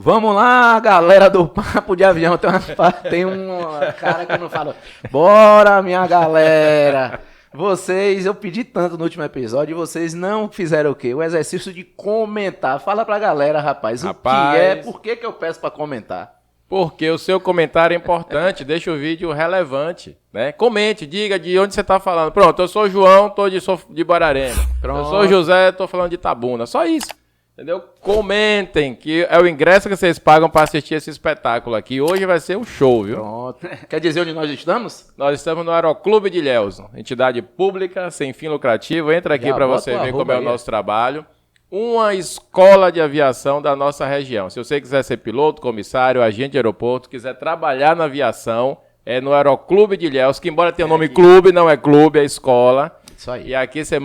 Vamos lá, galera do Papo de Avião. Tem um cara que não fala. Bora, minha galera. Eu pedi tanto no último episódio e vocês não fizeram o quê? O exercício de comentar. Fala pra galera, rapaz, o que é, por que eu peço pra comentar? Porque o seu comentário é importante, deixa o vídeo relevante, né? Comente, diga de onde você está falando. Pronto, eu sou o João, sou de Guararema. Pronto. Eu sou o José, estou falando de Itabuna. Só isso, entendeu? Comentem, que é o ingresso que vocês pagam para assistir esse espetáculo aqui. Hoje vai ser um show, viu? Pronto. Quer dizer onde nós estamos? Nós estamos no Aeroclube de Ilhéus, entidade pública, sem fim lucrativo. Entra aqui para você ver como é o nosso trabalho. Uma escola de aviação da nossa região. Se você quiser ser piloto, comissário, agente de aeroporto, quiser trabalhar na aviação, é no Aeroclube de Ilhéus, que embora tenha o nome clube, não é clube, é escola. Isso aí. E aqui você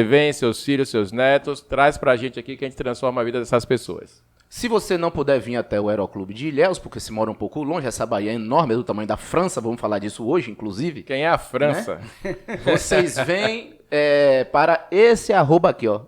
vem, seus filhos, seus netos, traz pra gente aqui que a gente transforma a vida dessas pessoas. Se você não puder vir até o Aeroclube de Ilhéus, porque se mora um pouco longe, essa Bahia é enorme, é do tamanho da França, vamos falar disso hoje, inclusive. Quem é a França? Né? Vocês vêm para esse arroba aqui, ó,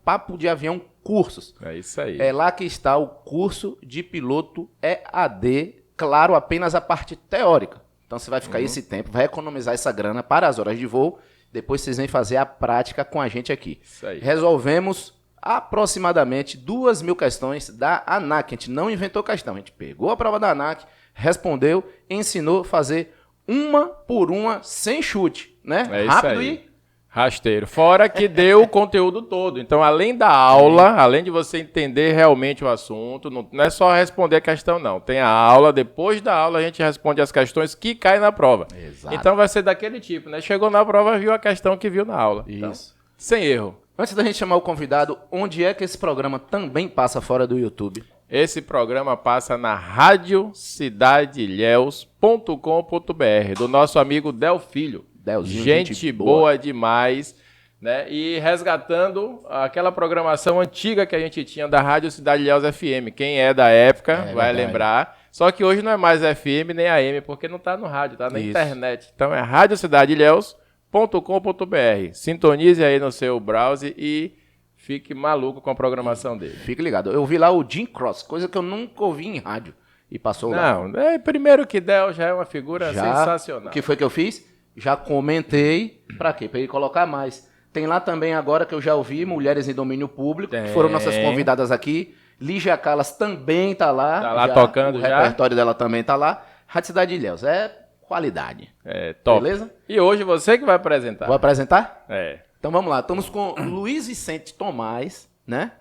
@Papo de Avião Cursos. É isso aí. É lá que está o curso de piloto EAD, claro, apenas a parte teórica. Então você vai ficar esse tempo, vai economizar essa grana para as horas de voo, depois vocês vêm fazer a prática com a gente aqui. Isso aí. Resolvemos aproximadamente 2.000 questões da ANAC. A gente não inventou questão, a gente pegou a prova da ANAC, respondeu, ensinou a fazer uma por uma, sem chute, né? É isso Rápido aí. e... rasteiro. Fora que deu o conteúdo todo. Então, além da aula, além de você entender realmente o assunto, não é só responder a questão, não. Tem a aula, depois da aula a gente responde as questões que caem na prova. Exato. Então, vai ser daquele tipo, né? Chegou na prova, viu a questão que viu na aula. Isso. Então, sem erro. Antes da gente chamar o convidado, onde é que esse programa também passa fora do YouTube? Esse programa passa na radiocidadilhéus.com.br, do nosso amigo Del Filho. Delzinho, gente boa demais, né? E resgatando aquela programação antiga que a gente tinha da Rádio Cidade Ilhéus FM. Quem é da época vai lembrar. Só que hoje não é mais FM nem AM, porque não está no rádio, está na internet. Então é radiocidadilhéus.com.br. Sintonize aí no seu browser e fique maluco com a programação dele. Fique ligado. Eu vi lá o Jim Cross, coisa que eu nunca ouvi em rádio. E passou lá. Não, primeiro que Del já é uma figura sensacional. O que foi que eu fiz? Já comentei. Pra quê? Pra ele colocar mais. Tem lá também agora que eu já ouvi Mulheres em Domínio Público, que foram nossas convidadas aqui. Lígia Calas também tá lá. Tá lá tocando já. O repertório dela também tá lá. Rádio Cidade de Ilhéus. É qualidade. É top. Beleza? E hoje você que vai apresentar. Vou apresentar? É. Então vamos lá. Estamos com Luiz Vicente Tomás, né?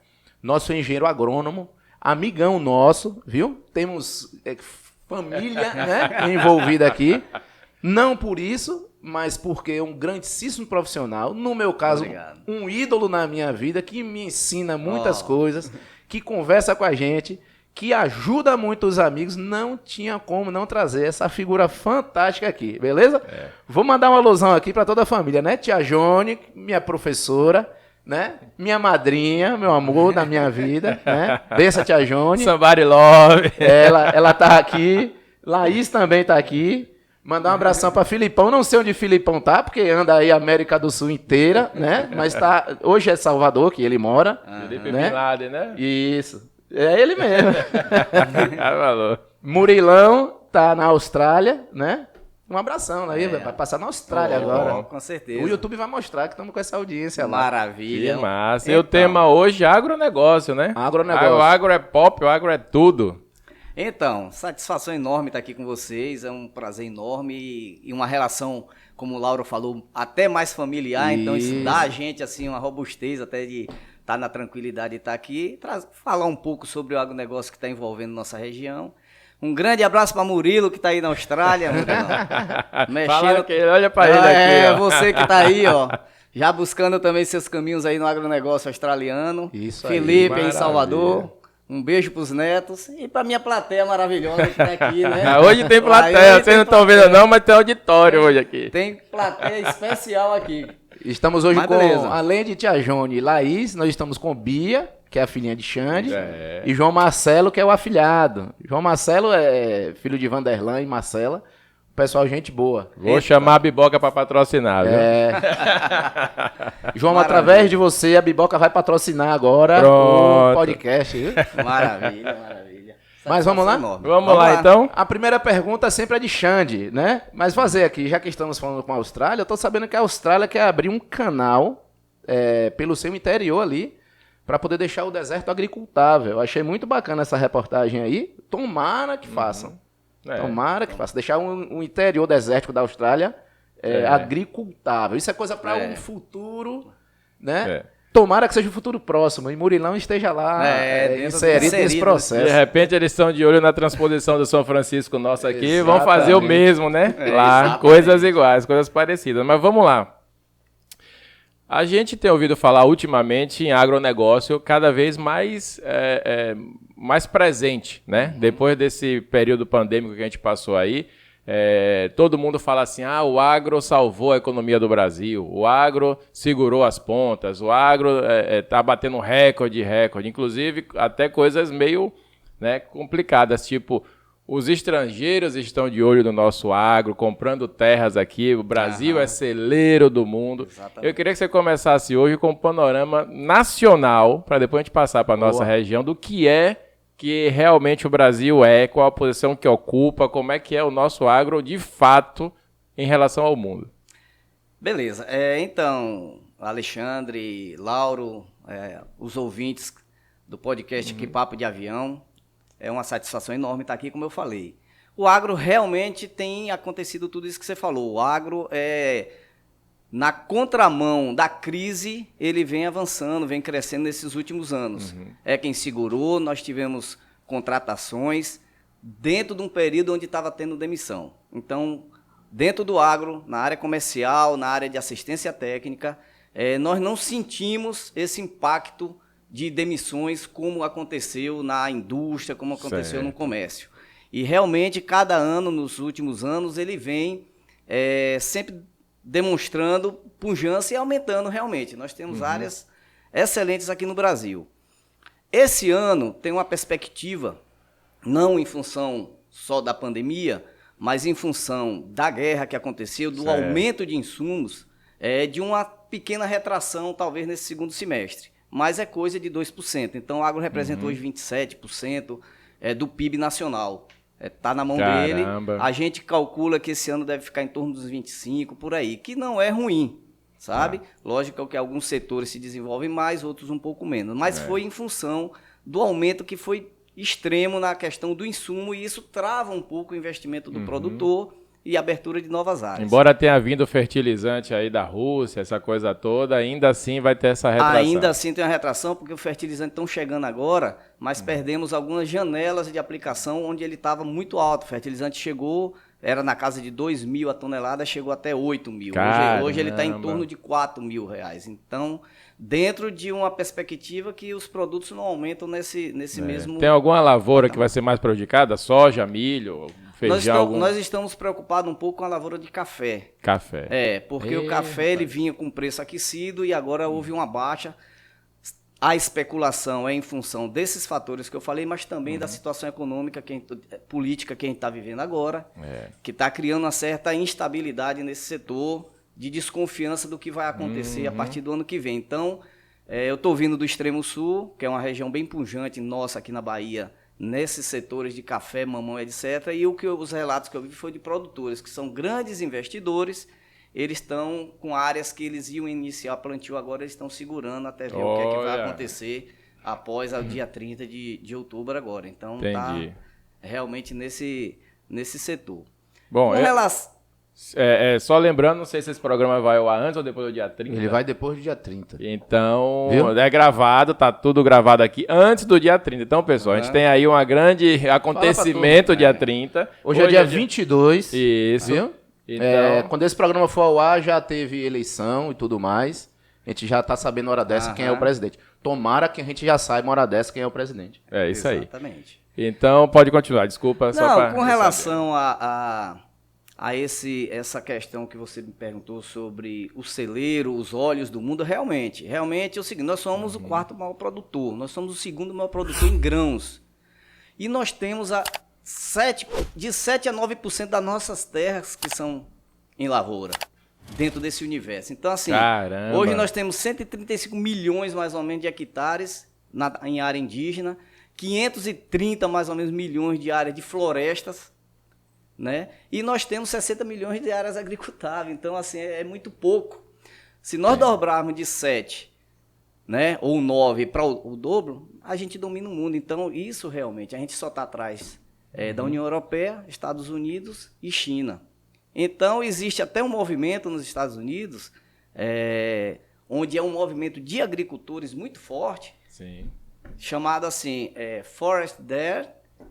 Nosso engenheiro agrônomo. Amigão nosso, viu? Temos família, né, envolvida aqui. Não por isso, mas porque é um grandíssimo profissional. No meu caso, um ídolo na minha vida, que me ensina muitas coisas, que conversa com a gente, que ajuda muito os amigos. Não tinha como não trazer essa figura fantástica aqui, beleza? Vou mandar uma alusão aqui para toda a família, né? Tia Jone, minha professora, né? Minha madrinha, meu amor da minha vida, né? Bença, Tia Jone. Somebody love. Ela tá aqui. Laís também tá aqui. Mandar um abração para Filipão. Não sei onde Filipão tá, porque anda aí a América do Sul inteira, né? Mas tá. Hoje é Salvador, que ele mora. Felipe né? Bin Laden, né? Isso. É ele mesmo. Falou. Murilão tá na Austrália, né? Um abração aí, vai passar na Austrália agora. Com certeza. O YouTube vai mostrar que estamos com essa audiência lá. Maravilha. Que massa. E o tema hoje é agronegócio, né? Agronegócio. O agro é pop, o agro é tudo. Então, satisfação enorme estar aqui com vocês, é um prazer enorme e uma relação, como o Lauro falou, até mais familiar, então isso dá a gente assim uma robustez até de estar na tranquilidade de estar aqui, falar um pouco sobre o agronegócio que está envolvendo nossa região. Um grande abraço para Murilo, que está aí na Austrália. Fala que ele olha para ele aqui, ó. Você que está aí, ó. Já buscando também seus caminhos aí no agronegócio australiano. Isso aí. Felipe aí em Salvador. Um beijo pros netos e pra minha plateia maravilhosa que tá aqui, né? Hoje tem plateia, vocês não estão vendo não, mas tem auditório hoje aqui. Tem plateia especial aqui. Estamos hoje com, além de Tia Jone e Laís, nós estamos com Bia, que é a filhinha de Xande, e João Marcelo, que é o afilhado. João Marcelo é filho de Vanderlan e Marcela. Pessoal, gente boa. Vou chamar a Biboca para patrocinar, viu? João, através de você, a Biboca vai patrocinar agora o podcast, viu? Maravilha, maravilha. Mas vamos lá? Vamos lá, então. A primeira pergunta sempre é de Xande, né? Mas fazer aqui, já que estamos falando com a Austrália, eu tô sabendo que a Austrália quer abrir um canal pelo seu interior ali, para poder deixar o deserto agricultável. Eu achei muito bacana essa reportagem aí. Tomara que façam. Tomara que façam. Deixar o interior desértico da Austrália agricultável. Isso é coisa para um futuro, né? Tomara que seja um futuro próximo e Murilão esteja lá inserido nesse processo. De repente eles estão de olho na transposição do São Francisco nosso aqui e vão fazer o mesmo, né? Lá, coisas iguais, coisas parecidas. Mas vamos lá. A gente tem ouvido falar ultimamente em agronegócio cada vez mais presente, né? Depois desse período pandêmico que a gente passou aí, todo mundo fala assim, o agro salvou a economia do Brasil, o agro segurou as pontas, o agro está batendo recorde, inclusive até coisas meio, né, complicadas, tipo... Os estrangeiros estão de olho no nosso agro, comprando terras aqui. O Brasil é celeiro do mundo. Exatamente. Eu queria que você começasse hoje com um panorama nacional, para depois a gente passar para a nossa região, do que realmente o Brasil qual a posição que ocupa, como é que é o nosso agro de fato em relação ao mundo. Beleza. Então, Alexandre, Lauro, os ouvintes do podcast aqui, Papo de Avião, é uma satisfação enorme estar aqui, como eu falei. O agro realmente tem acontecido tudo isso que você falou. O agro, na contramão da crise, ele vem avançando, vem crescendo nesses últimos anos. É quem segurou, nós tivemos contratações dentro de um período onde estava tendo demissão. Então, dentro do agro, na área comercial, na área de assistência técnica, nós não sentimos esse impacto de demissões como aconteceu na indústria, como aconteceu no comércio. E realmente, cada ano, nos últimos anos, ele vem sempre demonstrando pujança e aumentando realmente. Nós temos áreas excelentes aqui no Brasil. Esse ano tem uma perspectiva, não em função só da pandemia, mas em função da guerra que aconteceu, do aumento de insumos, de uma pequena retração, talvez, nesse segundo semestre. Mas é coisa de 2%. Então, o agro representa hoje 27% do PIB nacional. Está na mão dele. A gente calcula que esse ano deve ficar em torno dos 25%, por aí, que não é ruim, sabe? Lógico que alguns setores se desenvolvem mais, outros um pouco menos. Mas foi em função do aumento que foi extremo na questão do insumo, e isso trava um pouco o investimento do produtor e abertura de novas áreas. Embora tenha vindo fertilizante aí da Rússia, essa coisa toda, ainda assim vai ter essa retração. Ainda assim tem uma retração, porque os fertilizantes estão chegando agora, mas perdemos algumas janelas de aplicação onde ele estava muito alto. O fertilizante chegou, era na casa de 2 mil a tonelada, chegou até 8 mil. Hoje ele está em torno de 4 mil reais. Então, dentro de uma perspectiva que os produtos não aumentam nesse mesmo... Tem alguma lavoura que vai ser mais prejudicada? Soja, milho... Nós estamos preocupados um pouco com a lavoura de café. Porque o café ele vinha com preço aquecido e agora houve uma baixa. A especulação é em função desses fatores que eu falei, mas também da situação econômica, política que a gente está vivendo agora, que está criando uma certa instabilidade nesse setor, de desconfiança do que vai acontecer a partir do ano que vem. Então, eu estou vindo do Extremo Sul, que é uma região bem pujante nossa aqui na Bahia, nesses setores de café, mamão, etc. E os relatos que eu vi foi de produtores, que são grandes investidores, eles estão com áreas que eles iam iniciar plantio, agora eles estão segurando até ver o que é que vai acontecer após o dia 30 de outubro agora. Então, está realmente nesse setor. Bom, só lembrando, não sei se esse programa vai ao ar antes ou depois do dia 30. Ele vai depois do dia 30. Então, é gravado, tá tudo gravado aqui antes do dia 30. Então, pessoal, a gente tem aí um grande acontecimento dia 30. Hoje é dia 22. Isso. Viu? Então... quando esse programa for ao ar, já teve eleição e tudo mais. A gente já tá sabendo hora dessa quem é o presidente. Tomara que a gente já saiba hora dessa quem é o presidente. É isso aí. Exatamente. Então, pode continuar. Desculpa. Com relação essa questão que você me perguntou sobre o celeiro, os óleos do mundo, realmente é o seguinte, nós somos o quarto maior produtor, nós somos o segundo maior produtor em grãos. E nós temos de 7 a 9% das nossas terras que são em lavoura, dentro desse universo. Então, assim, hoje nós temos 135 milhões, mais ou menos, de hectares em área indígena, 530 mais ou menos milhões de áreas de florestas, né? E nós temos 60 milhões de áreas agricultáveis, então assim é muito pouco. Se nós dobrarmos de 7, né, ou 9 para o dobro, a gente domina o mundo. Então isso realmente, a gente só está atrás da União Europeia, Estados Unidos e China. Então existe até um movimento nos Estados Unidos, onde é um movimento de agricultores muito forte, Sim. chamado assim, Forest There,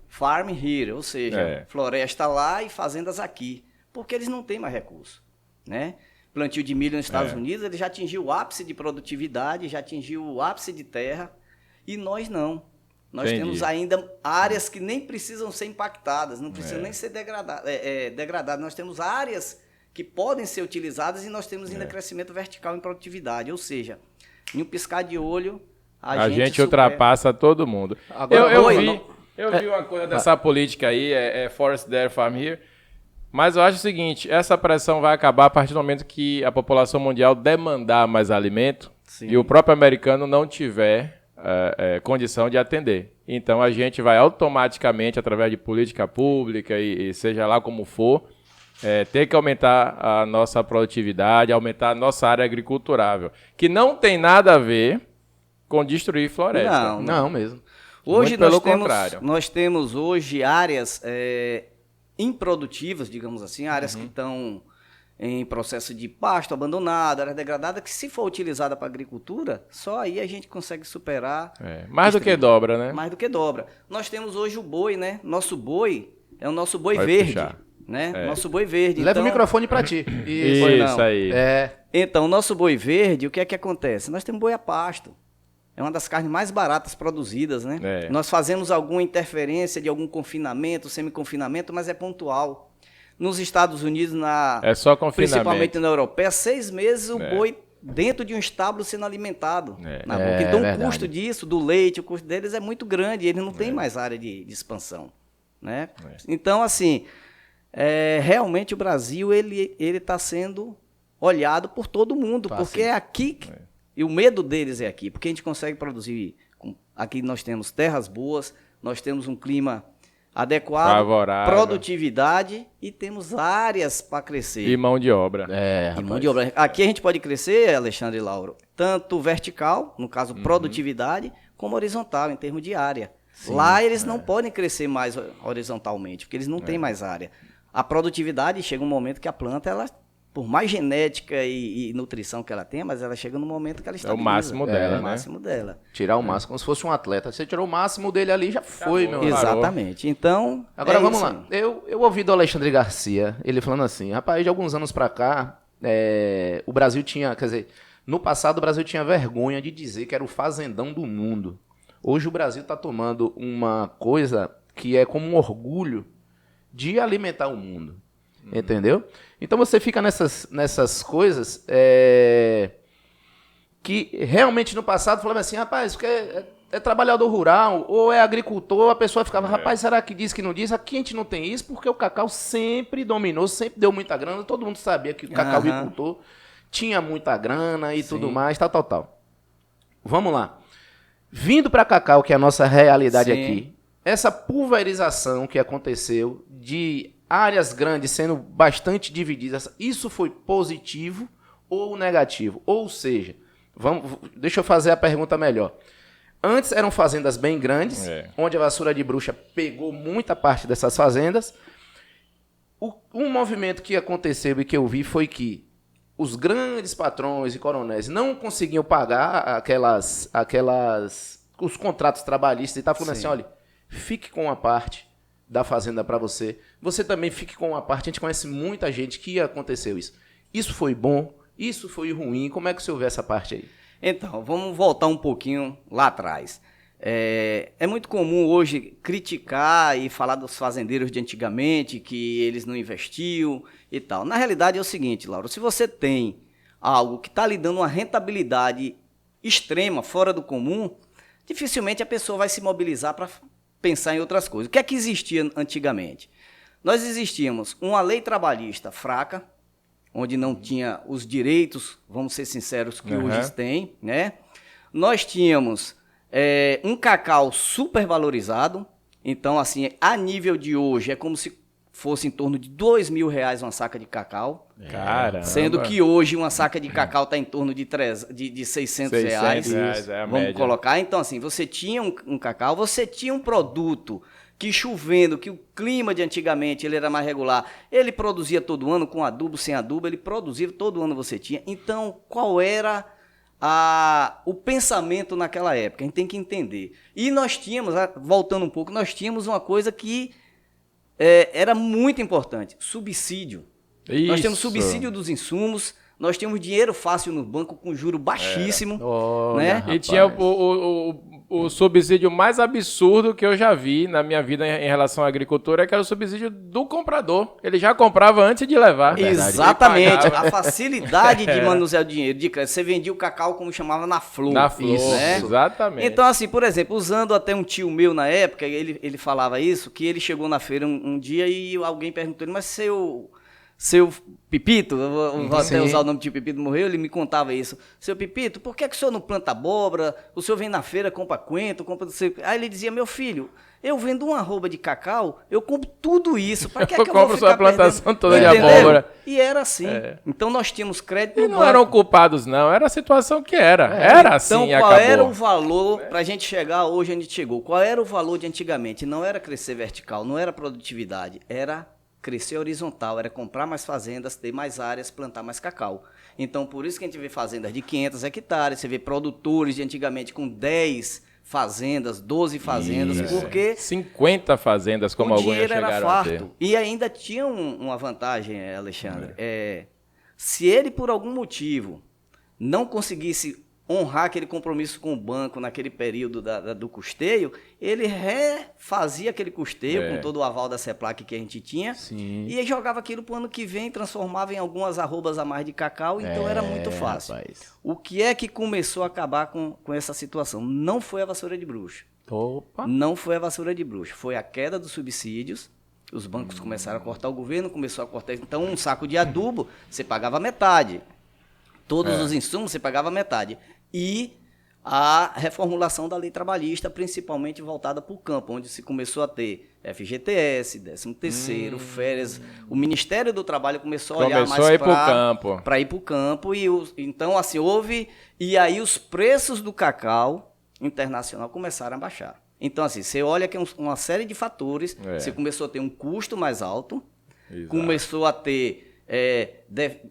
Farm Here, ou seja, floresta lá e fazendas aqui, porque eles não têm mais recurso, né? Plantio de milho nos Estados Unidos, ele já atingiu o ápice de produtividade, já atingiu o ápice de terra, e nós não. Nós temos ainda áreas que nem precisam ser impactadas, não precisam nem ser degradadas. Nós temos áreas que podem ser utilizadas e nós temos ainda crescimento vertical em produtividade, ou seja, em um piscar de olho, a gente ultrapassa todo mundo. Agora, eu vi uma coisa dessa política aí, Forest There, Farm Here, mas eu acho o seguinte, essa pressão vai acabar a partir do momento que a população mundial demandar mais alimento e o próprio americano não tiver condição de atender. Então a gente vai automaticamente, através de política pública e seja lá como for, ter que aumentar a nossa produtividade, aumentar a nossa área agriculturável, que não tem nada a ver com destruir floresta. Não mesmo. Hoje nós temos hoje áreas improdutivas, digamos assim, áreas que estão em processo de pasto abandonado, área degradada, que se for utilizada para agricultura, só aí a gente consegue superar. Mais do que dobra, né? Mais do que dobra. Nós temos hoje o boi, né? Nosso boi é o nosso boi verde. Né? Nosso boi verde. Leva o microfone para ti. Isso aí. Então, o nosso boi verde, o que é que acontece? Nós temos boi a pasto. É uma das carnes mais baratas produzidas, né? Nós fazemos alguma interferência de algum confinamento, semi-confinamento, mas é pontual. Nos Estados Unidos, só confinamento. Principalmente na Europeia, 6 meses o boi dentro de um estábulo sendo alimentado na boca. Então o custo disso, do leite, o custo deles é muito grande. Eles não têm mais área de expansão, né? Então, assim, realmente o Brasil ele está sendo olhado por todo mundo, porque é aqui... E o medo deles é aqui, porque a gente consegue produzir. Aqui nós temos terras boas, nós temos um clima adequado, favorável, produtividade e temos áreas para crescer. E mão de obra. Mão de obra. Aqui a gente pode crescer, Alexandre e Lauro, tanto vertical, no caso produtividade, como horizontal, em termos de área. Sim, lá eles não podem crescer mais horizontalmente, porque eles não têm mais área. A produtividade chega um momento que a planta, ela... Por mais genética e nutrição que ela tenha, mas ela chega no momento que ela estabiliza. É o máximo dela, É o máximo dela. Tirar o máximo, como se fosse um atleta. Você tirou o máximo dele ali, já foi, meu amigo. Exatamente. Então, agora vamos lá. Eu ouvi do Alexandre Garcia, ele falando assim, rapaz, de alguns anos pra cá, o Brasil tinha, quer dizer, no passado o Brasil tinha vergonha de dizer que era o fazendão do mundo. Hoje o Brasil está tomando uma coisa que é como um orgulho de alimentar o mundo. Entendeu? Então você fica nessas coisas que realmente no passado falava assim, rapaz, é trabalhador rural ou é agricultor, a pessoa ficava, rapaz, será que diz que não diz? Aqui a gente não tem isso porque o cacau sempre dominou, sempre deu muita grana, todo mundo sabia que o cacau agricultor tinha muita grana e tudo mais, tal. Vamos lá. Vindo para cacau, que é a nossa realidade aqui, essa pulverização que aconteceu de áreas grandes sendo bastante divididas, isso foi positivo ou negativo? Ou seja, deixa eu fazer a pergunta melhor. Antes eram fazendas bem grandes, onde a vassoura de bruxa pegou muita parte dessas fazendas. Um movimento que aconteceu e que eu vi foi que os grandes patrões e coronéis não conseguiam pagar os contratos trabalhistas e estavam falando assim, olha, fique com uma parte da fazenda para você. Você também fique com uma parte. A gente conhece muita gente que aconteceu isso. Isso foi bom? Isso foi ruim? Como é que você vê essa parte aí? Então, vamos voltar um pouquinho lá atrás. É muito comum hoje criticar e falar dos fazendeiros de antigamente, que eles não investiam e tal. Na realidade é o seguinte, Lauro, se você tem algo que está lhe dando uma rentabilidade extrema, fora do comum, dificilmente a pessoa vai se mobilizar para pensar em outras coisas. O que é que existia antigamente? Nós existíamos uma lei trabalhista fraca, onde não tinha os direitos, vamos ser sinceros, que hoje tem, né? Nós tínhamos Um cacau super valorizado. Então, assim, a nível de hoje, é como se fosse em torno de R$2.000 uma saca de cacau. Caramba. Sendo que hoje uma saca de cacau está em torno de R$600. É a Vamos média. colocar. Então, assim, você tinha um cacau, você tinha um produto que chovendo, que o clima de antigamente ele era mais regular, ele produzia todo ano, com adubo, sem adubo, ele produzia todo ano você tinha. Então, qual era o pensamento naquela época? A gente tem que entender. E nós tínhamos, voltando um pouco, nós tínhamos uma coisa que era muito importante, subsídio. Isso. Nós temos subsídio dos insumos, nós temos dinheiro fácil no banco com juro baixíssimo. Olha, né? rapaz. E tinha o subsídio mais absurdo que eu já vi na minha vida em relação à agricultura, que era o subsídio do comprador. Ele já comprava antes de levar. Exatamente. A facilidade de manusear o dinheiro de crédito. Você vendia o cacau, como chamava, na flor. Na flor, né? exatamente. Então, assim, por exemplo, usando até um tio meu na época, ele falava isso, que ele chegou na feira um dia e alguém perguntou ele, mas seu Pipito, eu vou até usar o nome de tio Pipito, morreu, ele me contava isso. Seu Pipito, por que o senhor não planta abóbora? O senhor vem na feira, compra coentro, compra... Aí ele dizia, meu filho, eu vendo uma arroba de cacau, eu compro tudo isso. Para que é que eu vou compro ficar sua plantação perdendo? toda de Entendeu? abóbora. E era assim. Então nós tínhamos crédito E no não banco. eram culpados, não. Era a situação que era. Era assim Então, e qual acabou. era o valor para a gente chegar hoje onde a gente chegou? Qual era o valor de antigamente? Não era crescer vertical, não era produtividade, era crescer horizontal, era comprar mais fazendas, ter mais áreas, plantar mais cacau. Então, por isso que a gente vê fazendas de 500 hectares, você vê produtores de antigamente com 10 fazendas, 12 fazendas, porque 50 fazendas, como o alguns já dinheiro era chegaram a ter. farto. E ainda tinha uma vantagem, Alexandre. Se ele, por algum motivo, não conseguisse honrar aquele compromisso com o banco naquele período do custeio, ele refazia aquele custeio com todo o aval da CEPLAC que a gente tinha. Sim. E jogava aquilo para o ano que vem, transformava em algumas arrobas a mais de cacau, então era muito fácil. Rapaz. O que é que começou a acabar com essa situação? Não foi a vassoura de bruxa. Opa. Não foi a vassoura de bruxa, foi a queda dos subsídios. Os bancos começaram a cortar, o governo começou a cortar. Então, um saco de adubo, você pagava metade. Todos os insumos, você pagava metade. E a reformulação da lei trabalhista, principalmente voltada para o campo, onde se começou a ter FGTS, 13º, férias. O Ministério do Trabalho começou a olhar mais para ir para o campo. Então, assim, houve... E aí os preços do cacau internacional começaram a baixar. Então, assim, você olha que uma série de fatores, você começou a ter um custo mais alto, começou a ter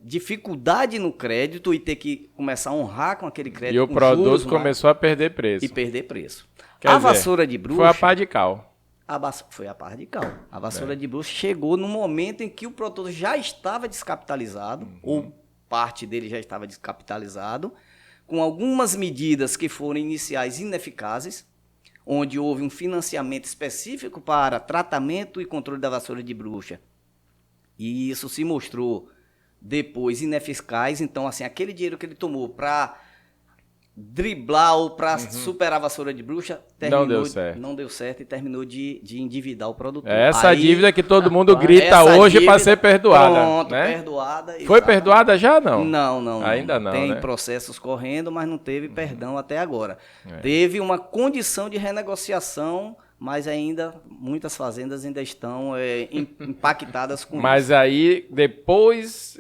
dificuldade no crédito e ter que começar a honrar com aquele crédito. E o produto começou a perder preço. E perder preço. Quer dizer, vassoura de bruxa... Foi a pá de cal. Foi a pá de cal. A vassoura de bruxa chegou no momento em que o produtor já estava descapitalizado, ou parte dele já estava descapitalizado, com algumas medidas que foram iniciais ineficazes, onde houve um financiamento específico para tratamento e controle da vassoura de bruxa. E isso se mostrou depois ineficaz. Então, assim, aquele dinheiro que ele tomou para driblar ou para superar a vassoura de bruxa, não deu certo e terminou de endividar o produtor. É essa dívida que todo mundo grita hoje para ser perdoada. Pronto, né? Perdoada. Foi perdoada já, não? Não. Ainda não, Tem né? processos correndo, mas não teve perdão até agora. Teve uma condição de renegociação, mas ainda muitas fazendas ainda estão impactadas com Mas isso. aí, depois,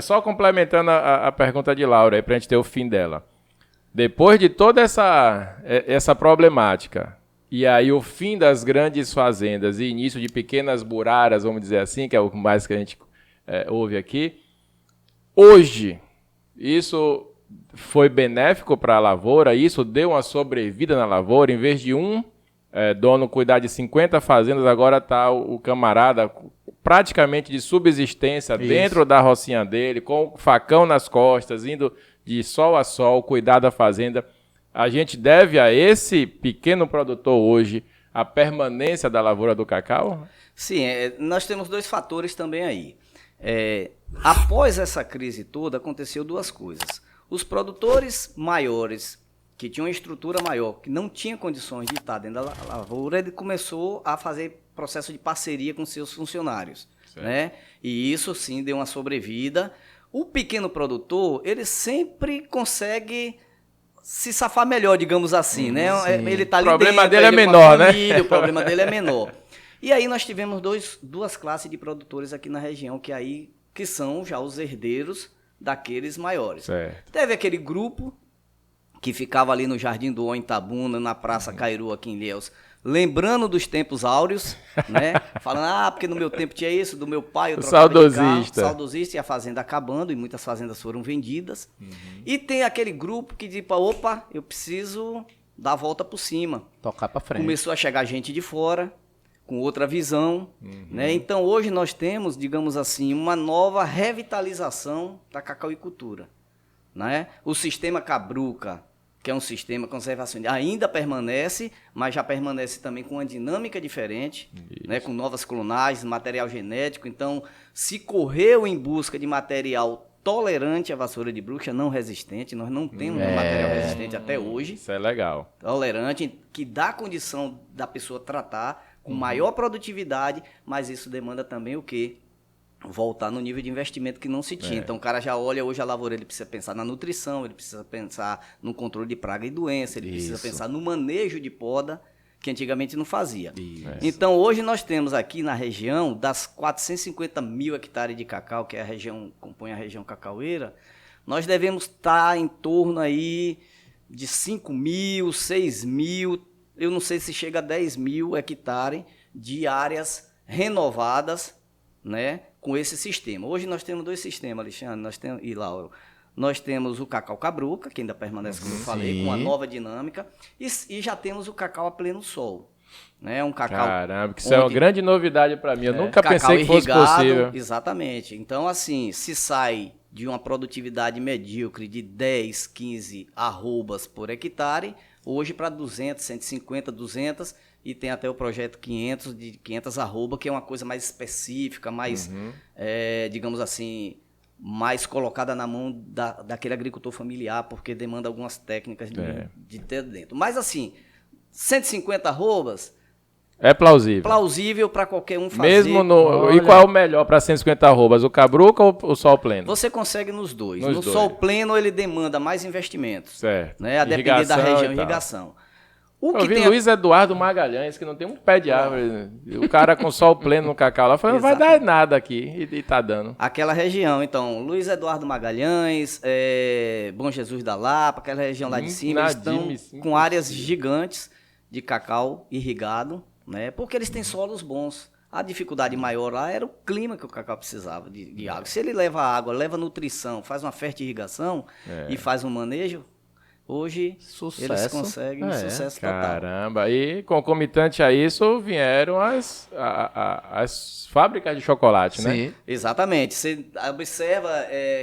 só complementando a pergunta de Laura, aí para a gente ter o fim dela. Depois de toda essa problemática, e aí o fim das grandes fazendas e início de pequenas buraras, vamos dizer assim, que é o mais que a gente ouve aqui, hoje, isso foi benéfico para a lavoura, isso deu uma sobrevida na lavoura, em vez de dono cuidar de 50 fazendas, agora está o camarada praticamente de subsistência dentro da rocinha dele, com o facão nas costas, indo de sol a sol, cuidar da fazenda. A gente deve a esse pequeno produtor hoje a permanência da lavoura do cacau? Sim, nós temos dois fatores também aí. Após essa crise toda, aconteceu duas coisas. Os produtores maiores, que tinham uma estrutura maior, que não tinha condições de estar dentro da lavoura, ele começou a fazer processo de parceria com seus funcionários, né? E isso sim deu uma sobrevida. O pequeno produtor, ele sempre consegue se safar melhor, digamos assim, né? Ele tá ali o problema dentro, dele é menor, né? O problema dele é menor. E aí nós tivemos duas classes de produtores aqui na região, que são já os herdeiros daqueles maiores. Certo. Teve aquele grupo que ficava ali no Jardim do Itabuna, na Praça Cairu, aqui em Ilhéus, lembrando dos tempos áureos, né? Falando, porque no meu tempo tinha isso, do meu pai, eu trocava de carro, saudosista, e a fazenda acabando, e muitas fazendas foram vendidas. E tem aquele grupo que diz, opa, eu preciso dar a volta por cima. Tocar para frente. Começou a chegar gente de fora, com outra visão, né? Então hoje nós temos, digamos assim, uma nova revitalização da cacauicultura, né? O sistema Cabruca, que é um sistema conservacionista, ainda permanece, mas já permanece também com uma dinâmica diferente, né? Com novas clonagens, material genético. Então, se correu em busca de material tolerante à vassoura de bruxa, não resistente, nós não temos material resistente até hoje. Isso é legal. Tolerante, que dá condição da pessoa tratar com maior produtividade, mas isso demanda também o quê? Voltar no nível de investimento que não se tinha. Então o cara já olha hoje a lavoura, ele precisa pensar na nutrição, ele precisa pensar no controle de praga e doença, ele precisa pensar no manejo de poda, que antigamente não fazia. Então hoje nós temos aqui na região, das 450 mil hectares de cacau, que é a região, compõe a região cacaueira, nós devemos estar em torno aí de 5 mil, 6 mil, eu não sei se chega a 10 mil hectares de áreas renovadas, né, com esse sistema. Hoje nós temos dois sistemas, Alexandre e Lauro. Nós temos o cacau cabruca, que ainda permanece, como eu falei, com uma nova dinâmica, e já temos o cacau a pleno sol. Né, um cacau. Caramba, que isso é uma grande novidade para mim. Eu nunca pensei que fosse possível. Exatamente. Então, assim, se sai de uma produtividade medíocre de 10, 15 arrobas por hectare, hoje para 200, 150, 200, e tem até o projeto 500, de 500 arroba, que é uma coisa mais específica, mais, digamos assim, mais colocada na mão daquele agricultor familiar, porque demanda algumas técnicas de ter dentro. Mas assim, 150 arrobas... É plausível. Plausível para qualquer um fazer. Mesmo no... E qual é o melhor para 150 arrobas? O cabruca ou o sol pleno? Você consegue nos dois. No sol pleno ele demanda mais investimentos. Certo. Né? A depender da região, irrigação. Eu vi Luiz Eduardo Magalhães, que não tem um pé de árvore. O cara com sol pleno no cacau lá, falou, não vai dar nada aqui. E tá dando. Aquela região, então, Luiz Eduardo Magalhães, Bom Jesus da Lapa, aquela região lá de cima, eles estão com áreas gigantes de cacau irrigado, né? Porque eles têm solos bons. A dificuldade maior lá era o clima que o cacau precisava de água. Se ele leva água, leva nutrição, faz uma fertirrigação e faz um manejo, hoje eles conseguem sucesso total. Caramba, e concomitante a isso vieram as fábricas de chocolate, né? Sim, exatamente. Você observa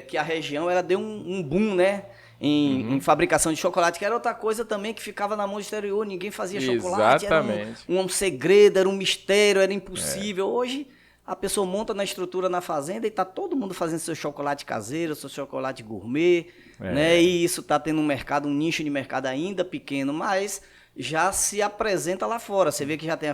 que a região ela deu um boom, né? Em fabricação de chocolate, que era outra coisa também que ficava na mão do exterior, ninguém fazia chocolate, exatamente. Era um segredo, era um mistério, era impossível. Hoje a pessoa monta na estrutura na fazenda e está todo mundo fazendo seu chocolate caseiro, seu chocolate gourmet, né? E isso está tendo um nicho de mercado ainda pequeno, mas já se apresenta lá fora. Você vê que já tem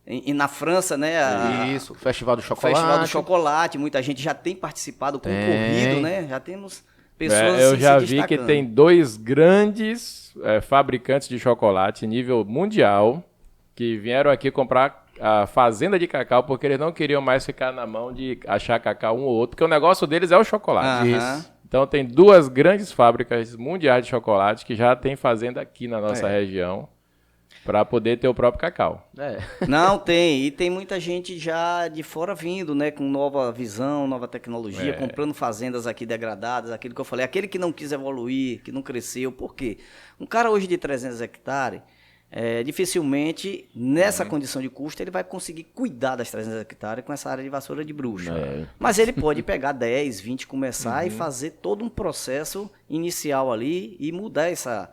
e na França, né? Isso, Festival do Chocolate. Festival do Chocolate, muita gente já tem participado, concorrido, né? Já temos pessoas eu já se vi que tem 2 grandes fabricantes de chocolate nível mundial que vieram aqui comprar a fazenda de cacau porque eles não queriam mais ficar na mão de achar cacau um ou outro, porque o negócio deles é o chocolate. Então tem 2 grandes fábricas mundiais de chocolate que já tem fazenda aqui na nossa região para poder ter o próprio cacau. Não, tem. E tem muita gente já de fora vindo, né? Com nova visão, nova tecnologia, comprando fazendas aqui degradadas, aquilo que eu falei, aquele que não quis evoluir, que não cresceu. Por quê? Um cara hoje de 300 hectares, dificilmente, nessa condição de custo, ele vai conseguir cuidar das 300 hectares com essa área de vassoura de bruxa. Mas ele pode pegar 10, 20, começar e fazer todo um processo inicial ali e mudar essa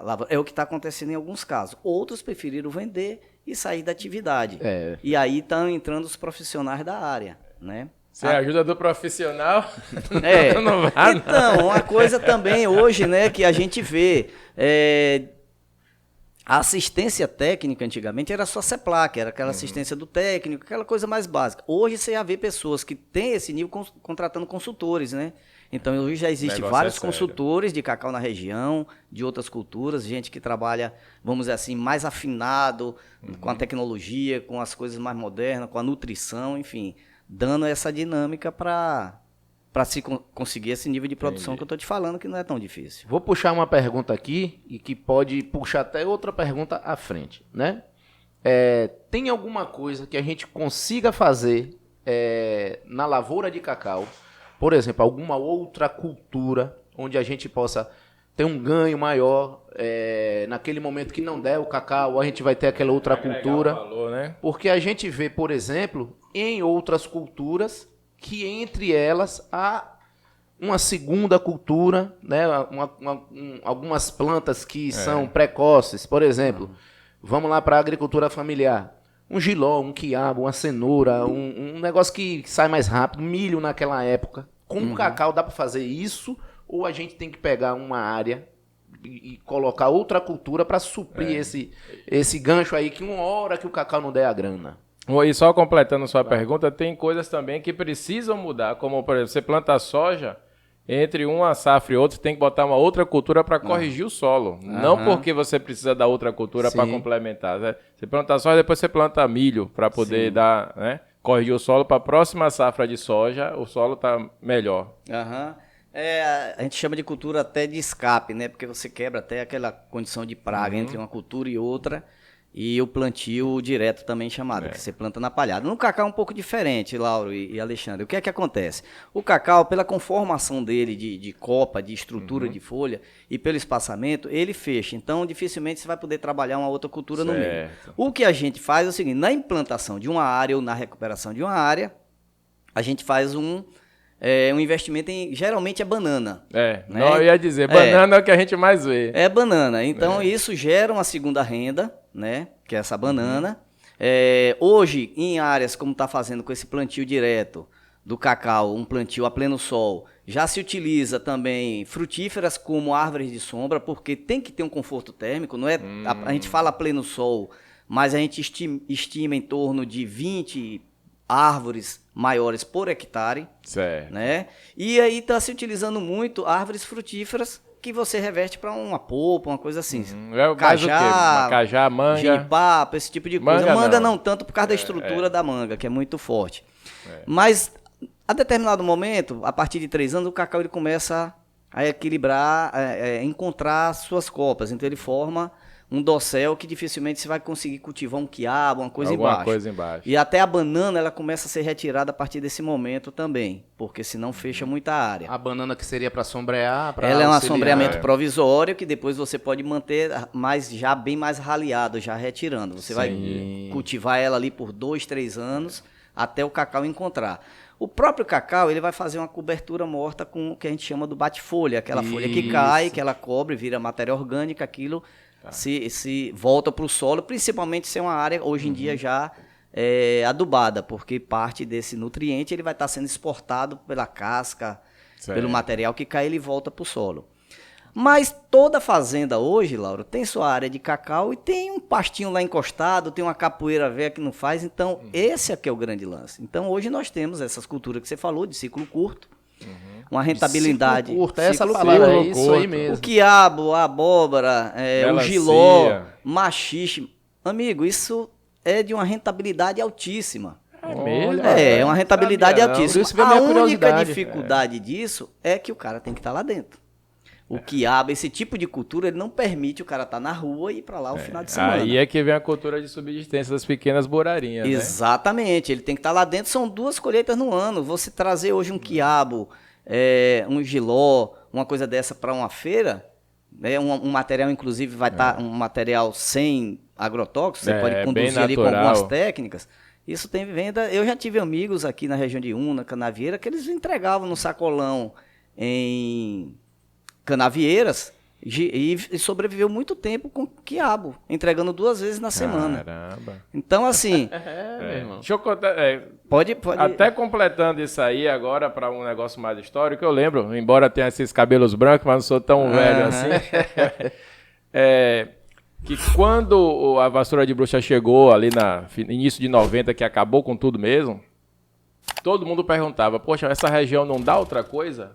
lavoura. É o que está acontecendo em alguns casos. Outros preferiram vender e sair da atividade. E aí estão entrando os profissionais da área, né? Sem a ajuda do profissional, não vai. Então, uma coisa também hoje, né, que a gente vê, a assistência técnica antigamente era só CEPLAC, era aquela assistência do técnico, aquela coisa mais básica. Hoje você já vê pessoas que têm esse nível contratando consultores, né? Então hoje já existem vários consultores de cacau na região, de outras culturas, gente que trabalha, vamos dizer assim, mais afinado com a tecnologia, com as coisas mais modernas, com a nutrição, enfim, dando essa dinâmica para se conseguir esse nível de produção que eu estou te falando, que não é tão difícil. Vou puxar uma pergunta aqui e que pode puxar até outra pergunta à frente, né? Tem alguma coisa que a gente consiga fazer na lavoura de cacau, por exemplo, alguma outra cultura onde a gente possa ter um ganho maior naquele momento que não der o cacau, a gente vai ter aquela outra cultura? Valor, né? Porque a gente vê, por exemplo, em outras culturas que entre elas há uma segunda cultura, né? Algumas plantas que são precoces, por exemplo, vamos lá para a agricultura familiar. Um jiló, um quiabo, uma cenoura, um negócio que sai mais rápido, milho naquela época. Com o cacau dá para fazer isso? Ou a gente tem que pegar uma área e colocar outra cultura para suprir esse gancho aí, que uma hora que o cacau não der a grana? E só completando sua pergunta, tem coisas também que precisam mudar, como, por exemplo, você planta soja, entre uma safra e outra, tem que botar uma outra cultura para corrigir o solo. Não porque você precisa da outra cultura para complementar. Né? Você planta soja, depois você planta milho para poder dar, né, corrigir o solo para a próxima safra de soja, o solo tá melhor. A gente chama de cultura até de escape, né? Porque você quebra até aquela condição de praga entre uma cultura e outra. E o plantio direto também chamado, que você planta na palhada. No cacau é um pouco diferente, Lauro e Alexandre. O que é que acontece? O cacau, pela conformação dele de copa, de estrutura de folha e pelo espaçamento, ele fecha. Então, dificilmente você vai poder trabalhar uma outra cultura no meio. O que a gente faz é o seguinte, na implantação de uma área ou na recuperação de uma área, a gente faz um investimento em, geralmente é banana. Né? Não, eu ia dizer, banana é o que a gente mais vê. É banana. Então, isso gera uma segunda renda, né? Que é essa banana. Hoje, em áreas como está fazendo com esse plantio direto do cacau, um plantio a pleno sol, já se utiliza também frutíferas como árvores de sombra, porque tem que ter um conforto térmico, não é? A gente fala a pleno sol, mas a gente estima em torno de 20 árvores maiores por hectare, né? E aí está se utilizando muito árvores frutíferas que você reverte para uma polpa, uma coisa assim. Cajá, manga, giripapo, esse tipo de coisa. Manga não tanto por causa da estrutura da manga, que é muito forte. Mas a determinado momento, a partir de 3 anos, o cacau ele começa a equilibrar, encontrar suas copas. Então ele forma um dossel que dificilmente você vai conseguir cultivar um quiabo, uma coisa embaixo. E até a banana ela começa a ser retirada a partir desse momento também, porque senão fecha muita área. A banana que seria para sombrear, ela é um assombreamento provisório que depois você pode manter já bem mais raleado, já retirando. Você vai cultivar ela ali por 2, 3 anos até o cacau encontrar. O próprio cacau ele vai fazer uma cobertura morta com o que a gente chama do bate-folha, aquela folha que cai, que ela cobre, vira matéria orgânica, aquilo se volta para o solo, principalmente se é uma área hoje em dia já adubada, porque parte desse nutriente ele vai estar sendo exportado pela casca, pelo material que cai, ele volta para o solo. Mas toda fazenda hoje, Lauro, tem sua área de cacau e tem um pastinho lá encostado, tem uma capoeira velha que não faz, então esse aqui é o grande lance. Então hoje nós temos essas culturas que você falou, de ciclo curto, uma rentabilidade. Essa palavra é isso aí mesmo. O quiabo, a abóbora, o giló, machixe. Amigo, isso é de uma rentabilidade altíssima. É uma rentabilidade altíssima. A única dificuldade disso é que o cara tem que estar lá dentro. O quiabo, esse tipo de cultura, ele não permite o cara estar na rua e ir para lá o final de semana. Aí é que vem a cultura de subsistência das pequenas borarinhas, Exatamente. Ele tem que estar lá dentro. São 2 colheitas no ano. Você trazer hoje um quiabo, um giló, uma coisa dessa para uma feira, um material, inclusive, vai estar um material sem agrotóxicos, você pode conduzir ali com algumas técnicas. Isso tem venda. Eu já tive amigos aqui na região de Una, Canavieira, que eles entregavam no sacolão em Canavieiras e sobreviveu muito tempo com quiabo, entregando 2 vezes na semana. Caramba. Então, assim... meu irmão. Deixa eu contar... Pode... Até completando isso aí agora para um negócio mais histórico, eu lembro, embora tenha esses cabelos brancos, mas não sou tão velho assim, que quando a vassoura de bruxa chegou ali no início de 90, que acabou com tudo mesmo, todo mundo perguntava, poxa, essa região não dá outra coisa?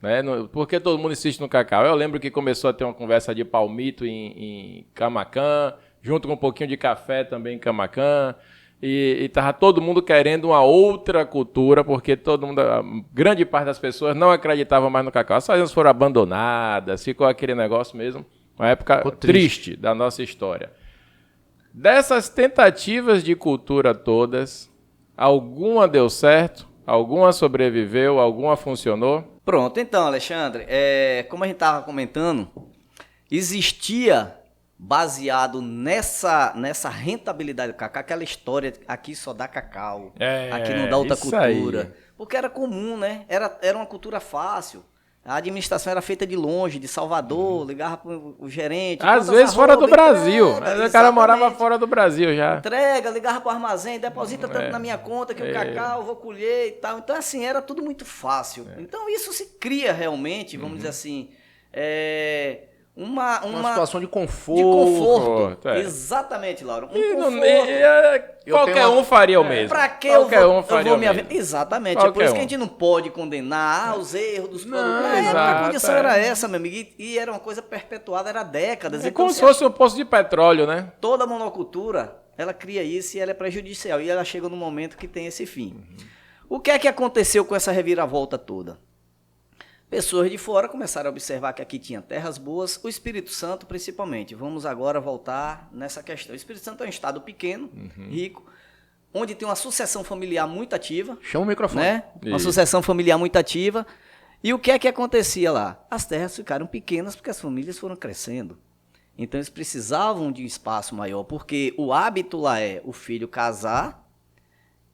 Né? Por que todo mundo insiste no cacau? Eu lembro que começou a ter uma conversa de palmito em Camaquã, junto com um pouquinho de café também em Camaquã, e tava todo mundo querendo uma outra cultura, porque todo mundo, a grande parte das pessoas não acreditava mais no cacau. As fazendas foram abandonadas, ficou aquele negócio mesmo, uma época triste da nossa história. Dessas tentativas de cultura todas, alguma deu certo? Alguma sobreviveu? Alguma funcionou? Pronto, então, Alexandre, como a gente estava comentando, existia, baseado nessa rentabilidade do cacau, aquela história, aqui só dá cacau, aqui não dá outra cultura. Aí. Porque era comum, né? Era uma cultura fácil. A administração era feita de longe, de Salvador, ligava para o gerente. Às vezes fora do Brasil. O cara morava fora do Brasil já. Entrega, ligava para o armazém, deposita tanto na minha conta que o cacau eu vou colher e tal. Então, assim, era tudo muito fácil. Então, isso se cria realmente, vamos dizer assim, uma situação de conforto. De conforto. Exatamente, Lauro. Qualquer um faria o mesmo. Pra que eu vou me aventurar? Exatamente. É por isso que a gente não pode condenar os erros dos produtores. A condição era essa, meu amigo. E era uma coisa perpetuada, era décadas. É como se fosse um poço de petróleo, né? Toda monocultura, ela cria isso e ela é prejudicial. E ela chega no momento que tem esse fim. O que é que aconteceu com essa reviravolta toda? Pessoas de fora começaram a observar que aqui tinha terras boas, o Espírito Santo principalmente. Vamos agora voltar nessa questão. O Espírito Santo é um estado pequeno, rico, onde tem uma sucessão familiar muito ativa. Chama o microfone. Né? Uma sucessão familiar muito ativa. E o que é que acontecia lá? As terras ficaram pequenas porque as famílias foram crescendo. Então eles precisavam de um espaço maior, porque o hábito lá é o filho casar,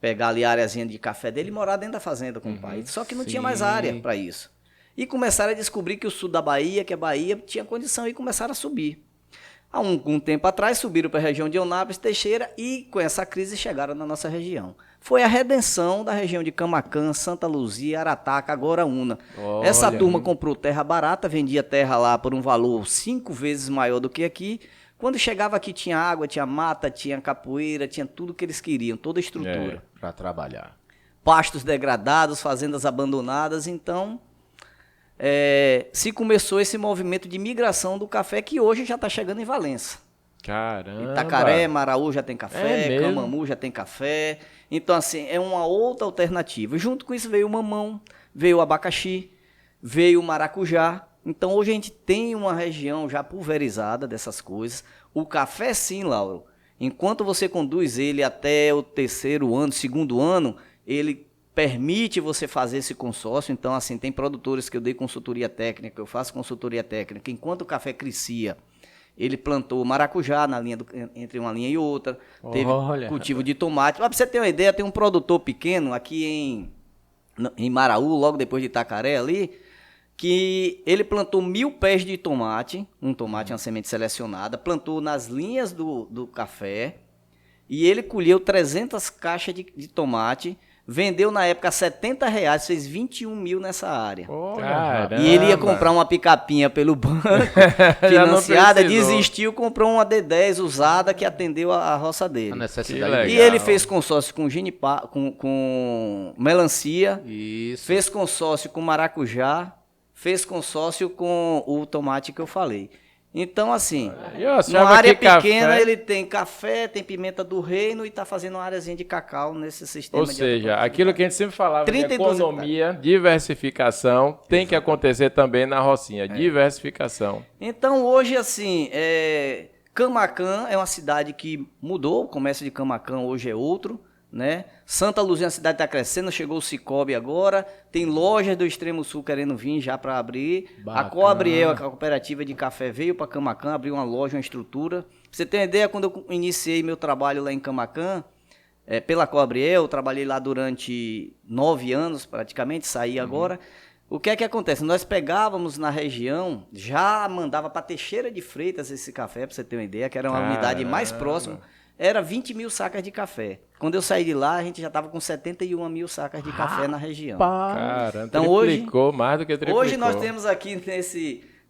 pegar ali a areazinha de café dele e morar dentro da fazenda com o pai. Só que não tinha mais área para isso. E começaram a descobrir que o sul da Bahia, que a Bahia tinha condição e começaram a subir. Há algum tempo atrás subiram para a região de Eunápolis, Teixeira e com essa crise chegaram na nossa região. Foi a redenção da região de Camaquã, Santa Luzia, Arataca, Agora-Una. Essa turma comprou terra barata, vendia terra lá por um valor 5 vezes maior do que aqui. Quando chegava aqui tinha água, tinha mata, tinha capoeira, tinha tudo que eles queriam, toda a estrutura. Para trabalhar. Pastos degradados, fazendas abandonadas, então... se começou esse movimento de migração do café que hoje já está chegando em Valença. Caramba! Itacaré, Maraú já tem café, Camamu já tem café. Então, assim, é uma outra alternativa. Junto com isso veio o mamão, veio o abacaxi, veio o maracujá. Então, hoje a gente tem uma região já pulverizada dessas coisas. O café, sim, Lauro, enquanto você conduz ele até o 3º ano, 2º ano, ele permite você fazer esse consórcio. Então, assim, tem produtores que eu dei consultoria técnica, eu faço consultoria técnica. Enquanto o café crescia, ele plantou maracujá na linha entre uma linha e outra. Teve cultivo de tomate. Para você ter uma ideia, tem um produtor pequeno aqui em Maraú, logo depois de Itacaré ali, que ele plantou 1000 pés de tomate, uma semente selecionada, plantou nas linhas do café e ele colheu 300 caixas de tomate. Vendeu na época R$70, fez 21 mil nessa área. E ele ia comprar uma picapinha pelo banco, financiada, desistiu, comprou uma D10 usada que atendeu a roça dele. A necessidade. E ele fez consórcio com com melancia, fez consórcio com maracujá, fez consórcio com o tomate que eu falei. Então, assim, numa área pequena ele tem café, tem pimenta do reino e está fazendo uma areazinha de cacau nesse sistema. Ou seja, aquilo que a gente sempre falava de economia, diversificação, tem que acontecer também na rocinha, diversificação. Então, hoje, assim, Camaquã é uma cidade que mudou, o comércio de Camaquã hoje é outro, né? Santa Luzia, a cidade está crescendo, chegou o Cicobi agora, tem lojas do Extremo Sul querendo vir já para abrir. Bacana. A Coabriel, a cooperativa de café, veio para Camaquã, abriu uma loja, uma estrutura. Pra você ter uma ideia, quando eu iniciei meu trabalho lá em Camaquã, pela Coabriel, eu trabalhei lá durante 9 anos praticamente, saí agora. O que é que acontece? Nós pegávamos na região, já mandava para Teixeira de Freitas esse café, para você ter uma ideia, que era uma unidade mais próxima. Era 20 mil sacas de café. Quando eu saí de lá, a gente já estava com 71 mil sacas de café na região. Cara, então triplicou, mais do que triplicou. Hoje nós temos aqui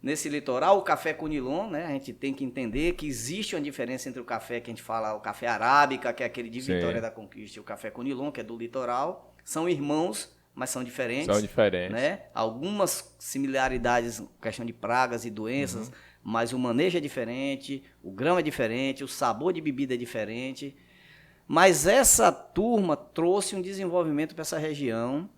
nesse litoral o café Conilon, né? A gente tem que entender que existe uma diferença entre o café que a gente fala, o café arábica, que é aquele de Vitória da Conquista, e o café Conilon, que é do litoral. São irmãos, mas são diferentes. São diferentes. Né? Algumas similaridades, questão de pragas e doenças, mas o manejo é diferente, o grão é diferente, o sabor de bebida é diferente. Mas essa turma trouxe um desenvolvimento para essa região.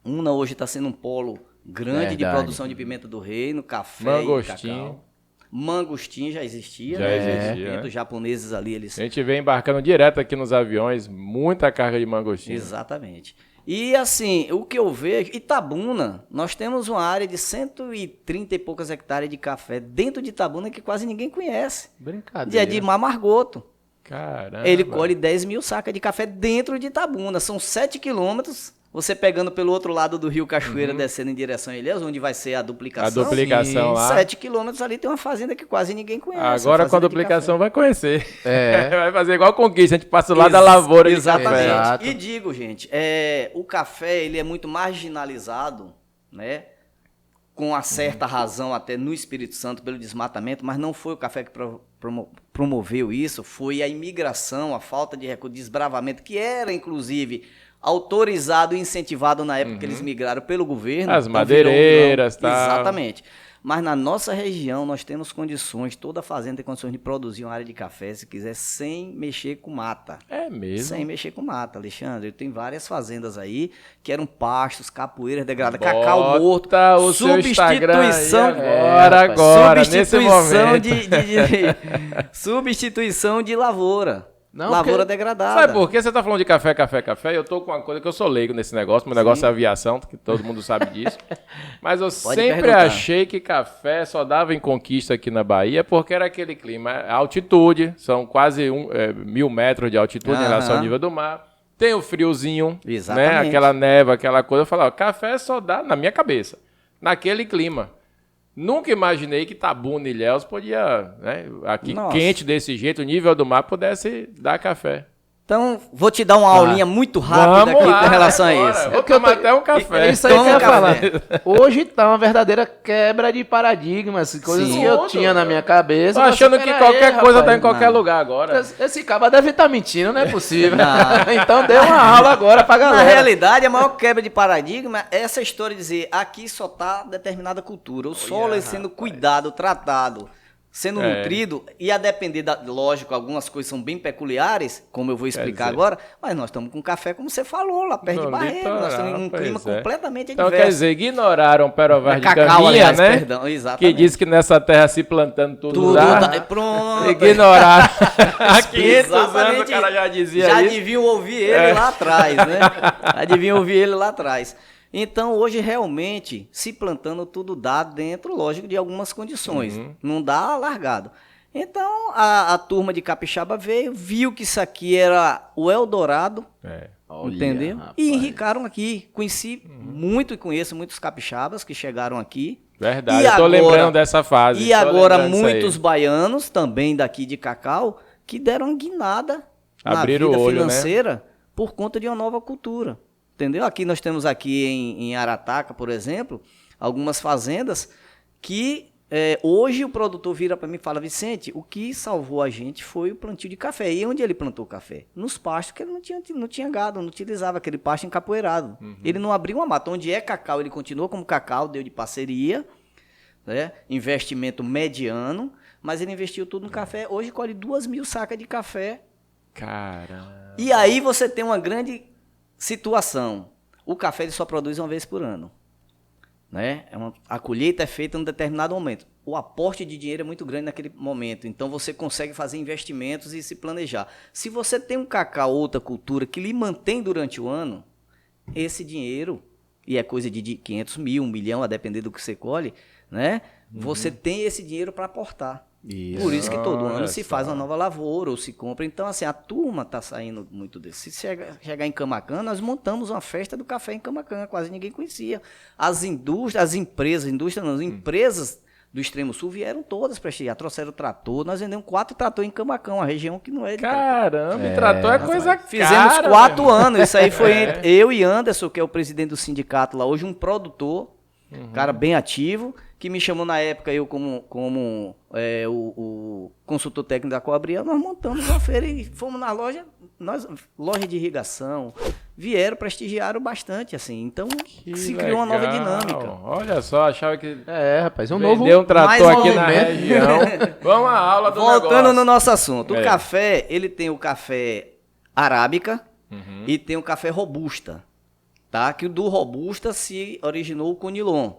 Una hoje está sendo um polo grande de produção de pimenta do reino, café e cacau. Mangostim já existia, né? Os japoneses ali, eles... A gente vem embarcando direto aqui nos aviões, muita carga de mangostim. Exatamente. E assim, o que eu vejo, Itabuna, nós temos uma área de 130 e poucas hectares de café dentro de Itabuna que quase ninguém conhece. Brincadeira. De Mamargoto. Caramba. Ele colhe 10 mil sacas de café dentro de Itabuna. São 7 quilômetros. Você pegando pelo outro lado do Rio Cachoeira, descendo em direção a Ilhéus, onde vai ser a duplicação. A duplicação lá. 7 quilômetros ali tem uma fazenda que quase ninguém conhece. Agora com a duplicação vai conhecer. Vai fazer igual a Conquista, a gente passa lá da lavoura. Exatamente. E digo, gente, o café ele é muito marginalizado, né? Com uma certa razão até no Espírito Santo pelo desmatamento, mas não foi o café que promoveu isso, foi a imigração, a falta de recurso, desbravamento, que era inclusive autorizado e incentivado na época que eles migraram pelo governo. As madeireiras, tá? Exatamente. Mas na nossa região nós temos condições, toda fazenda tem condições de produzir uma área de café, se quiser, sem mexer com mata. É mesmo? Sem mexer com mata, Alexandre. Eu tenho várias fazendas aí que eram pastos, capoeiras degradadas, cacau morto, o substituição agora, substituição de lavoura. Lavoura degradada. Sabe por que você tá falando de café? Eu tô com uma coisa que eu sou leigo nesse negócio. Meu negócio é aviação, que todo mundo sabe disso. Mas eu sempre achei que café só dava em Conquista aqui na Bahia porque era aquele clima. A altitude, são quase 1.000 metros de altitude em relação ao nível do mar. Tem o friozinho, né? Aquela neva, aquela coisa. Eu falava, café só dá, na minha cabeça, naquele clima. Nunca imaginei que Itabuna e Ilhéus podia, né, aqui quente desse jeito, o nível do mar pudesse dar café. Então, vou te dar uma aulinha muito rápida aqui com relação a isso. Vou tomar até um café. Isso aí que eu ia falar. Hoje tá uma verdadeira quebra de paradigmas, coisas que eu tinha na minha cabeça. Tô achando que qualquer coisa tá em qualquer lugar agora. Esse cara deve estar mentindo, não é possível. Então deu uma aula agora pra galera. Na realidade, a maior quebra de paradigma é essa história de dizer, aqui só tá determinada cultura. O solo é sendo cuidado, tratado, sendo nutrido, e a depender lógico, algumas coisas são bem peculiares, como eu vou explicar agora, mas nós estamos com café, como você falou, lá perto de Barreiro, nós estamos em um clima completamente adverso. Então, quer dizer, ignoraram o Perovar de Caminha, né? Perdão, que diz que nessa terra se plantando tudo dá. Pronto. Ignoraram. Há 500 anos o cara já dizia isso. Já deviam ouvir ele lá atrás, né? Já deviam ouvir ele lá atrás. Então, hoje, realmente, se plantando tudo dá dentro, lógico, de algumas condições. Não dá largado. Então, a turma de Capixaba veio, viu que isso aqui era o Eldorado, entendeu? Rapaz. E enricaram aqui. Conheci muito e conheço muitos capixabas que chegaram aqui. Verdade, eu tô lembrando dessa fase. E agora, muitos baianos, também daqui de Cacau, que deram guinada na vida financeira por conta de uma nova cultura. Entendeu? Aqui nós temos aqui em Arataca, por exemplo, algumas fazendas que hoje o produtor vira para mim e fala, Vicente, o que salvou a gente foi o plantio de café. E onde ele plantou café? Nos pastos que ele não tinha gado, não utilizava aquele pasto encapoeirado. Ele não abriu uma mata. Onde é cacau, ele continua como cacau, deu de parceria, né? Investimento mediano, mas ele investiu tudo no café. Hoje colhe 2.000 sacas de café. Caramba. E aí você tem uma grande situação, o café ele só produz uma vez por ano, né? A colheita é feita em um determinado momento. O aporte de dinheiro é muito grande naquele momento, então você consegue fazer investimentos e se planejar. Se você tem um cacau, outra cultura que lhe mantém durante o ano, esse dinheiro, e é coisa de 500 mil, 1 milhão, a depender do que você colhe, né? Você tem esse dinheiro para aportar. Isso. Por isso que todo ano se faz uma nova lavoura ou se compra. Então, assim, a turma está saindo muito desse. Se chegar em Camaquã, nós montamos uma festa do café em Camaquã, quase ninguém conhecia. As empresas do Extremo Sul vieram todas prestigiar, trouxeram trator, nós vendemos 4 tratores em Camaquã, uma região que não é de... Caramba, trator é coisa cara. Fizemos 4 anos, isso aí foi entre eu e Anderson, que é o presidente do sindicato lá, hoje um produtor, cara bem ativo, que me chamou na época, eu como o consultor técnico da Coabriel, nós montamos uma feira e fomos na loja, loja de irrigação, vieram, prestigiaram bastante, assim. Então, se criou uma nova dinâmica. Olha só, achava que... rapaz, novo... Deu um trator aqui na região. Vamos à aula do negócio. Voltando no nosso assunto. O café, ele tem o café arábica e tem o café robusta, tá? Que do robusta se originou o conilon.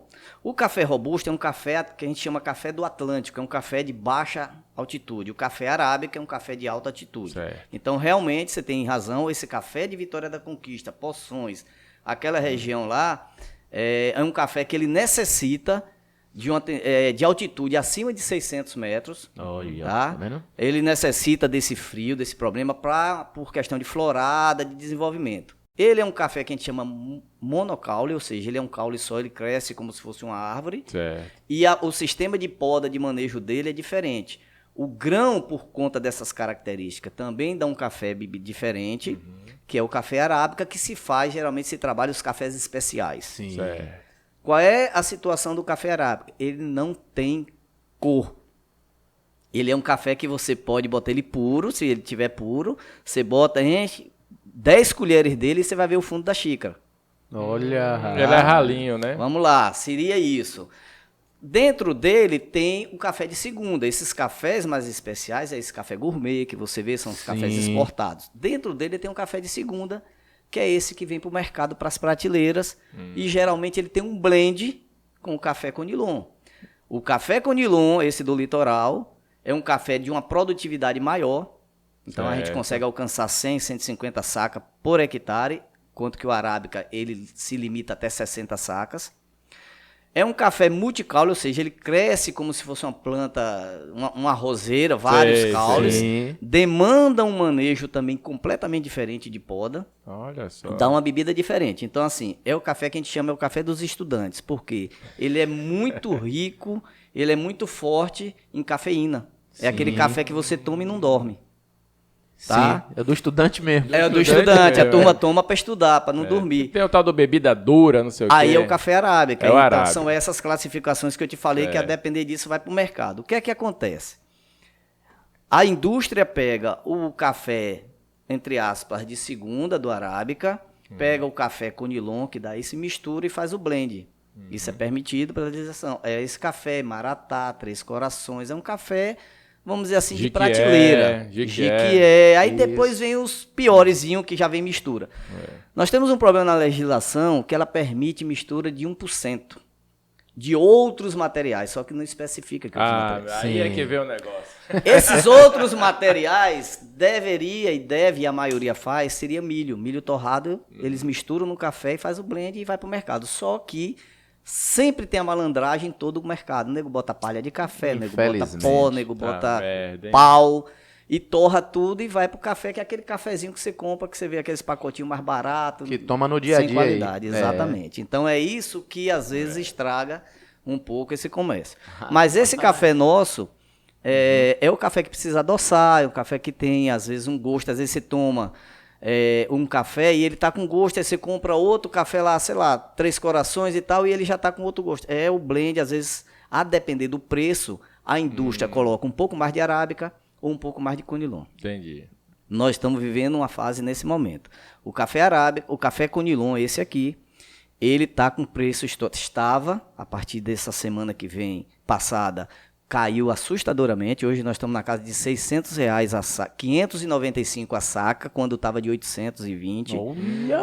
O café robusta é um café que a gente chama café do Atlântico, é um café de baixa altitude. O café arábica é um café de alta altitude. Certo. Então, realmente, você tem razão, esse café de Vitória da Conquista, Poções, aquela região lá, é um café que ele necessita de altitude acima de 600 metros. Olha, tá? Tá vendo? Ele necessita desse frio, desse problema, por questão de florada, de desenvolvimento. Ele é um café que a gente chama monocaule, ou seja, ele é um caule só, ele cresce como se fosse uma árvore. Certo. E o sistema de poda de manejo dele é diferente. O grão, por conta dessas características, também dá um café diferente, que é o café arábica, que geralmente se trabalha os cafés especiais. Sim. Certo. Qual é a situação do café arábica? Ele não tem cor. Ele é um café que você pode botar ele puro, se ele tiver puro, você bota, enche 10 colheres dele e você vai ver o fundo da xícara. Olha. Ele é ralinho, né? Vamos lá, seria isso. Dentro dele tem o café de segunda. Esses cafés mais especiais, é esse café gourmet que você vê, são os cafés exportados. Dentro dele tem um café de segunda, que é esse que vem para o mercado, para as prateleiras. E geralmente ele tem um blend com o café conilon. O café conilon, esse do litoral, é um café de uma produtividade maior. Então a gente consegue alcançar 100, 150 sacas por hectare, enquanto que o arábica ele se limita até 60 sacas. É um café multicaule, ou seja, ele cresce como se fosse uma planta, uma roseira, vários caules. Sim. Demanda um manejo também completamente diferente de poda. Olha só. Dá uma bebida diferente. Então, assim, é o café que a gente chama o café dos estudantes, porque ele é muito rico, ele é muito forte em cafeína. É aquele café que você toma e não dorme. Tá? Sim, é do estudante mesmo. É o do estudante, a turma toma para estudar, para não dormir. Tem o tal do bebida dura, não sei o quê. Aí é o café arábica. É o então arábica. são essas classificações que eu te falei que a depender disso vai para o mercado. O que é que acontece? A indústria pega o café, entre aspas, de segunda do arábica, pega o café conilon, que daí se mistura e faz o blend. Isso é permitido pela legislação. É esse café Maratá, Três Corações, é um café, vamos dizer assim, de prateleira. Jequié. Aí depois vem os piorezinhos que já vem mistura. Nós temos um problema na legislação que ela permite mistura de 1% de outros materiais, só que não especifica que outros materiais. Aí é que vem o negócio. Esses outros materiais deveria e deve, e a maioria faz, seria milho. Milho torrado, eles misturam no café e faz o blend e vai para o mercado. Só que sempre tem a malandragem em todo o mercado. O nego bota palha de café, o nego bota pó, o nego bota pau e torra tudo e vai pro café, que é aquele cafezinho que você compra, que você vê aqueles pacotinhos mais baratos. Que toma no dia a dia. Sem qualidade, exatamente. Então é isso que às vezes estraga um pouco esse comércio. Mas esse café nosso é o café que precisa adoçar, é o café que tem às vezes um gosto, às vezes você toma um café e ele tá com gosto, aí você compra outro café lá, sei lá, Três Corações e tal, e ele já tá com outro gosto. É o blend, às vezes, a depender do preço, a indústria coloca um pouco mais de arábica ou um pouco mais de conilon. Entendi. Nós estamos vivendo uma fase nesse momento. O café arábica, o café conilon, esse aqui, ele tá com preço, estava, a partir dessa semana que vem, passada, caiu assustadoramente. Hoje nós estamos na casa de R$600 a saca, 595 a saca, quando estava de 820.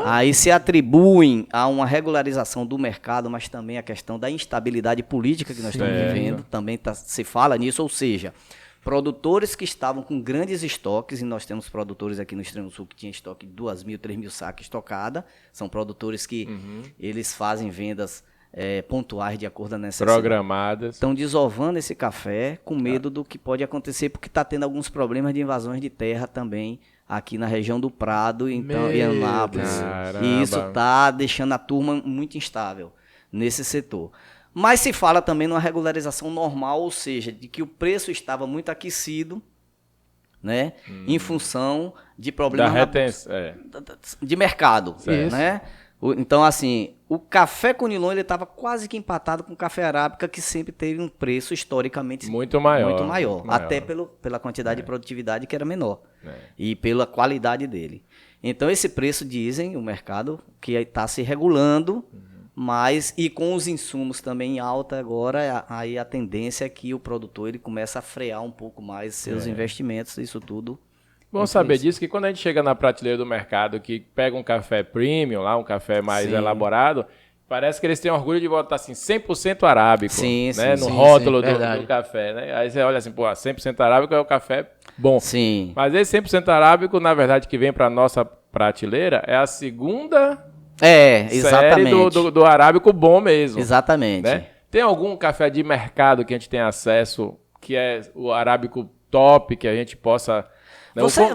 Aí se atribuem a uma regularização do mercado, mas também a questão da instabilidade política que nós estamos vivendo, também se fala nisso, ou seja, produtores que estavam com grandes estoques, e nós temos produtores aqui no Extremo Sul que tinham estoque de 2.000, 3.000 sacas estocada, são produtores que eles fazem vendas pontuais de acordo com a necessidade. Programadas. Estão desovando esse café com medo do que pode acontecer, porque está tendo alguns problemas de invasões de terra também aqui na região do Prado, então, em Anápolis. E isso está deixando a turma muito instável nesse setor. Mas se fala também numa regularização normal, ou seja, de que o preço estava muito aquecido, né, em função de problemas da de mercado, né? Então, assim, o café Conilon ele estava quase que empatado com o café arábica, que sempre teve um preço historicamente muito maior. Até pela quantidade de produtividade que era menor e pela qualidade dele. Então, esse preço, dizem o mercado, que está se regulando, mas e com os insumos também em alta agora, aí a tendência é que o produtor ele começa a frear um pouco mais seus investimentos, isso tudo. Bom saber disso, que quando a gente chega na prateleira do mercado, que pega um café premium, lá um café mais elaborado, parece que eles têm orgulho de botar assim, 100% arábico, né? No rótulo do café, né? Aí você olha assim, 100% arábico é o café bom. Sim. Mas esse 100% arábico, na verdade, que vem para nossa prateleira, é a segunda exatamente. série do arábico bom mesmo. Exatamente. Né? Tem algum café de mercado que a gente tem acesso, que é o arábico top, que a gente possa...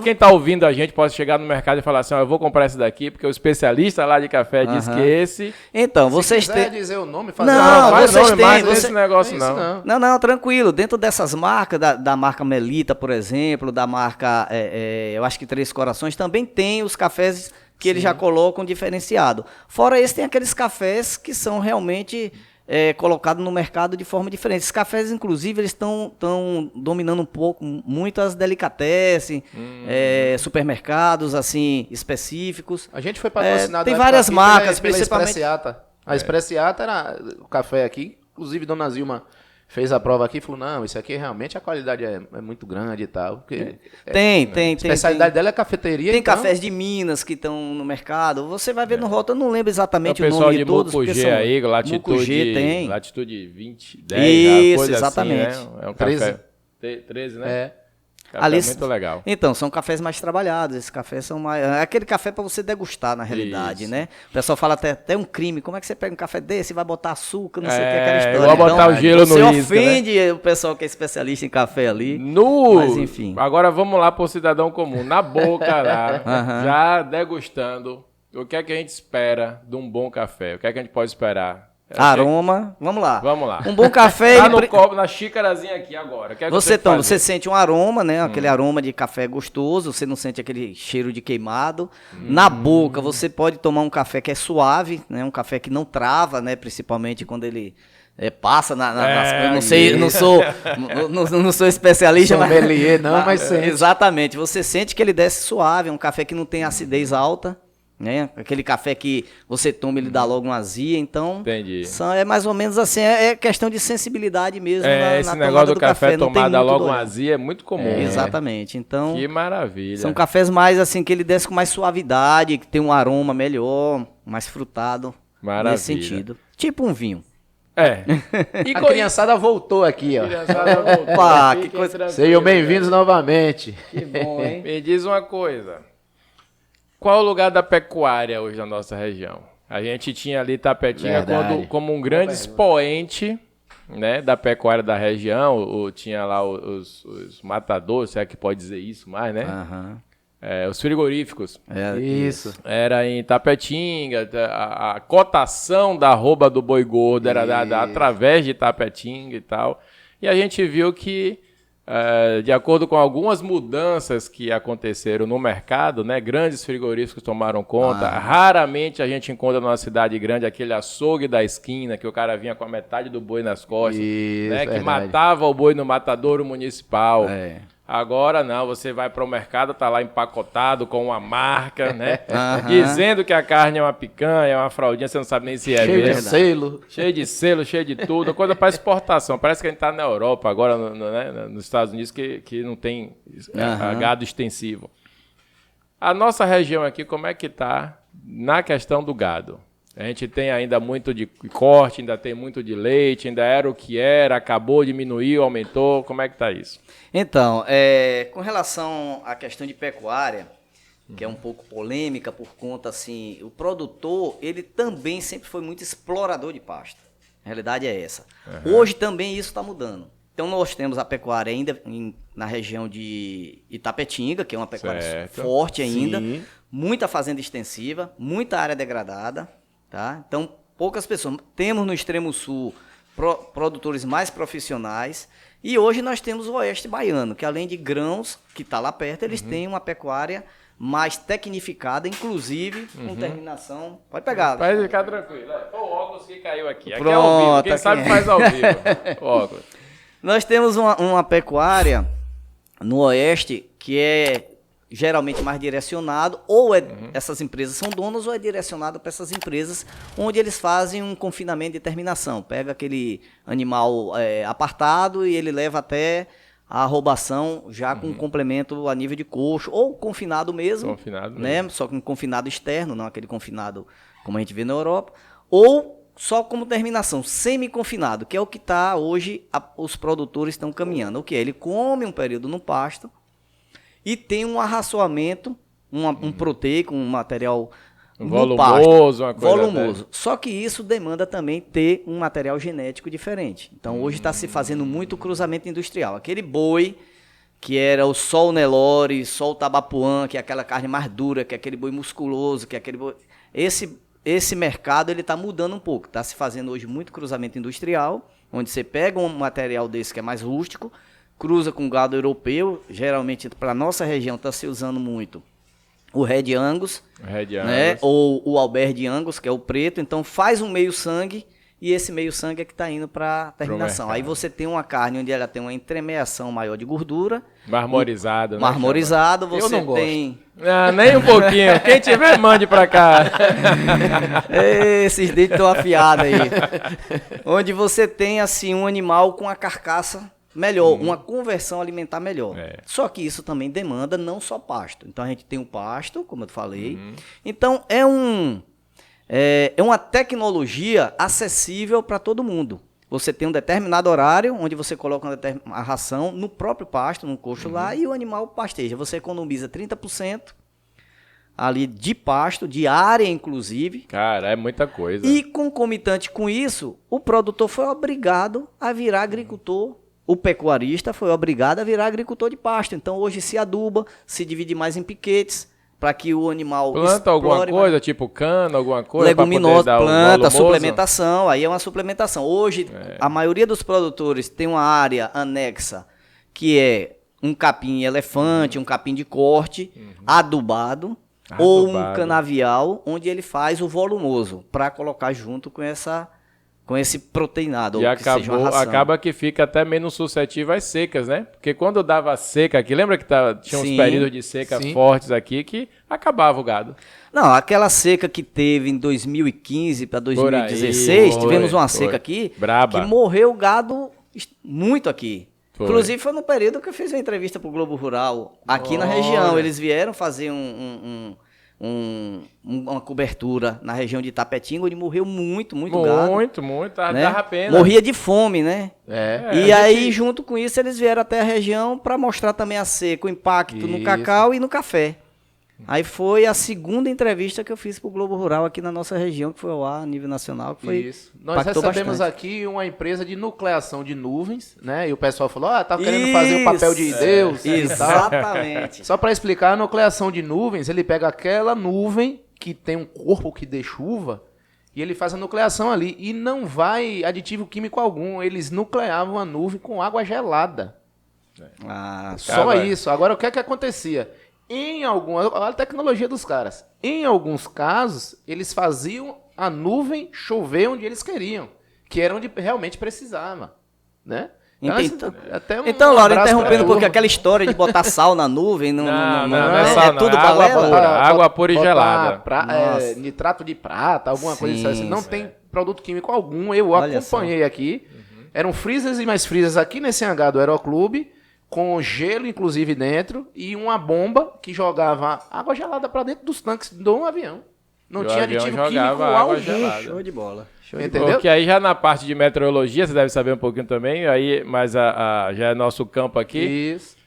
Quem está ouvindo a gente pode chegar no mercado e falar assim, eu vou comprar esse daqui, porque o especialista lá de café diz que esse... Então, vocês têm... dizer o nome, fazer vocês têm... Mas esse negócio não. Não, tranquilo. Dentro dessas marcas, da marca Melita, por exemplo, da marca, eu acho que Três Corações, também tem os cafés que eles já colocam diferenciado. Fora esse, tem aqueles cafés que são realmente... colocado no mercado de forma diferente. Esses cafés, inclusive, eles estão dominando muito as delicatessen, supermercados, assim, específicos. A gente foi patrocinado... tem várias marcas, pela principalmente... Espressiata. A Espressiata era o café aqui, inclusive Dona Zilma fez a prova aqui e falou, não, isso aqui realmente a qualidade é muito grande e tal. Porque tem. A especialidade dela é cafeteria. Tem cafés de Minas que estão no mercado. Você vai ver no rótulo, eu não lembro exatamente o nome de todos. O pessoal de Mucugê aí, latitude 20, 10, isso, coisa exatamente. Assim, né? É um 13. Café 13, né? Ali, muito legal. Então, são cafés mais trabalhados. Esses cafés são mais... É aquele café para você degustar, na realidade, né? O pessoal fala até um crime. Como é que você pega um café desse e vai botar açúcar, não sei o que, aquela história. Igual botar o gelo no uísque, você ofende o pessoal que é especialista em café ali. Mas, enfim. Agora vamos lá para o cidadão comum. Na boca lá, já degustando. O que é que a gente espera de um bom café? O que é que a gente pode esperar? Aroma, vamos lá. Um bom café... Tá no copo, na xícarazinha aqui agora. Que é que você sente um aroma, né? Aquele aroma de café gostoso, você não sente aquele cheiro de queimado. Na boca, você pode tomar um café que é suave, né? Um café que não trava, né? Principalmente quando ele... passa nas coisas, não sou especialista, sommelier, mas sente. Exatamente, você sente que ele desce suave, é um café que não tem acidez alta, né? Aquele café que você toma, ele dá logo uma azia, então entendi. É mais ou menos assim, é questão de sensibilidade mesmo esse negócio do café tomar dá logo uma azia é muito comum. Exatamente, então... Que maravilha. São cafés mais assim, que ele desce com mais suavidade, que tem um aroma melhor, mais frutado, nesse sentido. Tipo um vinho. E a criançada voltou aqui, ó. Opa, que coisa. Sejam bem-vindos novamente. Que bom, hein? Me diz uma coisa. Qual o lugar da pecuária hoje na nossa região? A gente tinha ali Itapetinga como um grande expoente, né, da pecuária da região. Tinha lá os matadores, se é que pode dizer isso mais, né? Os frigoríficos. Isso. Era em Itapetinga, a cotação da arroba do boi gordo era dada através de Itapetinga e tal. E a gente viu que, de acordo com algumas mudanças que aconteceram no mercado, né, grandes frigoríficos tomaram conta. Raramente a gente encontra numa cidade grande aquele açougue da esquina, que o cara vinha com a metade do boi nas costas, né, que matava o boi no matadouro municipal. Agora não, você vai para o mercado, tá lá empacotado com uma marca, né? Dizendo que a carne é uma picanha, é uma fraldinha, você não sabe nem se é cheio mesmo. De selo. Cheio de selo, cheio de tudo. Coisa para exportação. Parece que a gente tá na Europa agora, né? Nos Estados Unidos, que não tem gado extensivo. A nossa região aqui, como é que tá na questão do gado? A gente tem ainda muito de corte, ainda tem muito de leite, ainda era o que era, acabou, diminuiu, aumentou. Como é que está isso? Então, com relação à questão de pecuária, que é um pouco polêmica por conta, assim, o produtor, ele também sempre foi muito explorador de pasto. A realidade é essa. Hoje também isso está mudando. Então nós temos a pecuária ainda na região de Itapetinga, que é uma pecuária forte ainda, muita fazenda extensiva, muita área degradada. Tá? Então, poucas pessoas. Temos no extremo sul produtores mais profissionais e hoje nós temos o oeste baiano, que além de grãos, que está lá perto, eles têm uma pecuária mais tecnificada, inclusive com terminação. Pode pegar. Pode ficar tranquilo. Foi o óculos que caiu aqui. Aqui Pronto, é ao vivo. Quem aqui. sabe faz ao vivo. O óculos. Nós temos uma pecuária no Oeste que é geralmente mais direcionado, ou essas empresas são donas, ou é direcionado para essas empresas onde eles fazem um confinamento de terminação. Pega aquele animal apartado e ele leva até a arrobação já com complemento a nível de coxo, ou confinado mesmo, né? Só com confinado externo, não aquele confinado como a gente vê na Europa, ou só como terminação, semi-confinado, que é o que está hoje, os produtores estão caminhando. O que é? Ele come um período no pasto e tem um arraçoamento, um proteico, um material volumoso, uma coisa volumoso. Só que isso demanda também ter um material genético diferente. Então hoje está se fazendo muito cruzamento industrial. Aquele boi que era o Sol Nelore, Sol Tabapuã, que é aquela carne mais dura, que é aquele boi musculoso, que é aquele boi... Esse mercado ele está mudando um pouco. Está se fazendo hoje muito cruzamento industrial, onde você pega um material desse que é mais rústico, cruza com gado europeu. Geralmente para a nossa região está se usando muito o Red Angus, né? Ou o Albert de Angus, que é o preto. Então faz um meio sangue e esse meio sangue é que está indo para terminação. Aí você tem uma carne onde ela tem uma entremeação maior de gordura. Marmorizado, né? Marmorizado, você Eu não gosto. tem... Ah, nem um pouquinho. Quem tiver, mande pra cá. Esses dentes estão afiados aí. Onde você tem assim um animal com a carcaça melhor, uma conversão alimentar melhor. Só que isso também demanda não só pasto. Então a gente tem o pasto, como eu falei. Então é uma tecnologia acessível para todo mundo. Você tem um determinado horário onde você coloca a ração no próprio pasto, no coxo lá, e o animal pasteja. Você economiza 30% ali de pasto, de área inclusive. Cara, é muita coisa. E concomitante com isso, o produtor foi obrigado a virar agricultor. O pecuarista foi obrigado a virar agricultor de pasto. Então hoje se aduba, se divide mais em piquetes, para que o animal planta alguma coisa, tipo cana, alguma coisa, leguminosa, planta, suplementação, aí é uma suplementação. Hoje, a maioria dos produtores tem uma área anexa, que é um capim elefante, um capim de corte, adubado, ou um canavial, onde ele faz o volumoso, para colocar junto com esse proteinado, e ou que seja uma ração. Acaba que fica até menos suscetível às secas, né? Porque quando dava seca aqui, lembra que tinha uns períodos de seca fortes aqui que acabava o gado? Não, aquela seca que teve em 2015 para 2016, tivemos uma seca aqui braba, que morreu o gado muito aqui. Inclusive foi no período que eu fiz uma entrevista para o Globo Rural aqui na região. Eles vieram fazer uma cobertura na região de Itapetinga, onde morreu muito gado. Muito, né? Dava pena. Morria de fome, né? E aí, junto com isso, eles vieram até a região para mostrar também a seca, o impacto no cacau e no café. Aí foi a segunda entrevista que eu fiz para o Globo Rural aqui na nossa região, que foi ao ar a nível nacional. Que foi, nós recebemos aqui uma empresa de nucleação de nuvens, né? E o pessoal falou, tá querendo fazer o papel de Deus. Exatamente. Só para explicar, a nucleação de nuvens, ele pega aquela nuvem que tem um corpo que dê chuva e ele faz a nucleação ali. E não vai aditivo químico algum. Eles nucleavam a nuvem com água gelada. Só isso. Agora, o que é que acontecia? Olha a tecnologia dos caras. Em alguns casos, eles faziam a nuvem chover onde eles queriam, que era onde realmente precisava, né? Então, Laura, interrompendo porque aquela história de botar sal na nuvem não é tudo água pura e gelada. Nitrato de prata, alguma coisa assim. Não tem produto químico algum. Eu acompanhei aqui. Eram freezers e mais freezers aqui nesse hangar do Aeroclube, com gelo, inclusive, dentro, e uma bomba que jogava água gelada para dentro dos tanques de um avião. Não tinha aditivo químico algum. Show de bola. Entendeu? Porque aí já na parte de meteorologia, você deve saber um pouquinho também, aí, mas já é nosso campo aqui. Isso.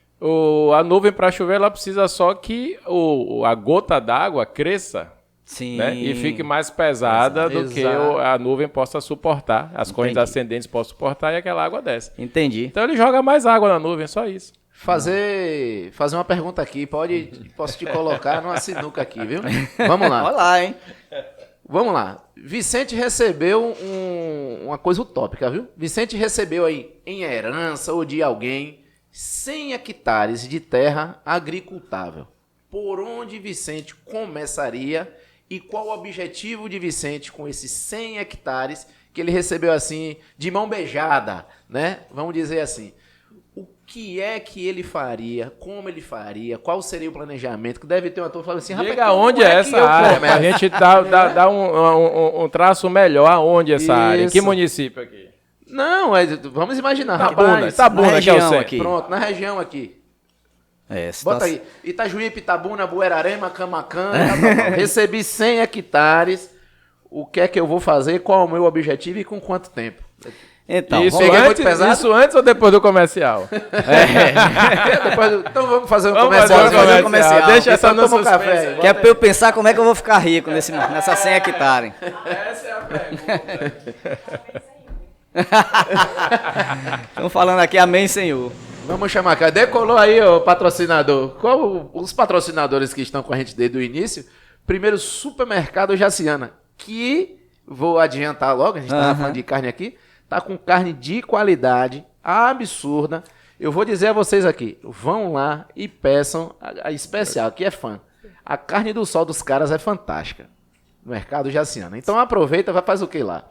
A nuvem para chover, ela precisa só que a gota d'água cresça. Sim. Né? E fique mais pesada do que a nuvem possa suportar, as correntes ascendentes possam suportar e aquela água desce. Entendi. Então ele joga mais água na nuvem, só isso. Fazer uma pergunta aqui, posso te colocar numa sinuca aqui, viu? Vamos lá. Olha lá, hein? Vamos lá. Vicente recebeu uma coisa utópica, viu? Vicente recebeu aí em herança ou de alguém 100 hectares de terra agricultável. por onde Vicente começaria e qual o objetivo de Vicente com esses 100 hectares que ele recebeu assim, de mão beijada, né? Vamos dizer assim. O que é que ele faria, como ele faria, qual seria o planejamento, que deve ter uma turma falando assim, rapaz, diga onde é essa área, pra gente dar um traço melhor aonde essa área, em que município aqui? Não, vamos imaginar, Itabuna, que eu sei. Aqui. Pronto, na região aqui. Bota Bota aí, Itajuípe, Itabuna, Buerarema, Camacan, recebi 100 hectares, o que é que eu vou fazer, qual é o meu objetivo e com quanto tempo? Então, isso antes ou depois do comercial? Então vamos fazer um fazer um comercial. Deixa essa no toma um suspense. café. que é pra eu pensar como é que eu vou ficar rico nessa 100 hectares. Essa é a pergunta. Estamos falando aqui, amém, Senhor. Vamos chamar cá. Decolou aí, o patrocinador. Qual os patrocinadores que estão com a gente desde o início? Primeiro, Supermercado Jaciana, que vou adiantar logo, a gente estava falando de carne aqui, tá com carne de qualidade absurda. Eu vou dizer a vocês aqui, vão lá e peçam a especial, que é fã. A carne do sol dos caras é fantástica. Mercado Jaciana. Então aproveita, vai fazer o que lá?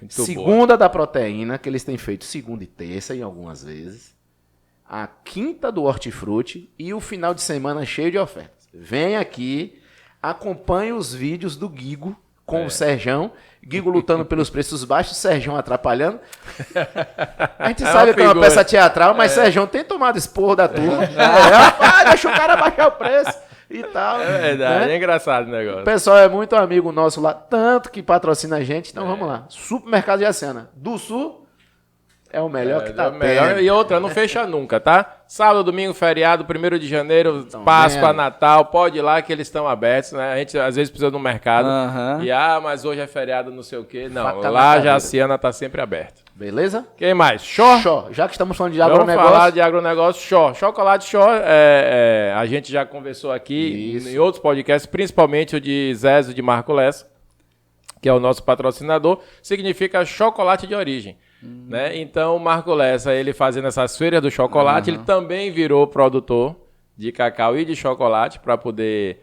Muito Segunda da proteína, que eles têm feito segunda e terça em algumas vezes. A quinta do hortifruti e o final de semana cheio de ofertas. Vem aqui, acompanhe os vídeos do Guigo com o Serjão. Guigo lutando pelos preços baixos, Serjão atrapalhando. A gente sabe que é uma peça teatral, mas Serjão tem tomado esporro da turma. Deixa o cara baixar o preço e tal. É verdade, né? é engraçado o O negócio. pessoal é muito amigo nosso lá, tanto que patrocina a gente. Então vamos lá. Supermercado Jaciana. Do Sul é o melhor que tá melhor. E outra, não fecha nunca, tá? Sábado, domingo, feriado, 1º de janeiro, Páscoa, Natal, pode ir lá que eles estão abertos, né? A gente às vezes precisa no mercado. E mas hoje é feriado, não sei o quê. Não, Faca lá Jaciana tá sempre aberto. Beleza? Quem mais? Xó. Já que estamos falando de Vamos agronegócio. falar de agronegócio, Xó. Chocolate Xó, a gente já conversou aqui em outros podcasts, principalmente o de Zézio de Marco Lessa, que é o nosso patrocinador, significa chocolate de origem. Né? Então, o Marco Lessa, ele fazendo essas feiras do chocolate, ele também virou produtor de cacau e de chocolate para poder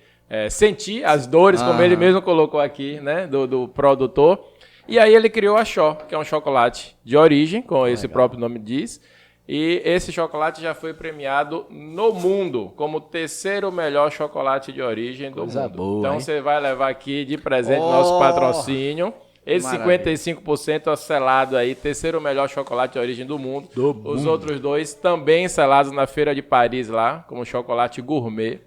sentir as dores, como ele mesmo colocou aqui, né? do produtor. E aí ele criou a Xó, que é um chocolate de origem, como esse próprio nome diz. E esse chocolate já foi premiado no mundo como o 3º melhor chocolate de origem do mundo. Boa, então, hein? você vai levar aqui de presente nosso patrocínio. Esse Maravilha. 55% selado aí, 3º melhor chocolate de origem do mundo. Os outros 2 também selados na Feira de Paris lá, como chocolate gourmet.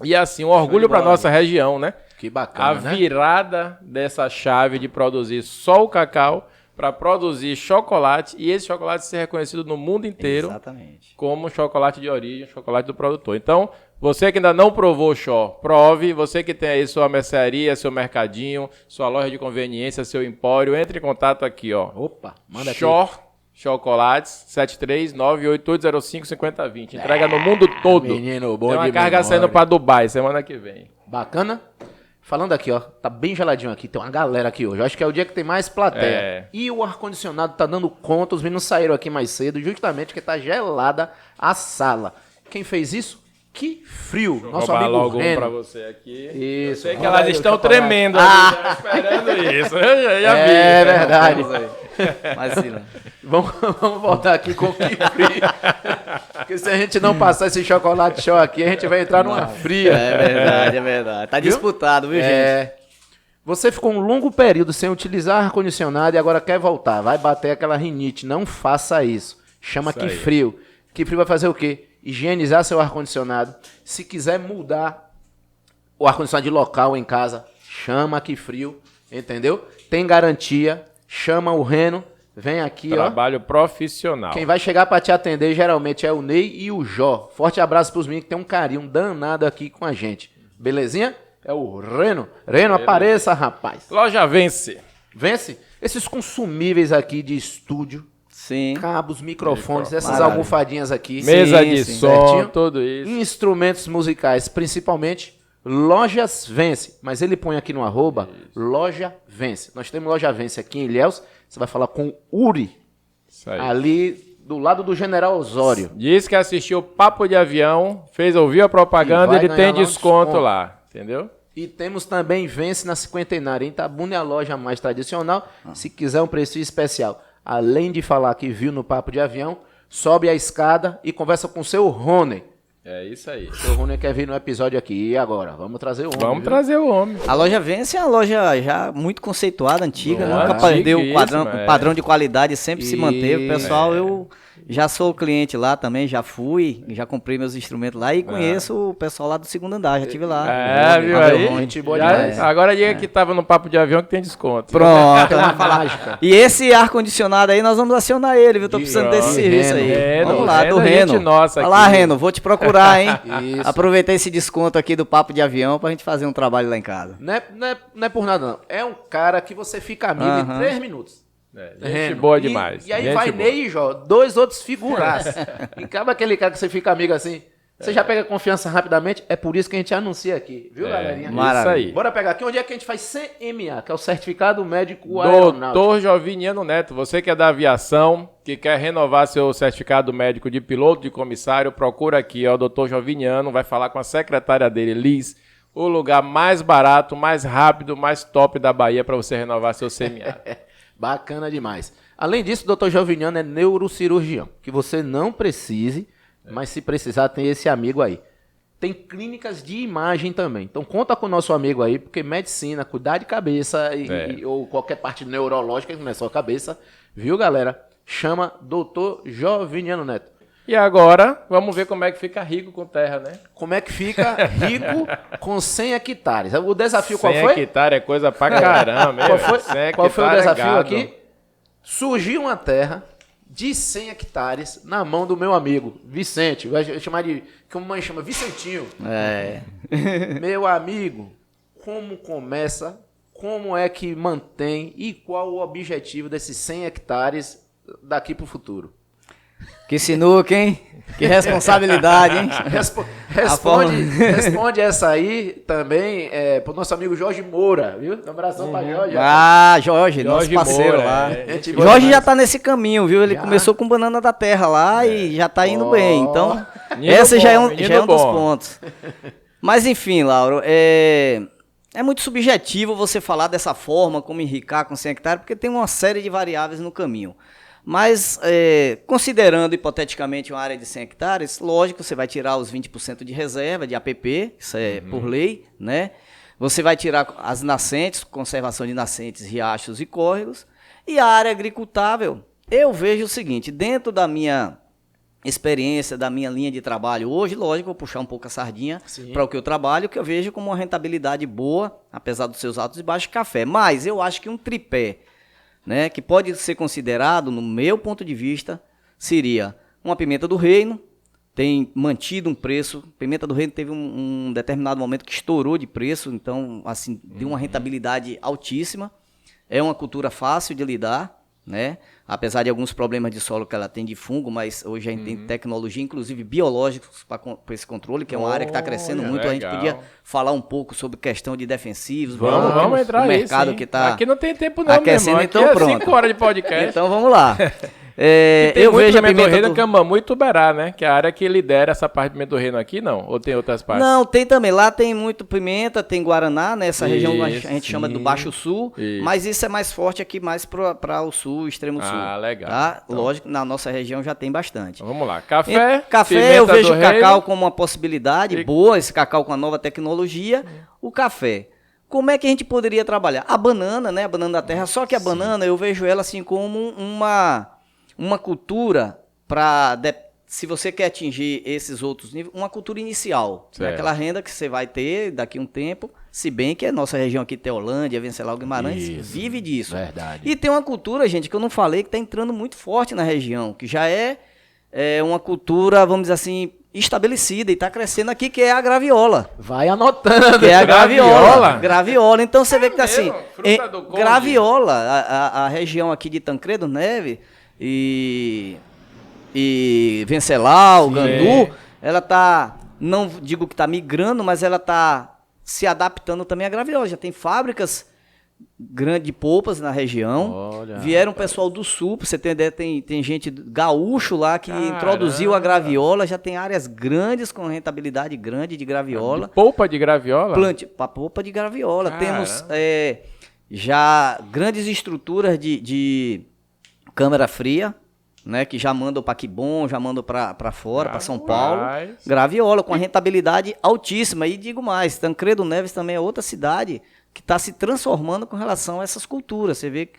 E assim, um orgulho para nossa região, né? Que bacana, A virada dessa chave de produzir só o cacau para produzir chocolate e esse chocolate ser reconhecido no mundo inteiro Exatamente. como chocolate de origem, chocolate do produtor. Então, você que ainda não provou o Xó, prove. Você que tem aí sua mercearia, seu mercadinho, sua loja de conveniência, seu empório, entre em contato aqui, ó. Opa, manda aqui. Xó Chocolates, 73988055020. Entrega no mundo todo. Menino, bom Tem uma de carga memória. saindo para Dubai semana que vem. Bacana? Falando aqui, ó, tá bem geladinho aqui, tem uma galera aqui hoje. Eu acho que é o dia que tem mais plateia. E o ar-condicionado tá dando conta, os meninos saíram aqui mais cedo, justamente porque tá gelada a sala. Quem fez isso? Que frio. Vou Nosso roubar amigo logo um Reno. pra você aqui. Isso. Eu sei que roda elas aí o estão chocolate. tremendo ali, já esperando isso. Eu já vi. É verdade. Imagina. Vamos voltar aqui com o que frio. Porque se a gente não passar esse chocolate show aqui, a gente vai entrar numa fria. É verdade, é verdade. Tá disputado, viu, gente? Você ficou um longo período sem utilizar ar-condicionado e agora quer voltar. Vai bater aquela rinite. Não faça isso. Chama Isso Que aí. Frio. Que Frio vai fazer o quê? Higienizar seu ar-condicionado. Se quiser mudar o ar-condicionado de local em casa, chama Que Frio. Entendeu? Tem garantia. Chama o Reno. Vem aqui, ó. Trabalho profissional. Quem vai chegar pra te atender geralmente é o Ney e o Jó. Forte abraço pros meninos que tem um carinho danado aqui com a gente. Belezinha? É o Reno. Reno, apareça, rapaz. Loja Vence. Vence esses consumíveis aqui de estúdio. Sim. Cabos, microfones, essas Maravilha. almofadinhas aqui. Mesa de sim, som, certinho. tudo isso. Instrumentos musicais, principalmente Lojas Vence. Mas ele põe aqui no arroba Loja Vence. Nós temos Loja Vence aqui em Ilhéus. Você vai falar com o Uri. Isso aí. Ali do lado do General Osório. Diz que assistiu o Papo de Avião, ouviu a propaganda, ele tem desconto lá, entendeu? E temos também Vence na Cinquentenária. Em Itabuna é a loja mais tradicional. Se quiser um preço especial, além de falar que viu no Papo de Avião, sobe a escada e conversa com o seu Rony. É isso aí. O seu Rony quer vir no episódio aqui. E agora? Vamos trazer o homem. Vamos trazer o homem. A loja Vence é uma loja já muito conceituada, antiga. Boa, Nunca perdeu o é. padrão de qualidade, sempre se manteve. Pessoal, É. eu já sou cliente lá também, já fui, já comprei meus instrumentos lá e conheço o pessoal lá do segundo andar, já estive lá. Viu Valeu, aí? gente boa Já- demais. Agora diga que tava no Papo de Avião que tem desconto. Pronto, Uma vamos falar. mágica. E esse ar-condicionado aí, nós vamos acionar ele, viu? Tô precisando desse serviço aí. Reno, Vamos lá, do Reno, gente Reno. nossa Olha lá, aqui. Reno, vou te procurar, hein? Isso. Aproveitar esse desconto aqui do Papo de Avião pra gente fazer um trabalho lá em casa. Não é por nada, não. É um cara que você fica amigo em 3 minutos. Gente Reno. boa E- demais. E aí gente vai boa. Ney e Jó, 2 outros figuraços. E acaba aquele cara que você fica amigo assim. Você já pega confiança rapidamente. É por isso que a gente anuncia aqui. Viu, galerinha? Isso Maravilha. aí. Bora pegar aqui. Onde é que a gente faz CMA, que é o Certificado Médico Aeronáutico. Doutor Joviniano Neto, você que é da aviação, que quer renovar seu certificado médico de piloto, de comissário, procura aqui, ó, o doutor Joviniano, vai falar com a secretária dele, Liz, o lugar mais barato, mais rápido, mais top da Bahia para você renovar seu CMA. Bacana demais. Além disso, o doutor Joviniano é neurocirurgião, que você não precise, mas se precisar tem esse amigo aí. Tem clínicas de imagem também. Então conta com o nosso amigo aí, porque medicina, cuidar de cabeça ou qualquer parte neurológica, que não é só cabeça, viu, galera? Chama doutor Joviniano Neto. E agora, vamos ver como é que fica rico com terra, né? Como é que fica rico com 100 hectares? O desafio qual 100 foi? hectares é coisa pra caramba. Qual foi, 100 qual foi o hectares é desafio gado. aqui? Surgiu uma terra de 100 hectares na mão do meu amigo Vicente. Vai chamar de, como mãe chama, Vicentinho. Meu amigo, como começa, como é que mantém e qual o objetivo desses 100 hectares daqui para o futuro? Que sinuca, hein? Que responsabilidade, hein? Responde essa aí também pro nosso amigo Jorge Moura, viu? Um abração para Jorge. Ah, Jorge, nosso Jorge parceiro Moura, lá. Gente boa Jorge demais. já tá nesse caminho, viu? Ele Já? começou com banana da terra lá e já tá indo bem. Então, Menino esse já é bom, um, menino já é um dos bom. pontos. Mas enfim, Lauro, é muito subjetivo você falar dessa forma, como enricar com 100 hectares, porque tem uma série de variáveis no caminho. Mas, considerando hipoteticamente uma área de 100 hectares, lógico, você vai tirar os 20% de reserva, de APP, isso é por lei, né? Você vai tirar as nascentes, conservação de nascentes, riachos e córregos. E a área agricultável, eu vejo o seguinte, dentro da minha experiência, da minha linha de trabalho hoje, lógico, vou puxar um pouco a sardinha para o que eu trabalho, que eu vejo como uma rentabilidade boa, apesar dos seus altos e baixos, café. Mas eu acho que um tripé, né, que pode ser considerado, no meu ponto de vista, seria uma pimenta do reino, tem mantido um preço, pimenta do reino teve um determinado momento que estourou de preço, então, assim, deu uma rentabilidade altíssima, é uma cultura fácil de lidar, né, apesar de alguns problemas de solo que ela tem de fungo, mas hoje a gente tem tecnologia, inclusive biológicos, para esse controle, que é uma área que está crescendo muito, a gente legal. podia falar um pouco sobre questão de defensivos, Vamos entrar o aí, mercado sim. que está Aqui não tem tempo não, aquecendo, meu irmão. Aqui então é pronto. 5 horas de podcast. Então vamos lá. Tem Eu muito vejo a pimenta do pimenta reino, do... Camamu e Tuberá, né? Que é a área que lidera essa parte de pimenta do reino aqui, não? Ou tem outras partes? Não, tem também. Lá tem muito pimenta, tem Guaraná, né? Essa região a Isso, gente chama do Baixo Sul, Isso. mas isso é mais forte aqui, mais para o sul, extremo sul. Ah, legal. Tá? Então. Lógico, na nossa região já tem bastante. Então, vamos lá. Café, Café, pimenta eu vejo do o cacau reino. como uma possibilidade boa, esse cacau com a nova tecnologia. O café. Como é que a gente poderia trabalhar? A banana, né? A banana da terra. Só que a banana, eu vejo ela assim como uma cultura para... Se você quer atingir esses outros níveis, uma cultura inicial. Né? Certo. Aquela renda que você vai ter daqui a um tempo, se bem que a nossa região aqui, Teolândia, Venceslau Guimarães, Isso. vive disso. Verdade. E tem uma cultura, gente, que eu não falei, que está entrando muito forte na região, que já é uma cultura, vamos dizer assim, estabelecida e está crescendo aqui, que é a graviola. Vai anotando. Que é a Graviola? graviola. Graviola. Então você vê que tá assim. mesmo? Fruta do conde. Graviola, a região aqui de Tancredo Neve e Venceslau, Gandu, ela tá, não digo que tá migrando, mas ela tá se adaptando também à graviola. Já tem fábricas grande de polpas na região. Olha, vieram pessoal do sul, pra você ter ideia, tem gente gaúcho lá que introduziu a graviola, já tem áreas grandes com rentabilidade grande de graviola. Polpa de graviola? Polpa de graviola. Temos já grandes estruturas de câmara fria, né, que já mandam para Quibon, já mandam para fora, para São Paulo. Graviola com a rentabilidade altíssima. E digo mais, Tancredo Neves também é outra cidade que está se transformando com relação a essas culturas. Você vê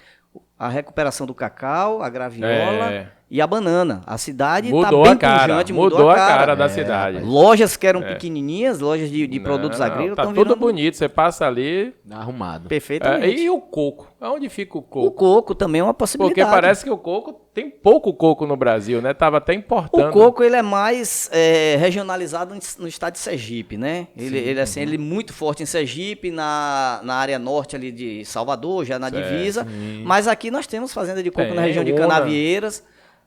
a recuperação do cacau, a graviola e a banana. A cidade está bem pujante, mudou a cara da cidade. Lojas que eram pequenininhas, lojas de produtos agrícolas, tá tudo bonito, você passa ali... Arrumado. Perfeitamente. E o coco? Onde fica o coco? O coco também é uma possibilidade. Porque parece que o coco, tem pouco coco no Brasil, né? Tava até importando. O coco, ele é mais regionalizado no estado de Sergipe, né? Ele é muito forte em Sergipe, na área norte ali de Salvador, já na divisa. Mas aqui nós temos fazenda de coco na região de Canavieiras,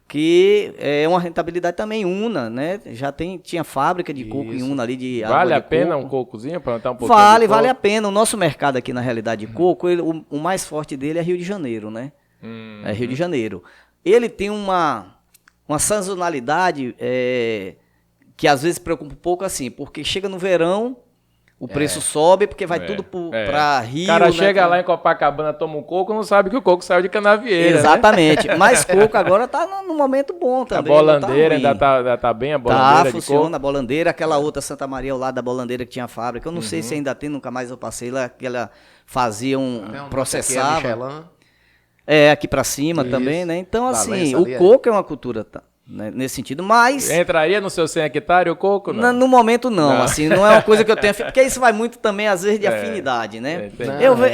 que é uma rentabilidade também. Una, né? Já tinha fábrica de coco em Una ali de água Vale de a pena coco. um cocozinho, plantar um pouquinho de coco? Vale a pena. O nosso mercado aqui, na realidade, de coco, o mais forte dele é Rio de Janeiro, né? É Rio de Janeiro. Ele tem uma sazonalidade que às vezes preocupa um pouco assim, porque chega no verão, o preço sobe, porque vai tudo para Rio. O cara né, chega lá em Copacabana, toma um coco, não sabe que o coco saiu de Canavieira. Exatamente. Né? Mas coco agora tá num momento bom também. A bolandeira ainda tá bem, a bolandeira funciona, a bolandeira, aquela outra Santa Maria ao lado da bolandeira que tinha fábrica. Eu não sei se ainda tem, nunca mais eu passei lá, que ela fazia processava. Aqui pra cima também, né? Então, assim, o coco é uma cultura, né, nesse sentido, mas... Entraria no seu 100 hectares o coco, não? No momento, não. Assim, não é uma coisa que eu tenho... Porque isso vai muito também, às vezes, de afinidade, né?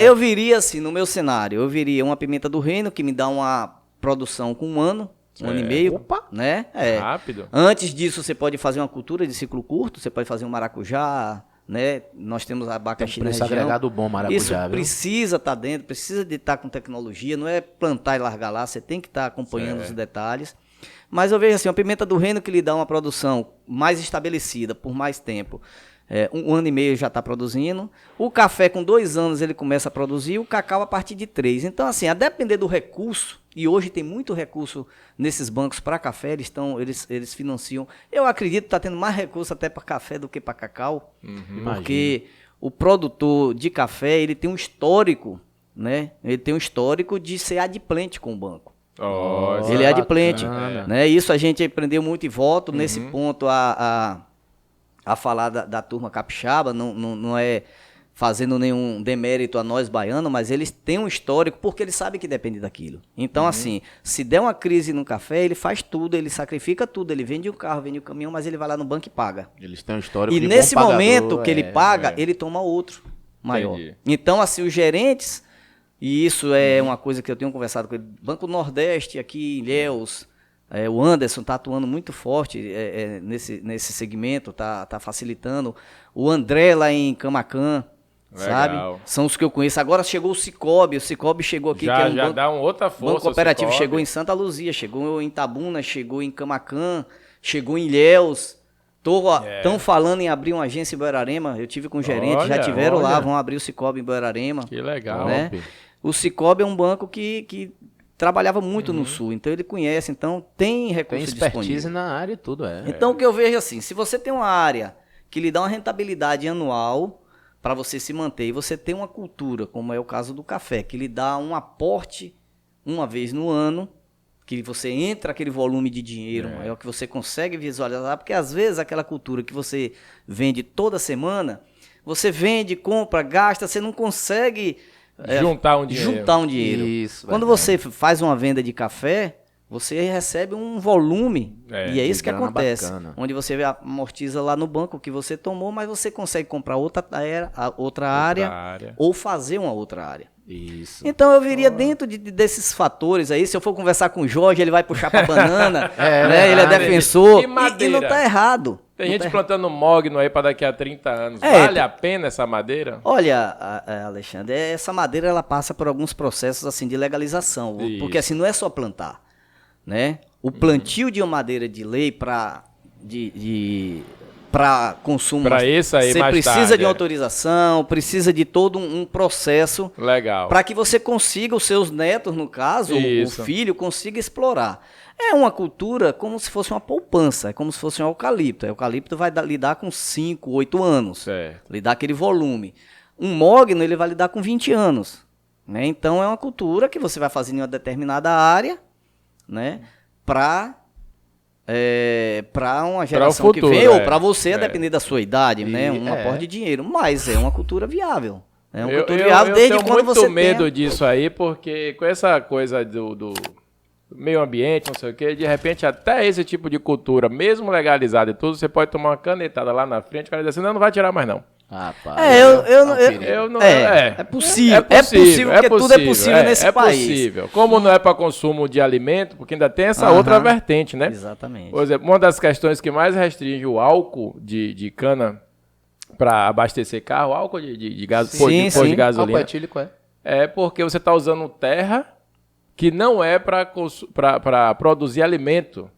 Eu viria, assim, no meu cenário, eu viria uma pimenta do reino, que me dá uma produção com um ano e meio. Opa! Né? Rápido. Antes disso, você pode fazer uma cultura de ciclo curto, você pode fazer um maracujá... Né? Nós temos abacaxi na região. Agregado bom, maracujá. Isso precisa estar dentro, precisa de estar com tecnologia, não é plantar e largar lá, você tem que estar acompanhando os detalhes. Mas eu vejo assim, a pimenta do reino que lhe dá uma produção mais estabelecida por mais tempo. 1 ano e meio já está produzindo. O café com 2 anos ele começa a produzir, o cacau a partir de 3. Então assim, a depender do recurso, e hoje tem muito recurso nesses bancos para café, eles financiam. Eu acredito que está tendo mais recurso até para café do que para cacau, porque o produtor de café ele tem um histórico, né? Ele tem um histórico de ser adimplente com o banco. Ele é adimplente, né? Isso a gente aprendeu muito e volto nesse ponto a falar da turma capixaba, não é fazendo nenhum demérito a nós baianos, mas eles têm um histórico porque eles sabem que depende daquilo. Então, assim, se der uma crise no café, ele faz tudo, ele sacrifica tudo, ele vende o carro, vende o caminhão, mas ele vai lá no banco e paga. Eles têm um histórico e de nesse bom momento pagador, que ele paga, ele toma outro maior. Entendi. Então, assim, os gerentes, e isso é uma coisa que eu tenho conversado com ele, Banco Nordeste aqui em Ilhéus, o Anderson está atuando muito forte nesse segmento, está facilitando. O André lá em Camaquã, sabe? São os que eu conheço. Agora chegou o Cicobi chegou aqui. Já, que já dá uma outra força. Banco Cooperativo chegou em Santa Luzia, chegou em Itabuna, chegou em Camaquã, chegou em Ilhéus. Estão falando em abrir uma agência em Buerarema. Eu tive com o gerente, já tiveram lá, vão abrir o Cicobi em Buerarema. Que legal. Né? O Cicobi é um banco que trabalhava muito no Sul, então ele conhece, então tem recurso disponível. Tem expertise na área e tudo, Então o que eu vejo assim, se você tem uma área que lhe dá uma rentabilidade anual para você se manter, e você tem uma cultura, como é o caso do café, que lhe dá um aporte uma vez no ano, que você entra aquele volume de dinheiro maior, que você consegue visualizar, porque às vezes aquela cultura que você vende toda semana, você vende, compra, gasta, você não consegue... juntar um dinheiro. Isso, quando você faz uma venda de café, você recebe um volume, e é isso que acontece. Bacana. Onde você amortiza lá no banco o que você tomou, mas você consegue comprar outra área ou fazer uma outra área. Isso. Então eu viria dentro desses fatores aí. Se eu for conversar com o Jorge, ele vai puxar pra banana, né? Ele é defensor. E não tá errado. Tem gente plantando mogno aí para daqui a 30 anos. Vale a pena essa madeira? Olha, Alexandre, essa madeira ela passa por alguns processos assim de legalização. Isso. Porque assim, não é só plantar, né? O plantio de uma madeira de lei para consumo. Para isso aí, você precisa de uma autorização, precisa de todo um processo. Legal. Para que você consiga, os seus netos, no caso, o filho, consiga explorar. É uma cultura como se fosse uma poupança, é como se fosse um eucalipto. O eucalipto vai lidar com 5, 8 anos, certo. Lhe dá aquele volume. Um mogno, ele vai lidar com 20 anos. Né? Então, é uma cultura que você vai fazer em uma determinada área, né? Para uma geração futuro, que vem, ou para você, a depender da sua idade, né? Um aporte de dinheiro. Mas é uma cultura viável. É uma cultura viável desde quando você tem. Eu tenho muito medo disso aí, porque com essa coisa do meio ambiente, não sei o quê, de repente até esse tipo de cultura, mesmo legalizada e tudo, você pode tomar uma canetada lá na frente, o cara diz assim, não vai tirar mais não. Rapaz, é possível, porque tudo é possível nesse país. É possível. Como não é para consumo de alimento, porque ainda tem essa outra vertente, né? Exatamente. Por exemplo, uma das questões que mais restringe o álcool de cana para abastecer carro, álcool de gás, de gasolina, álcool etílico, é porque você está usando terra que não é para produzir alimento.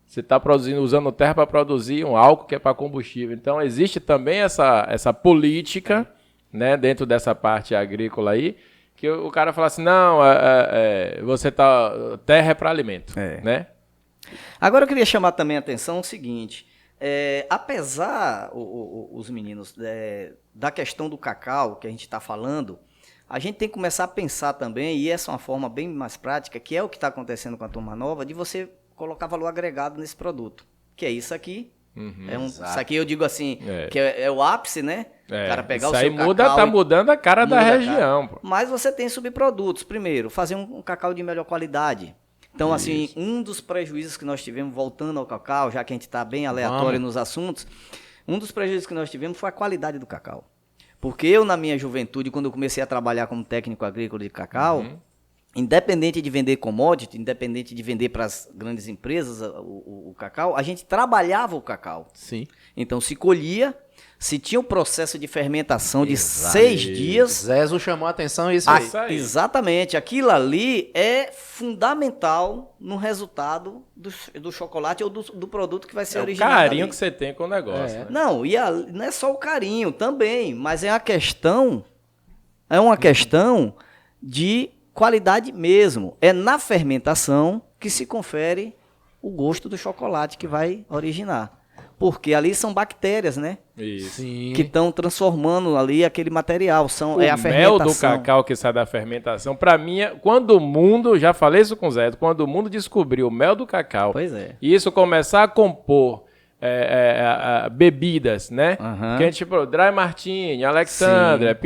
Você está usando terra para produzir um álcool que é para combustível. Então, existe também essa política, né, dentro dessa parte agrícola aí, que o cara fala assim, não, terra é para alimento, né? Agora, eu queria chamar também a atenção o seguinte, apesar, os meninos, da questão do cacau que a gente está falando, a gente tem que começar a pensar também, e essa é uma forma bem mais prática, que é o que está acontecendo com a turma nova, de você colocar valor agregado nesse produto, que é isso aqui. Isso aqui eu digo assim, que é o ápice, né? O cara pegar o seu cacau. Isso aí tá mudando a cara da região. Pô. Mas você tem subprodutos. Primeiro, fazer um cacau de melhor qualidade. Então, assim, um dos prejuízos que nós tivemos, voltando ao cacau, já que a gente está bem aleatório nos assuntos, um dos prejuízos que nós tivemos foi a qualidade do cacau. Porque eu, na minha juventude, quando eu comecei a trabalhar como técnico agrícola de cacau, independente de vender commodity, independente de vender para as grandes empresas o cacau, a gente trabalhava o cacau. Sim. Então, se colhia, se tinha um processo de fermentação de 6 dias... Zezo chamou a atenção isso aí. Exatamente. Aquilo ali é fundamental no resultado do chocolate ou do produto que vai ser originado. É o carinho ali que você tem com o negócio. Né? Não, não é só o carinho também, mas é uma questão de qualidade mesmo. É na fermentação que se confere o gosto do chocolate que vai originar. Porque ali são bactérias, né? Isso. Que estão transformando ali aquele material. A fermentação. O mel do cacau que sai da fermentação, para mim, quando o mundo, já falei isso com o Zé, quando o mundo descobriu o mel do cacau, e isso começar a compor bebidas, né? Que a gente, Dry Martini, Alexandria,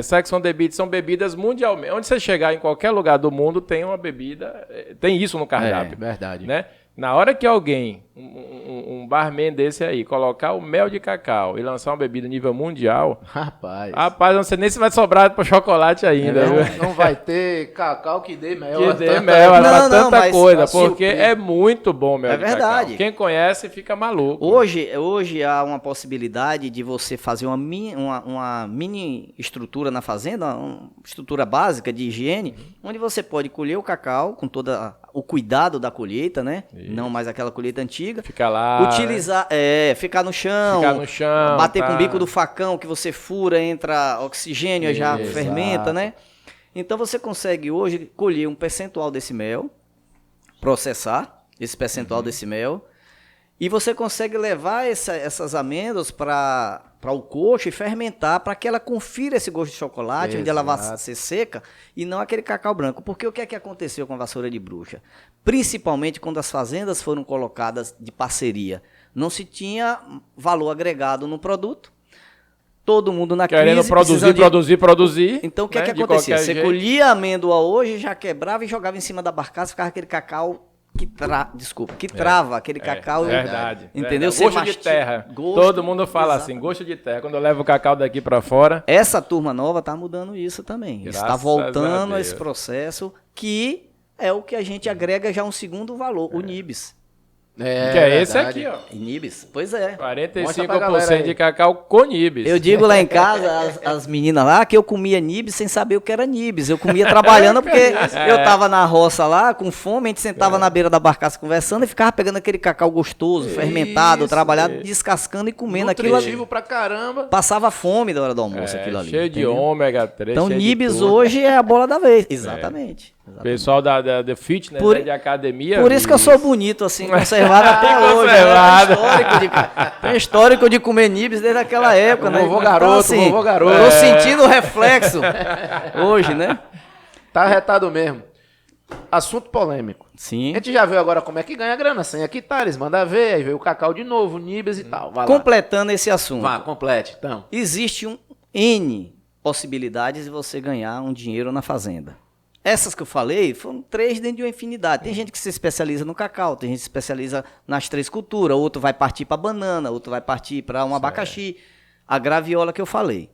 Sex on the Beach, são bebidas mundialmente. Onde você chegar em qualquer lugar do mundo, tem uma bebida, tem isso no cardápio. Verdade. Né? Na hora que alguém, um barman desse aí, colocar o mel de cacau e lançar uma bebida nível mundial... Rapaz, não sei nem se vai sobrar para chocolate ainda. Não vai ter cacau que dê mel. Que dê mel, tanta coisa, porque é muito bom o mel de cacau. Quem conhece fica maluco. Hoje há uma possibilidade de você fazer uma mini estrutura na fazenda, uma estrutura básica de higiene, onde você pode colher o cacau com toda o cuidado da colheita, né? Isso. Não mais aquela colheita antiga. Fica lá. Utilizar, ficar no chão. Bater com o bico do facão que você fura, entra oxigênio, já fermenta, né? Então você consegue hoje colher um percentual desse mel, processar esse percentual desse mel, e você consegue levar essas amêndoas para o coxo e fermentar para que ela confira esse gosto de chocolate, onde ela vai ser seca, e não aquele cacau branco. Porque o que é que aconteceu com a vassoura de bruxa? Principalmente quando as fazendas foram colocadas de parceria. Não se tinha valor agregado no produto. Todo mundo na querendo crise... produzir. Então o que é que acontecia? Você colhia a amêndoa hoje, já quebrava e jogava em cima da barcaça, ficava aquele cacau... que trava aquele cacau. Verdade. Entendeu? Gosto de terra. Todo mundo fala assim, gosto de terra. Quando eu levo o cacau daqui para fora. Essa turma nova está mudando isso também. Está voltando a esse processo que é o que a gente agrega já um segundo valor, o Nibs. Que é esse aqui, ó. Nibs? Pois é. 45% de cacau com Nibs. Eu digo lá em casa, as meninas lá, que eu comia Nibs sem saber o que era Nibs. Eu comia trabalhando porque eu tava na roça lá, com fome, a gente sentava na beira da barcaça conversando e ficava pegando aquele cacau gostoso, fermentado, trabalhado, descascando e comendo aquilo ali. Nutritivo pra caramba. Passava fome da hora do almoço aquilo ali. Cheio de ômega 3. Então Nibs hoje é a bola da vez. Exatamente. Pessoal da fitness, de academia. Por isso que eu sou bonito, assim, conservado até hoje. Tem histórico de comer Nibs desde aquela época, né? Vovô garoto. Tô sentindo o reflexo hoje, né? Tá arretado mesmo. Assunto polêmico. Sim. A gente já viu agora como é que ganha grana. 100 hectares, manda ver. Aí veio o cacau de novo, Nibs e tal. Vai Completando esse assunto. Vá, complete, então. Existe N possibilidades de você ganhar um dinheiro na fazenda. Essas que eu falei foram 3 dentro de uma infinidade. Tem gente que se especializa no cacau, tem gente que se especializa nas 3 culturas, outro vai partir para banana, outro vai partir para um abacaxi, a graviola que eu falei.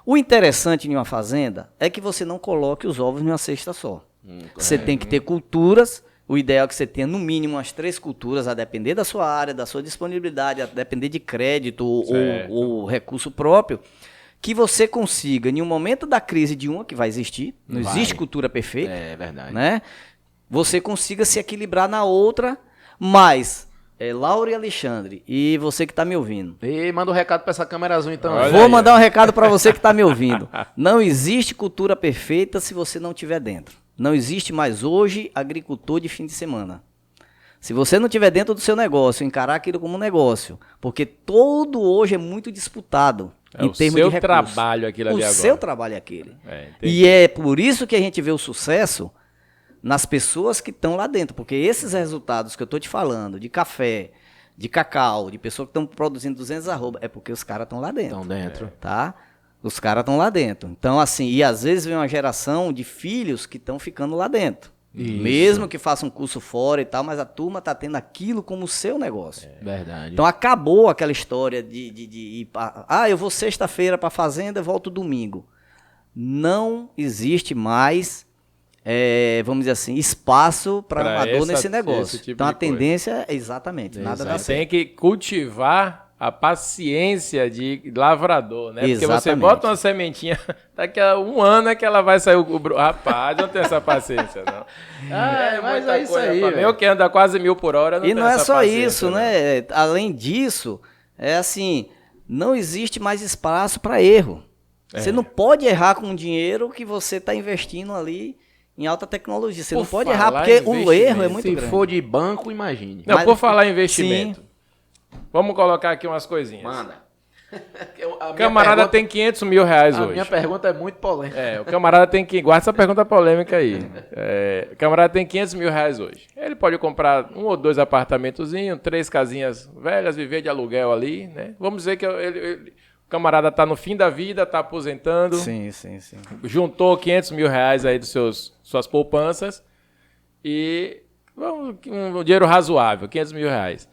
O interessante em uma fazenda é que você não coloque os ovos em uma cesta só. Você tem que ter culturas, o ideal é que você tenha no mínimo umas 3 culturas, a depender da sua área, da sua disponibilidade, a depender de crédito ou recurso próprio, que você consiga, em um momento da crise de uma, que vai existir, não existe cultura perfeita. É verdade. Né? Você consiga se equilibrar na outra, mas, Laura e Alexandre, e você que está me ouvindo. E manda um recado para essa câmera azul, então. Vou mandar um recado para você que está me ouvindo. Não existe cultura perfeita se você não estiver dentro. Não existe mais hoje agricultor de fim de semana. Se você não estiver dentro do seu negócio, encarar aquilo como um negócio, porque todo hoje é muito disputado. Em termos de recursos. Trabalho aquilo ali agora. O seu trabalho é aquele. E é por isso que a gente vê o sucesso nas pessoas que estão lá dentro. Porque esses resultados que eu estou te falando, de café, de cacau, de pessoas que estão produzindo 200 arroba, é porque os caras estão lá dentro. Estão dentro. Tá? Os caras estão lá dentro. Então, assim, e às vezes vem uma geração de filhos que estão ficando lá dentro. Isso. Mesmo que faça um curso fora e tal, mas a turma tá tendo aquilo como seu negócio. Verdade. Então acabou aquela história de ir eu vou sexta-feira para a fazenda e volto domingo. Não existe mais, vamos dizer assim, espaço para amador nesse negócio. Tipo então a tendência é exatamente, nada dá certo. Tem que cultivar a paciência de lavrador, né? Exatamente. Porque você bota uma sementinha, daqui a um ano é que ela vai sair rapaz, não tem essa paciência, não. Mas é isso aí. Eu que ando a quase 1000 por hora, não tenho essa paciência. E não é só isso, né? Além disso, assim, não existe mais espaço para erro. Você não pode errar com o dinheiro que você está investindo ali em alta tecnologia. Você não pode errar porque o erro é muito grande. Se for de banco, imagine. Não, por falar em investimento. Sim. Vamos colocar aqui umas coisinhas. Manda. O camarada tem 500 mil reais hoje. A minha pergunta é muito polêmica. O camarada tem que... Guarda essa pergunta polêmica aí. O camarada tem 500 mil reais hoje. Ele pode comprar 1 ou 2 apartamentozinhos, 3 casinhas velhas, viver de aluguel ali, né? Vamos dizer que o camarada está no fim da vida, está aposentando. Sim. Juntou 500 mil reais aí dos suas poupanças e um dinheiro razoável, 500 mil reais.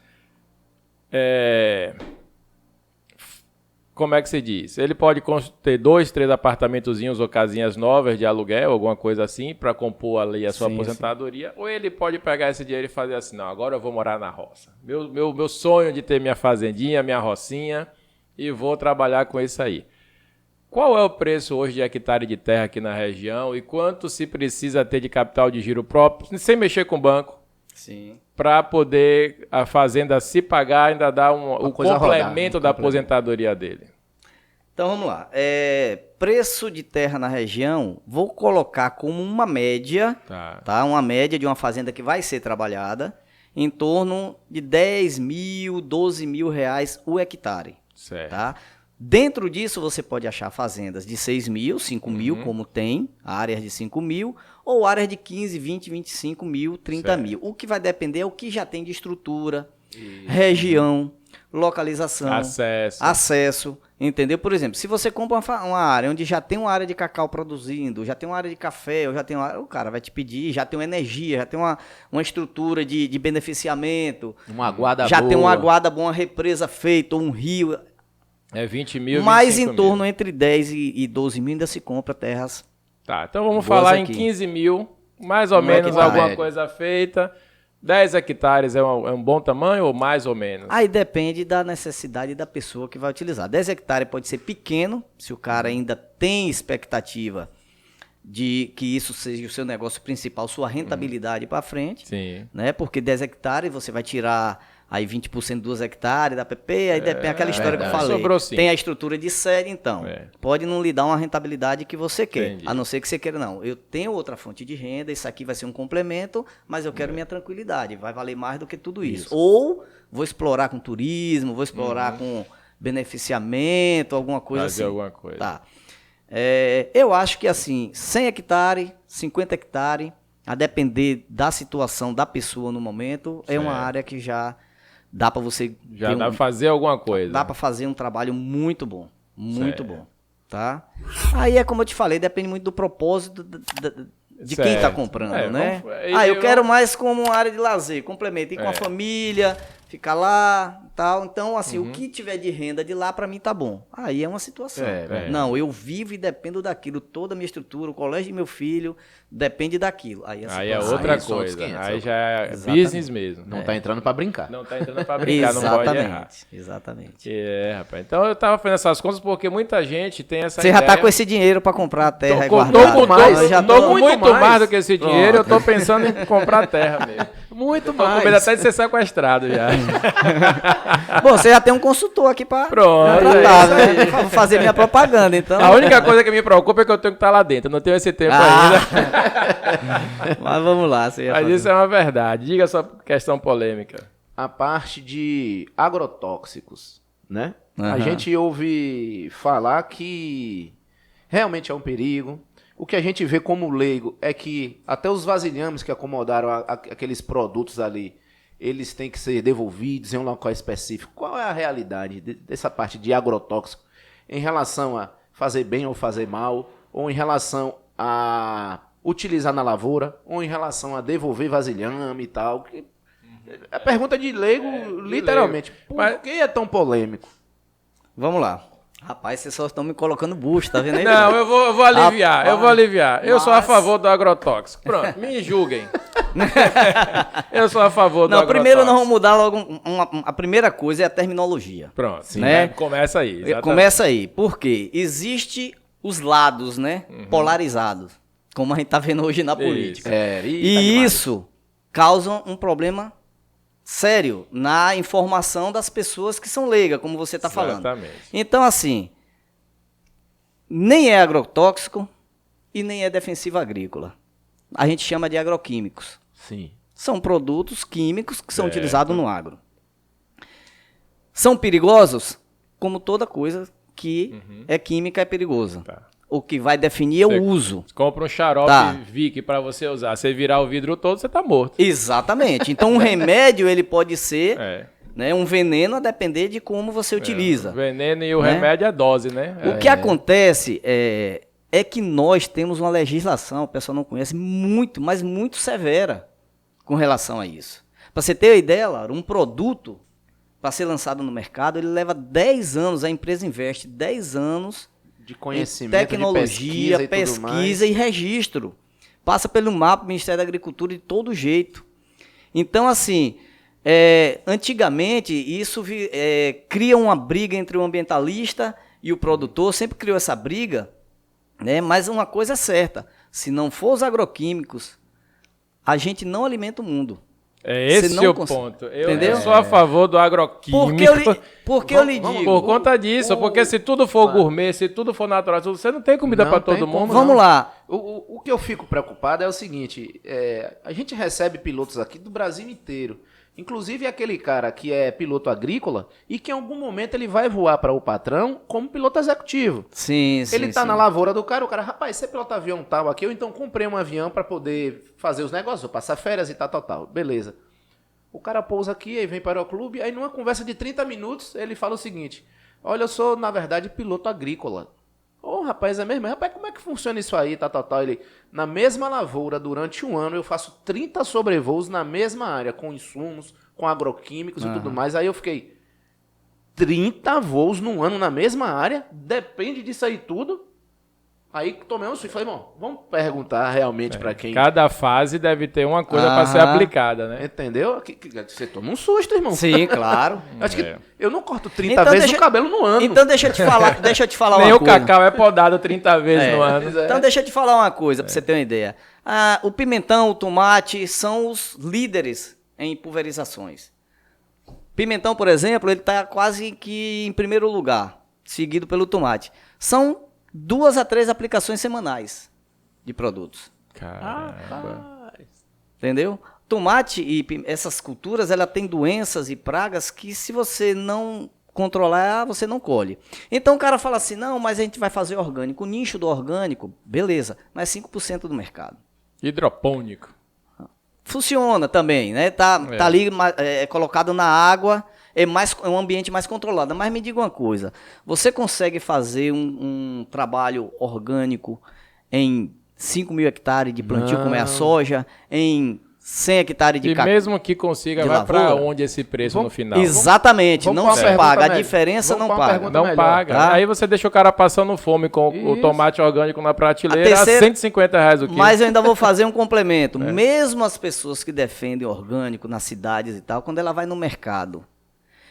Como é que se diz? Ele pode ter 2, 3 apartamentozinhos ou casinhas novas de aluguel, alguma coisa assim, para compor ali a sua aposentadoria. Ou ele pode pegar esse dinheiro e fazer assim, não, agora eu vou morar na roça. Meu sonho de ter minha fazendinha, minha rocinha, e vou trabalhar com isso aí. Qual é o preço hoje de hectare de terra aqui na região e quanto se precisa ter de capital de giro próprio, sem mexer com o banco? Sim. Para poder a fazenda se pagar, ainda dar o complemento da aposentadoria dele. Então vamos lá. Preço de terra na região, vou colocar como uma média, tá? Uma média de uma fazenda que vai ser trabalhada, em torno de 10 mil, 12 mil reais o hectare. Certo. Tá? Dentro disso você pode achar fazendas de 6 mil, 5 mil, como tem, áreas de 5 mil, ou áreas de 15, 20, 25 mil, 30 mil. O que vai depender é o que já tem de estrutura, região, localização, acesso, entendeu? Por exemplo, se você compra uma área onde já tem uma área de cacau produzindo, já tem uma área de café, ou já tem o cara vai te pedir, já tem uma energia, já tem uma estrutura de beneficiamento, uma aguada já boa. tem uma aguada boa, uma represa feita, um rio. 20 mil, mas em torno entre 10 e 12 mil ainda se compra terras. Tá, então vamos falar aqui. Em 15 mil, mais ou menos alguma coisa feita. 10 hectares é um bom tamanho ou mais ou menos? Aí depende da necessidade da pessoa que vai utilizar. 10 hectares pode ser pequeno, se o cara ainda tem expectativa de que isso seja o seu negócio principal, sua rentabilidade para frente. Sim. Né? Porque 10 hectares você vai tirar aí 20% de 2 hectares da PP, aí depende aquela história que eu falei. Sobrou, sim. Tem a estrutura de sede, então. Pode não lhe dar uma rentabilidade que você quer. Entendi. A não ser que você queira, não. Eu tenho outra fonte de renda, isso aqui vai ser um complemento, mas eu quero minha tranquilidade. Vai valer mais do que tudo isso. Ou vou explorar com turismo, vou explorar com beneficiamento, alguma coisa Fazer assim. alguma coisa. Tá. Eu acho que assim, 100 hectares, 50 hectares, a depender da situação da pessoa no momento, é uma área que já dá para você... Já dá para fazer alguma coisa. Dá para fazer um trabalho muito bom, muito bom, tá? Aí é como eu te falei, depende muito do propósito de quem está comprando, né? Eu quero mais como uma área de lazer, complemento, ir com a família, ficar lá, tal. Então, assim, o que tiver de renda de lá, para mim tá bom. Aí é uma situação. Não, eu vivo e dependo daquilo, toda a minha estrutura, o colégio de meu filho, depende daquilo. Aí é outra coisa. Aí já é business mesmo. Não tá entrando para brincar. Não tá entrando para brincar, não pode errar. Exatamente. Rapaz. Então eu tava fazendo essas contas porque muita gente tem essa Você ideia. já tá com esse dinheiro para comprar a terra e Tô muito mais do que esse dinheiro, eu tô pensando em comprar terra mesmo. Muito mais. Tô com medo até de ser sequestrado já. Bom, você já tem um consultor aqui para fazer minha propaganda, então. A única coisa que me preocupa é que eu tenho que estar lá dentro. Eu não tenho esse tempo ainda. Mas vamos lá. Mas isso é uma verdade. Diga a sua questão polêmica. A parte de agrotóxicos, né? A gente ouve falar que realmente é um perigo. O que a gente vê como leigo é que até os vasilhames que acomodaram aqueles produtos ali, eles têm que ser devolvidos em um local específico. Qual é a realidade dessa parte de agrotóxico em relação a fazer bem ou fazer mal, ou em relação a utilizar na lavoura, ou em relação a devolver vasilhame e tal? A pergunta de leigo, literalmente. Por que é tão polêmico? Vamos lá. Rapaz, vocês só estão me colocando bucho, tá vendo aí? Não, eu vou aliviar, Eu sou a favor do agrotóxico. Pronto, me julguem. Eu sou a favor do agrotóxico. Primeiro nós vamos mudar logo. A primeira coisa é a terminologia. Pronto, sim, né? Começa aí. Exatamente. Começa aí, porque existe os lados, né? Polarizados, como a gente tá vendo hoje na política. E isso causa um problema sério na informação das pessoas que são leigas, como você está falando. Então, assim, nem é agrotóxico e nem é defensivo agrícola. A gente chama de agroquímicos. Sim. São produtos químicos que são utilizados no agro. São perigosos? Como toda coisa que é química é perigosa. O que vai definir é o uso. Compra um xarope Vick para você usar. Você virar o vidro todo, você tá morto. Exatamente. Então, um remédio, ele pode ser um veneno a depender de como você utiliza. O veneno e o remédio é dose, né? O que acontece é que nós temos uma legislação, o pessoal não conhece, mas muito severa com relação a isso. Para você ter uma ideia, Laura, um produto, para ser lançado no mercado, ele leva 10 anos, a empresa investe 10 anos de conhecimento, tecnologia, de pesquisa e registro. Passa pelo mapa, Ministério da Agricultura de todo jeito. Então, assim, antigamente, isso cria uma briga entre o ambientalista e o produtor, sempre criou essa briga, né? Mas uma coisa é certa, se não for os agroquímicos, a gente não alimenta o mundo. Esse é o ponto. Eu sou a favor do agroquímico. Porque eu lhe digo. Por conta disso, porque se tudo for gourmet, se tudo for natural, você não tem comida para todo mundo. Vamos lá. O que eu fico preocupado é o seguinte, a gente recebe pilotos aqui do Brasil inteiro. Inclusive aquele cara que é piloto agrícola e que em algum momento ele vai voar para o patrão como piloto executivo. Sim. Ele tá na lavoura do cara, o cara, rapaz, você pilota avião tal aqui, eu então comprei um avião para poder fazer os negócios, vou passar férias e tal. Beleza. O cara pousa aqui, aí vem para o aeroclube, aí numa conversa de 30 minutos ele fala o seguinte, olha, eu sou, na verdade, piloto agrícola. Rapaz, é mesmo? Rapaz, como é que funciona isso aí, tal. Ele, na mesma lavoura, durante um ano, eu faço 30 sobrevoos na mesma área, com insumos, com agroquímicos e tudo mais. Aí eu fiquei, 30 voos num ano na mesma área? Depende disso aí tudo? Aí tomei um susto e falei, bom, vamos perguntar realmente pra quem... Cada fase deve ter uma coisa pra ser aplicada, né? Entendeu? Você toma um susto, irmão. Sim, claro. Acho que eu não corto 30 vezes o cabelo no ano. Então deixa eu te falar Nem uma o coisa. cacau é podado 30 vezes no ano. Então deixa eu te falar uma coisa, pra você ter uma ideia. O pimentão, o tomate são os líderes em pulverizações. Pimentão, por exemplo, ele está quase que em primeiro lugar, seguido pelo tomate. São 2 a 3 aplicações semanais de produtos. Caramba. Entendeu? Tomate e essas culturas, ela tem doenças e pragas que se você não controlar, você não colhe. Então o cara fala assim, não, mas a gente vai fazer orgânico. O nicho do orgânico, beleza, mas 5% do mercado. Hidropônico. Funciona também, né? Tá ali colocado na água, é um ambiente mais controlado. Mas me diga uma coisa, você consegue fazer um trabalho orgânico em 5.000 hectares de plantio, como é a soja, em 100 hectares de cacau? E mesmo que consiga, vai para onde esse preço no final? Exatamente, não se paga. A diferença não paga. Não paga. Tá? Aí você deixa o cara passando fome com o tomate orgânico na prateleira a R$150 o quilo. Mas eu ainda vou fazer um complemento. Mesmo as pessoas que defendem orgânico nas cidades e tal, quando ela vai no mercado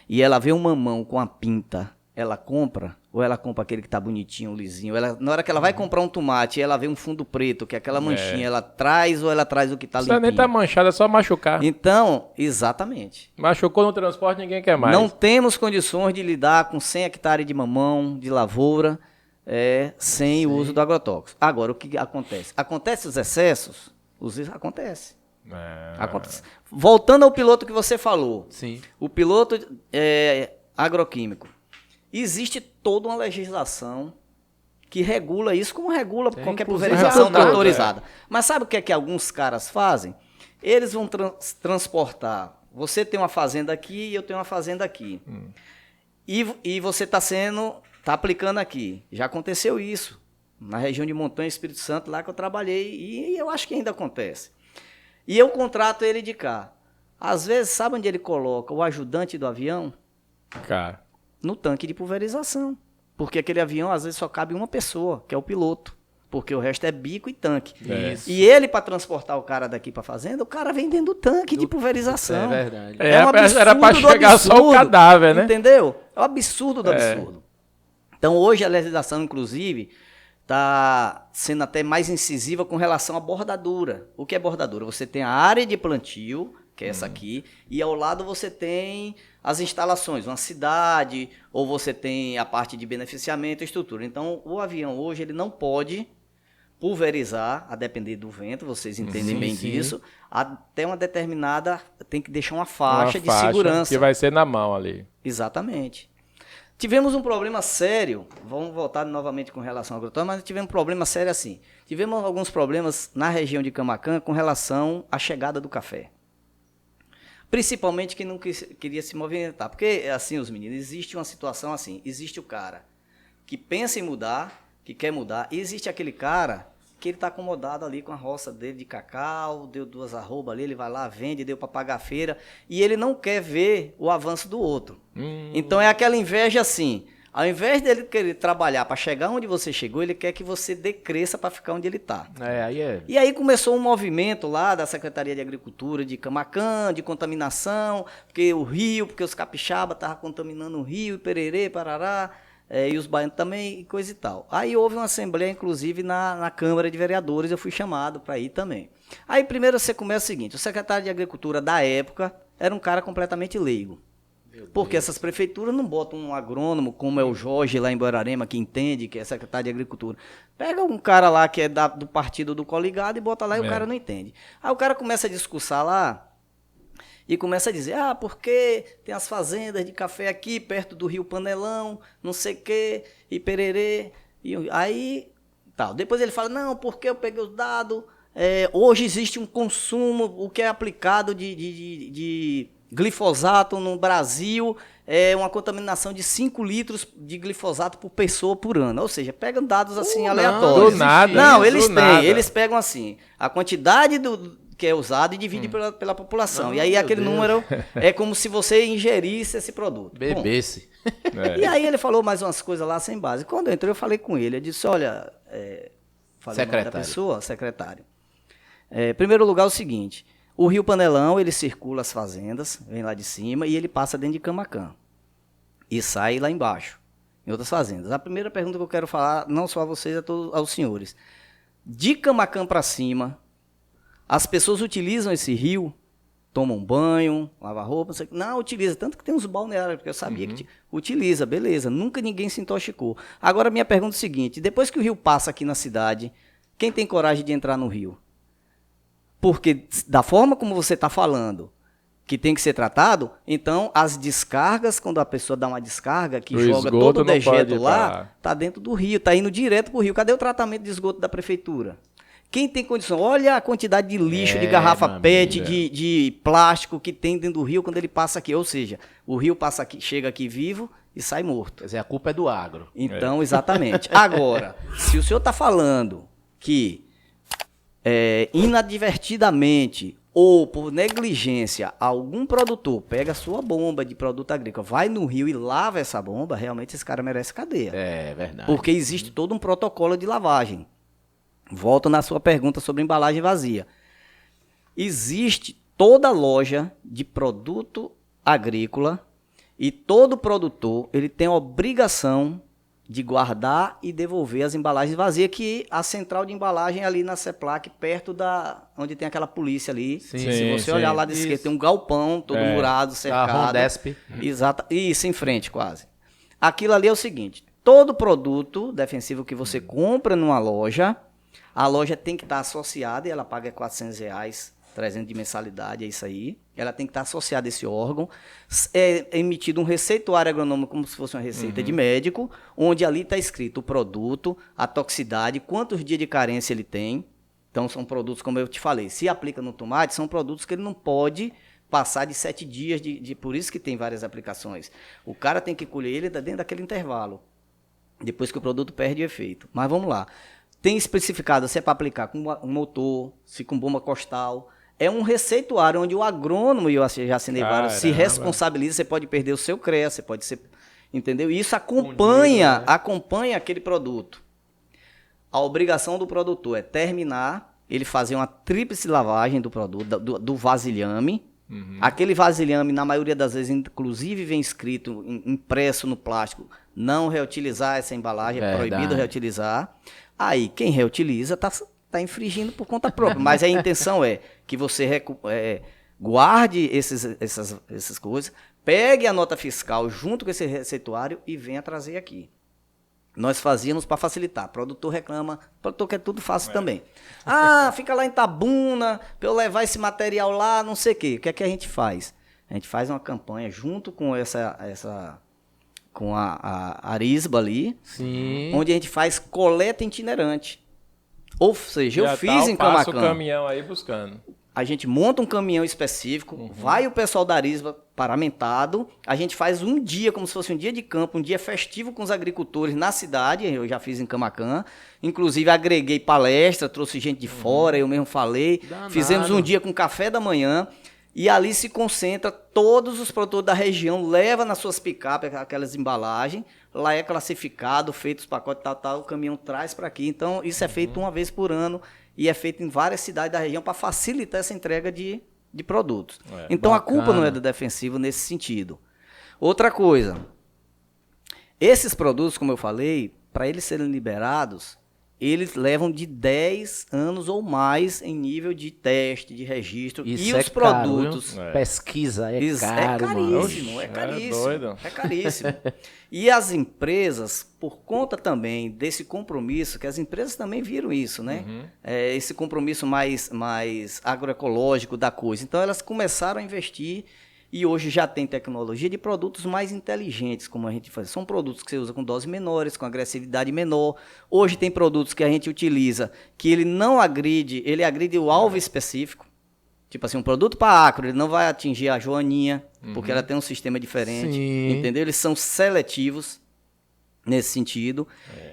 e ela vê um mamão com a pinta, ela compra? Ou ela compra aquele que tá bonitinho, lisinho? Na hora que ela vai comprar um tomate e ela vê um fundo preto, que é aquela manchinha, ela traz ou ela traz o que tá limpinho? Isso nem tá manchado, é só machucar. Então, exatamente. Machucou no transporte, ninguém quer mais. Não temos condições de lidar com 100 hectares de mamão, de lavoura, sem o uso do agrotóxico. Agora, o que acontece? Acontece os excessos? Acontece. Acontece. Voltando ao piloto que você falou. Sim. O piloto agroquímico. Existe toda uma legislação que regula isso, como regula qualquer pulverização autorizada. Mas sabe o que é que alguns caras fazem? Eles vão transportar. Você tem uma fazenda aqui e eu tenho uma fazenda aqui. E você está aplicando aqui. Já aconteceu isso. Na região de Montanha, Espírito Santo, lá que eu trabalhei. E eu acho que ainda acontece. E eu contrato ele de cá. Às vezes, sabe onde ele coloca o ajudante do avião? Cara. No tanque de pulverização. Porque aquele avião, às vezes, só cabe uma pessoa, que é o piloto. Porque o resto é bico e tanque. Isso. E ele, para transportar o cara daqui para a fazenda, o cara vem dentro do tanque de pulverização. É verdade. Um absurdo. Era para chegar só o cadáver, né? Entendeu? É um absurdo do absurdo. Então, hoje, a legislação, inclusive, está sendo até mais incisiva com relação à bordadura. O que é bordadura? Você tem a área de plantio, que é essa aqui, e ao lado você tem as instalações, uma cidade, ou você tem a parte de beneficiamento e estrutura. Então, o avião hoje ele não pode pulverizar, a depender do vento, vocês entendem bem disso, até uma determinada, tem que deixar uma faixa de segurança. Que vai ser na mão ali. Exatamente. Tivemos um problema sério, vamos voltar novamente com relação ao agrotóxico, mas tivemos um problema sério assim. Tivemos alguns problemas na região de Camaquã com relação à chegada do café. Principalmente quem não queria se movimentar. Porque, assim, os meninos, existe uma situação assim. Existe o cara que pensa em mudar, que quer mudar. E existe aquele cara que ele está acomodado ali com a roça dele de cacau, deu 2 arrobas ali, ele vai lá, vende, deu para pagar a feira. E ele não quer ver o avanço do outro. Então é aquela inveja assim. Ao invés dele querer trabalhar para chegar onde você chegou, ele quer que você decresça para ficar onde ele está. E aí começou um movimento lá da Secretaria de Agricultura de Camaquã, de contaminação, porque os capixabas estavam contaminando o rio, Pererê, Parará, e os baianos também, e coisa e tal. Aí houve uma assembleia, inclusive, na Câmara de Vereadores, eu fui chamado para ir também. Aí primeiro você começa o seguinte, o secretário de Agricultura da época era um cara completamente leigo. Porque essas prefeituras não botam um agrônomo, como é o Jorge lá em Borarema, que entende, que é secretário de Agricultura. Pega um cara lá que é do partido do coligado e bota lá e o cara não entende. Aí o cara começa a discursar lá e começa a dizer, porque tem as fazendas de café aqui, perto do Rio Panelão, não sei o quê, e pererê. E aí, tal. Depois ele fala, não, porque eu peguei os dados, hoje existe um consumo, o que é aplicado de glifosato no Brasil é uma contaminação de 5 litros de glifosato por pessoa por ano. Ou seja, pegam dados assim aleatórios. Do nada. Não, eles pegam assim, a quantidade que é usado e divide pela população. E aí aquele número é como se você ingerisse esse produto. Bebesse. E aí ele falou mais umas coisas lá sem base. Quando eu entrei, eu falei com ele. Eu disse, olha, falei o nome da pessoa, secretário. Em primeiro lugar, é o seguinte, o Rio Panelão, ele circula as fazendas, vem lá de cima e ele passa dentro de Camaquã e sai lá embaixo, em outras fazendas. A primeira pergunta que eu quero falar, não só a vocês, a todos, aos senhores. De Camaquã para cima, as pessoas utilizam esse rio, tomam banho, lavam roupa, não utiliza, tanto que tem uns balneários, porque eu sabia que utiliza, beleza, nunca ninguém se intoxicou. Agora minha pergunta é o seguinte, depois que o rio passa aqui na cidade, quem tem coragem de entrar no rio? Porque da forma como você está falando, que tem que ser tratado, então as descargas, quando a pessoa dá uma descarga, que joga todo o dejeto lá, está dentro do rio, está indo direto para o rio. Cadê o tratamento de esgoto da prefeitura? Quem tem condição? Olha a quantidade de lixo, de garrafa PET, de plástico que tem dentro do rio quando ele passa aqui. Ou seja, o rio passa aqui, chega aqui vivo e sai morto. Quer dizer, a culpa é do agro. Então, exatamente. Agora, se o senhor está falando que inadvertidamente ou por negligência, algum produtor pega a sua bomba de produto agrícola, vai no rio e lava essa bomba, realmente esse cara merece cadeia. É verdade. Porque existe todo um protocolo de lavagem. Volto na sua pergunta sobre embalagem vazia. Existe toda loja de produto agrícola e todo produtor ele tem a obrigação de guardar e devolver as embalagens vazias, que a central de embalagem é ali na CEPLAC, perto da onde tem aquela polícia ali. Sim, se você olhar lá de esquerda, tem um galpão todo murado, cercado. A Rondesp. Exato. Isso, em frente quase. Aquilo ali é o seguinte, todo produto defensivo que você compra numa loja, a loja tem que estar associada, e ela paga R$400, 300 de mensalidade, é isso aí. Ela tem que estar associada a esse órgão. É emitido um receituário agronômico, como se fosse uma receita de médico, onde ali está escrito o produto, a toxicidade, quantos dias de carência ele tem. Então, são produtos, como eu te falei, se aplica no tomate, são produtos que ele não pode passar de 7 dias, por isso que tem várias aplicações. O cara tem que colher ele dentro daquele intervalo, depois que o produto perde efeito. Mas vamos lá. Tem especificado se é para aplicar com um motor, se com bomba costal. É um receituário onde o agrônomo, e eu já assinei vários, se responsabiliza. Você pode perder o seu CREA, você pode ser... Entendeu? E isso acompanha aquele produto. A obrigação do produtor é terminar, ele fazer uma tríplice lavagem do produto, do vasilhame. Aquele vasilhame, na maioria das vezes, inclusive vem escrito, impresso no plástico, não reutilizar essa embalagem, é proibido reutilizar. Aí, quem reutiliza está infringindo por conta própria. Mas a intenção é que você guarde essas coisas, pegue a nota fiscal junto com esse receituário e venha trazer aqui. Nós fazíamos para facilitar. O produtor reclama, o produtor quer tudo fácil também. Ah, fica lá em Tabuna, para eu levar esse material lá, não sei o quê. O que é que a gente faz? A gente faz uma campanha junto com com a Arisba ali, onde a gente faz coleta itinerante. Ou seja, eu fiz em Camaquã. Passa o caminhão aí buscando. A gente monta um caminhão específico, vai o pessoal da Arisba paramentado, a gente faz um dia, como se fosse um dia de campo, um dia festivo com os agricultores na cidade, eu já fiz em Camaquã, inclusive agreguei palestra, trouxe gente de fora, eu mesmo falei, fizemos um dia com café da manhã, e ali se concentra todos os produtores da região, leva nas suas picapes aquelas embalagens, lá é classificado, feito os pacotes, tal, o caminhão traz para aqui. Então, isso é feito uma vez por ano e é feito em várias cidades da região para facilitar essa entrega de produtos. Então, bacana. A culpa não é do defensivo nesse sentido. Outra coisa, esses produtos, como eu falei, para eles serem liberados, eles levam de 10 anos ou mais em nível de teste, de registro. Isso e os produtos... Pesquisa é caro, caríssimo, é caríssimo. É caríssimo. E as empresas, por conta também desse compromisso, que as empresas também viram isso, né? Esse compromisso mais agroecológico da coisa. Então, elas começaram a investir. E hoje já tem tecnologia de produtos mais inteligentes, como a gente faz. São produtos que você usa com doses menores, com agressividade menor. Hoje tem produtos que a gente utiliza que ele não agride, ele agride o alvo específico. Tipo assim, um produto para acro, ele não vai atingir a joaninha, porque ela tem um sistema diferente. Sim. Entendeu? Eles são seletivos nesse sentido.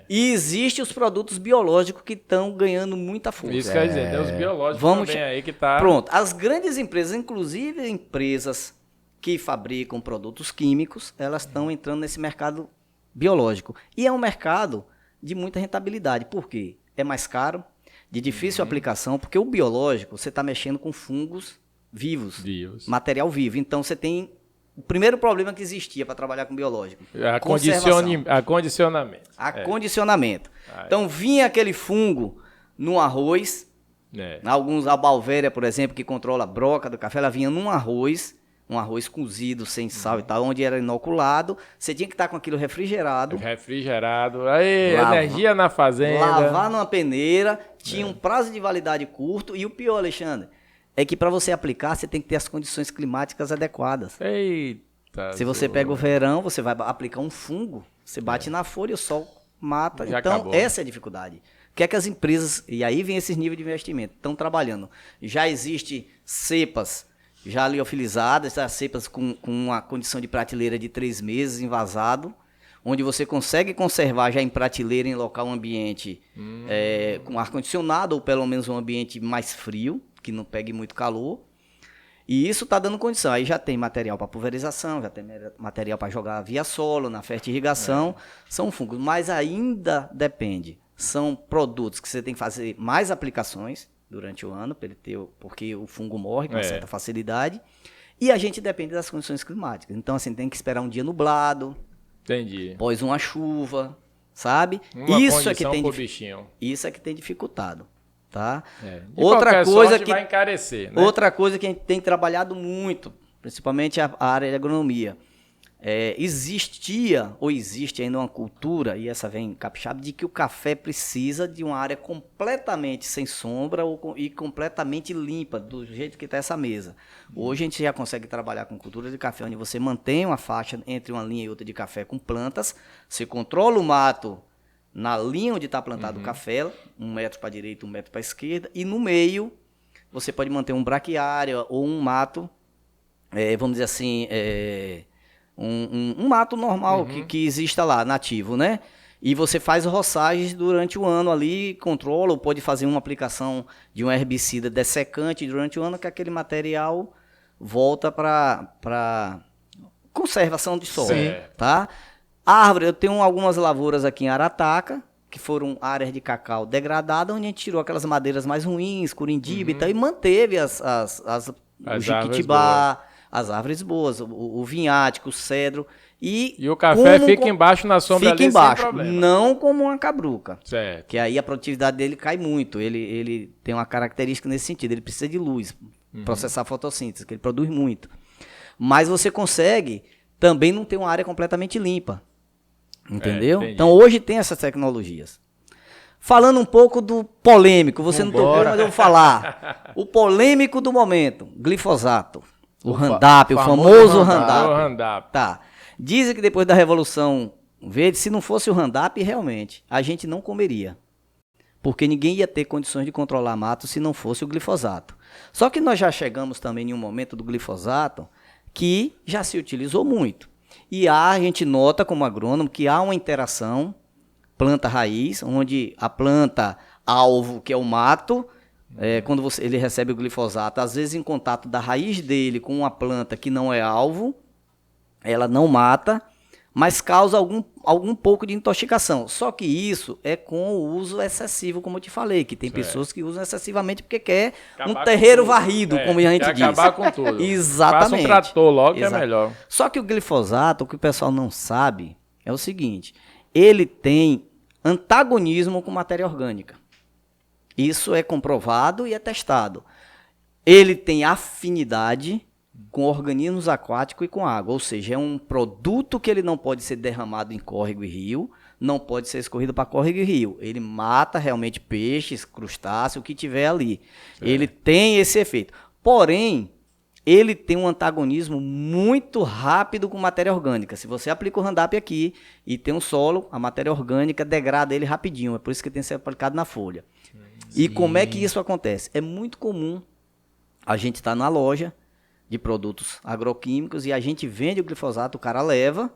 E existem os produtos biológicos que estão ganhando muita força. Isso quer dizer, tem os biológicos também aí que tá... Pronto, as grandes empresas, inclusive empresas que fabricam produtos químicos, elas estão entrando nesse mercado biológico. E é um mercado de muita rentabilidade. Por quê? é mais caro, de difícil aplicação, porque o biológico, você está mexendo com fungos vivos, material vivo. Então, você tem o primeiro problema que existia para trabalhar com biológico. Acondicionamento. Acondicionamento. Então, vinha aquele fungo no arroz, alguns, a Balvéria, por exemplo, que controla a broca do café, ela vinha num arroz, um arroz cozido, sem sal e tal, onde era inoculado, você tinha que estar com aquilo refrigerado. Aí, energia na fazenda. Lavar numa peneira, tinha um prazo de validade curto, e o pior, Alexandre, é que para você aplicar, você tem que ter as condições climáticas adequadas. Eita. Se você pega o verão, você vai aplicar um fungo, você bate na folha e o sol mata. Já então, acabou. Essa é a dificuldade. O que é que as empresas, e aí vem esses níveis de investimento, estão trabalhando? Já existe cepas já liofilizadas, tá? Cepas com uma condição de prateleira de 3 meses, envasado, onde você consegue conservar já em prateleira em local ambiente com ar-condicionado, ou pelo menos um ambiente mais frio, que não pegue muito calor. E isso está dando condição. Aí já tem material para pulverização, já tem material para jogar via solo, na fertirrigação. São fungos, mas ainda depende. São produtos que você tem que fazer mais aplicações durante o ano, porque o fungo morre com uma certa facilidade. E a gente depende das condições climáticas. Então, assim, tem que esperar um dia nublado. Entendi. Após uma chuva, sabe? Isso é que tem dificultado. Tá? Outra coisa que vai encarecer, né? Outra coisa que a gente tem trabalhado muito, principalmente a área de agronomia, existia ou existe ainda uma cultura, e essa vem capixaba, de que o café precisa de uma área completamente sem sombra e completamente limpa, do jeito que está essa mesa. Hoje a gente já consegue trabalhar com cultura de café, onde você mantém uma faixa entre uma linha e outra de café com plantas, você controla o mato na linha onde está plantado o café, 1 metro para a direita, 1 metro para a esquerda, e no meio você pode manter um braquiária ou um mato, vamos dizer assim, um mato normal que exista lá, nativo, né? E você faz roçagens durante o ano ali, controla, ou pode fazer uma aplicação de um herbicida dessecante durante o ano, que aquele material volta para conservação de solo, tá? Árvore, eu tenho algumas lavouras aqui em Arataca, que foram áreas de cacau degradadas, onde a gente tirou aquelas madeiras mais ruins, curindiba e tal, e manteve o jiquitibá, as árvores boas, o vinhático, o cedro. E o café fica embaixo na sombra fica ali embaixo, sem problema. Não como uma cabruca. Certo. Que aí a produtividade dele cai muito. Ele tem uma característica nesse sentido, ele precisa de luz, processar a fotossíntese, que ele produz muito. Mas você consegue também não ter uma área completamente limpa. Entendeu? Então hoje tem essas tecnologias. Falando um pouco do polêmico, você não tocou, mas eu vou falar. O polêmico do momento, glifosato. O Roundup, o famoso Roundup. Tá. Dizem que depois da Revolução Verde, se não fosse o Roundup, realmente, a gente não comeria. Porque ninguém ia ter condições de controlar mato se não fosse o glifosato. Só que nós já chegamos também em um momento do glifosato que já se utilizou muito. E a gente nota como agrônomo que há uma interação planta-raiz, onde a planta-alvo, que é o mato, quando ele recebe o glifosato, às vezes em contato da raiz dele com uma planta que não é alvo, ela não mata, mas causa algum pouco de intoxicação. Só que isso é com o uso excessivo, como eu te falei, que tem pessoas que usam excessivamente porque quer um terreiro varrido, como a gente diz. Acabar com tudo. Exatamente. Passa um trator logo que é melhor. Só que o glifosato, o que o pessoal não sabe, é o seguinte, ele tem antagonismo com matéria orgânica. Isso é comprovado e é testado. Ele tem afinidade com organismos aquáticos e com água, ou seja, é um produto que ele não pode ser derramado em córrego e rio, não pode ser escorrido para córrego e rio. Ele mata realmente peixes, crustáceos, o que tiver ali. Ele tem esse efeito. Porém, ele tem um antagonismo muito rápido com matéria orgânica. Se você aplica o Roundup aqui e tem um solo, a matéria orgânica degrada ele rapidinho. É por isso que tem que ser aplicado na folha. E como é que isso acontece? É muito comum a gente estar na loja de produtos agroquímicos e a gente vende o glifosato, o cara leva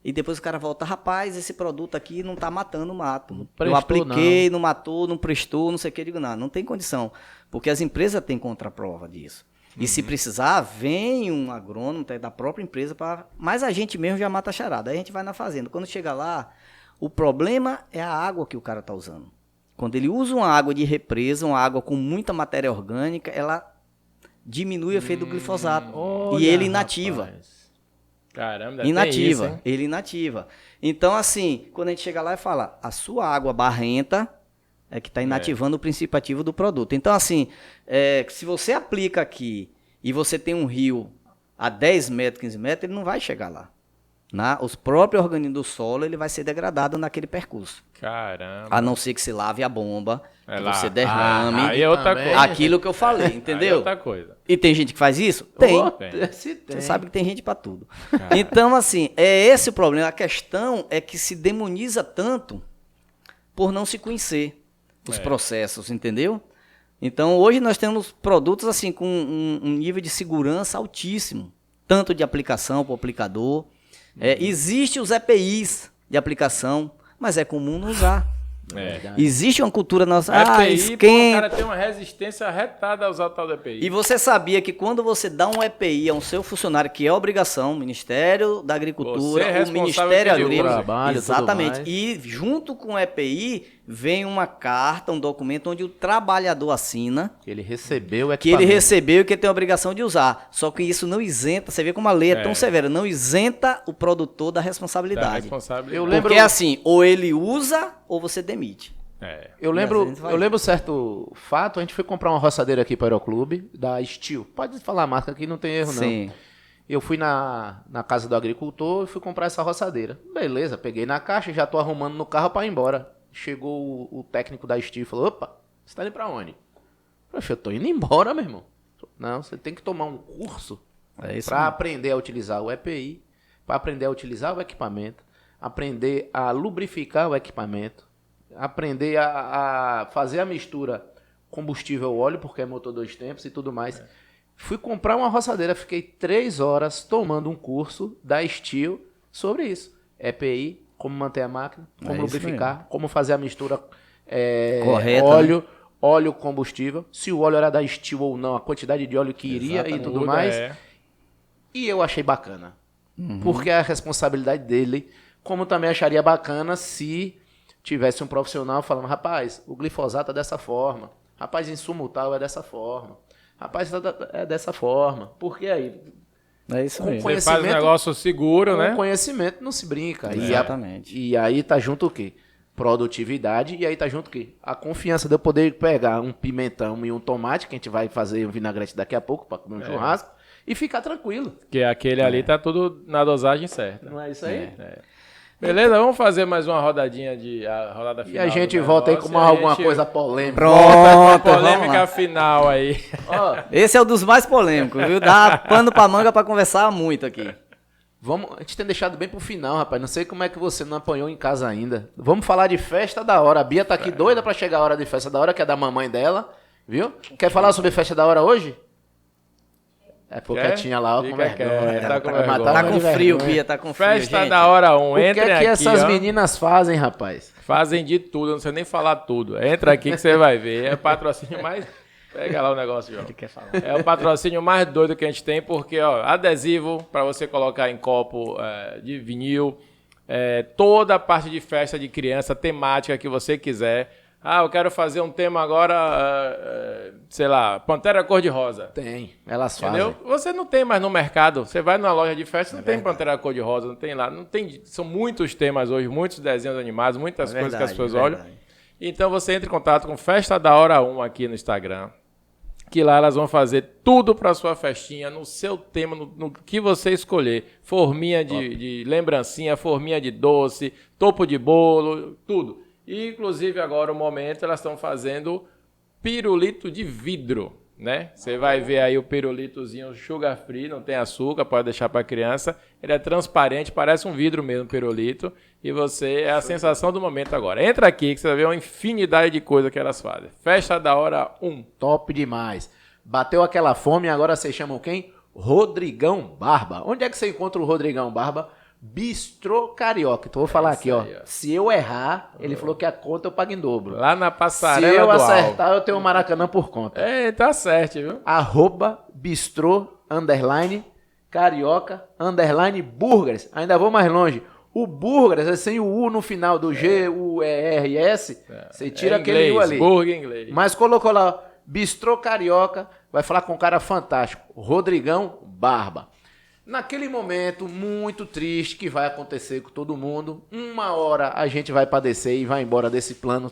e depois o cara volta, rapaz, esse produto aqui não está matando o mato. Eu apliquei, não matou, não prestou, não sei o que. Eu digo, não tem condição, porque as empresas têm contraprova disso. E se precisar, vem um agrônomo da própria empresa, mas a gente mesmo já mata a charada. Aí a gente vai na fazenda. Quando chega lá, o problema é a água que o cara está usando. Quando ele usa uma água de represa, uma água com muita matéria orgânica, ela diminui o efeito do glifosato. E ele inativa. Rapaz. Caramba, inativa. tem isso, hein? Ele inativa. Então, assim, quando a gente chega lá e fala, a sua água barrenta é que está inativando o princípio ativo do produto. Então, assim, se você aplica aqui e você tem um rio a 10 metros, 15 metros, ele não vai chegar lá. Os próprios organismos do solo, ele vai ser degradado naquele percurso. Caramba. A não ser que você lave a bomba, que você derrame. Aí é outra coisa. Aquilo que eu falei, entendeu? Aí é outra coisa. E tem gente que faz isso? Tem. Você sabe que tem gente para tudo. Então, assim, é esse o problema. A questão é que se demoniza tanto por não se conhecer os processos, entendeu? Então, hoje nós temos produtos assim com um nível de segurança altíssimo, tanto de aplicação para o aplicador. Existem os EPIs de aplicação, mas é comum não usar. Existe uma cultura nossa. EPI, o cara tem uma resistência retada a usar o tal do EPI. E você sabia que quando você dá um EPI a um seu funcionário, que é obrigação, Ministério da Agricultura, o Ministério Agrícola, exatamente. E junto com o EPI vem uma carta, um documento onde o trabalhador assina que ele recebeu o equipamento. Que ele recebeu e que ele tem a obrigação de usar. Só que isso não isenta, você vê como a lei é tão severa, não isenta o produtor da responsabilidade. Porque é assim, ou ele usa ou você demite. Eu lembro certo fato, a gente foi comprar uma roçadeira aqui para o Aeroclube, da Steel. Pode falar a marca aqui, não tem erro não. Eu fui na casa do agricultor e fui comprar essa roçadeira. Beleza, peguei na caixa, já tô arrumando no carro para ir embora. Chegou o técnico da Steel e falou, opa, você tá indo pra onde? Eu tô indo embora, meu irmão. Não, você tem que tomar um curso para aprender a utilizar o EPI, para aprender a utilizar o equipamento, aprender a lubrificar o equipamento, aprender a fazer a mistura combustível-óleo, porque é motor 2 tempos e tudo mais. Fui comprar uma roçadeira, fiquei 3 horas tomando um curso da Steel sobre isso. EPI, como manter a máquina, como lubrificar, como fazer a mistura correta, óleo combustível, se o óleo era da Steel ou não, a quantidade de óleo que iria e tudo mais. E eu achei bacana, porque é a responsabilidade dele, como também acharia bacana se tivesse um profissional falando, rapaz, o glifosato é dessa forma, rapaz, insumo tal é dessa forma, rapaz, é dessa forma, porque aí... É isso mesmo. Você faz um negócio seguro, né? Com conhecimento não se brinca. Exatamente. E aí tá junto o quê? Produtividade. E aí tá junto o quê? A confiança de eu poder pegar um pimentão e um tomate, que a gente vai fazer um vinagrete daqui a pouco para comer um churrasco, e ficar tranquilo. Porque aquele ali tá tudo na dosagem certa. Não é isso aí? Beleza, vamos fazer mais uma rodadinha a rodada final. E a gente volta aí com alguma coisa polêmica. Pronto, polêmica final aí. Esse é um dos mais polêmicos, viu? Dá pano pra manga pra conversar muito aqui. A gente tem deixado bem pro final, rapaz. Não sei como é que você não apanhou em casa ainda. Vamos falar de festa da hora. A Bia tá aqui doida pra chegar a hora de festa da hora, que é da mamãe dela, viu? Quer falar sobre festa da hora hoje? É porque tinha lá, ó, com vergonha. Tá com frio, Bia, tá com frio, Festa da hora 1, entra aqui. O que essas meninas fazem, rapaz? Fazem de tudo, eu não sei nem falar tudo. Entra aqui que você vai ver. É patrocínio mais... Pega lá o negócio, João. É o patrocínio mais doido que a gente tem, porque, ó, adesivo para você colocar em copo de vinil, toda a parte de festa de criança, temática que você quiser. Eu quero fazer um tema agora, sei lá, Pantera Cor-de-Rosa. Tem, elas entendeu? fazem. Você não tem mais no mercado. Você vai numa loja de festa, não tem Pantera Cor-de-Rosa, não tem lá. Não tem, são muitos temas hoje, muitos desenhos animados, muitas coisas que as pessoas olham. Então você entra em contato com Festa da Hora 1 aqui no Instagram, que lá elas vão fazer tudo para sua festinha, no seu tema, no que você escolher. Forminha de lembrancinha, forminha de doce, topo de bolo, tudo. E, inclusive, agora, o momento, elas estão fazendo pirulito de vidro, né? Você vai ver aí o pirulitozinho sugar free, não tem açúcar, pode deixar para criança. Ele é transparente, parece um vidro mesmo, pirulito. E é a sensação do momento agora. Entra aqui que você vai ver uma infinidade de coisas que elas fazem. Festa da Hora 1. Top demais. Bateu aquela fome, agora vocês chamam quem? Rodrigão Barba. Onde é que você encontra o Rodrigão Barba? Bistrô Carioca. Então vou falar aqui, ó. Se eu errar, ele falou que a conta eu pago em dobro. Lá na passarela Se eu acertar, eu tenho um Maracanã por conta. Tá certo, viu? @bistrô_carioca_burgers. Ainda vou mais longe. O burger, sem o U no final do G, U, E, R, S, você tira aquele U ali. Burger em inglês. Mas colocou lá, Bistrô Carioca, vai falar com um cara fantástico, Rodrigão Barba. Naquele momento muito triste que vai acontecer com todo mundo, uma hora a gente vai padecer e vai embora desse plano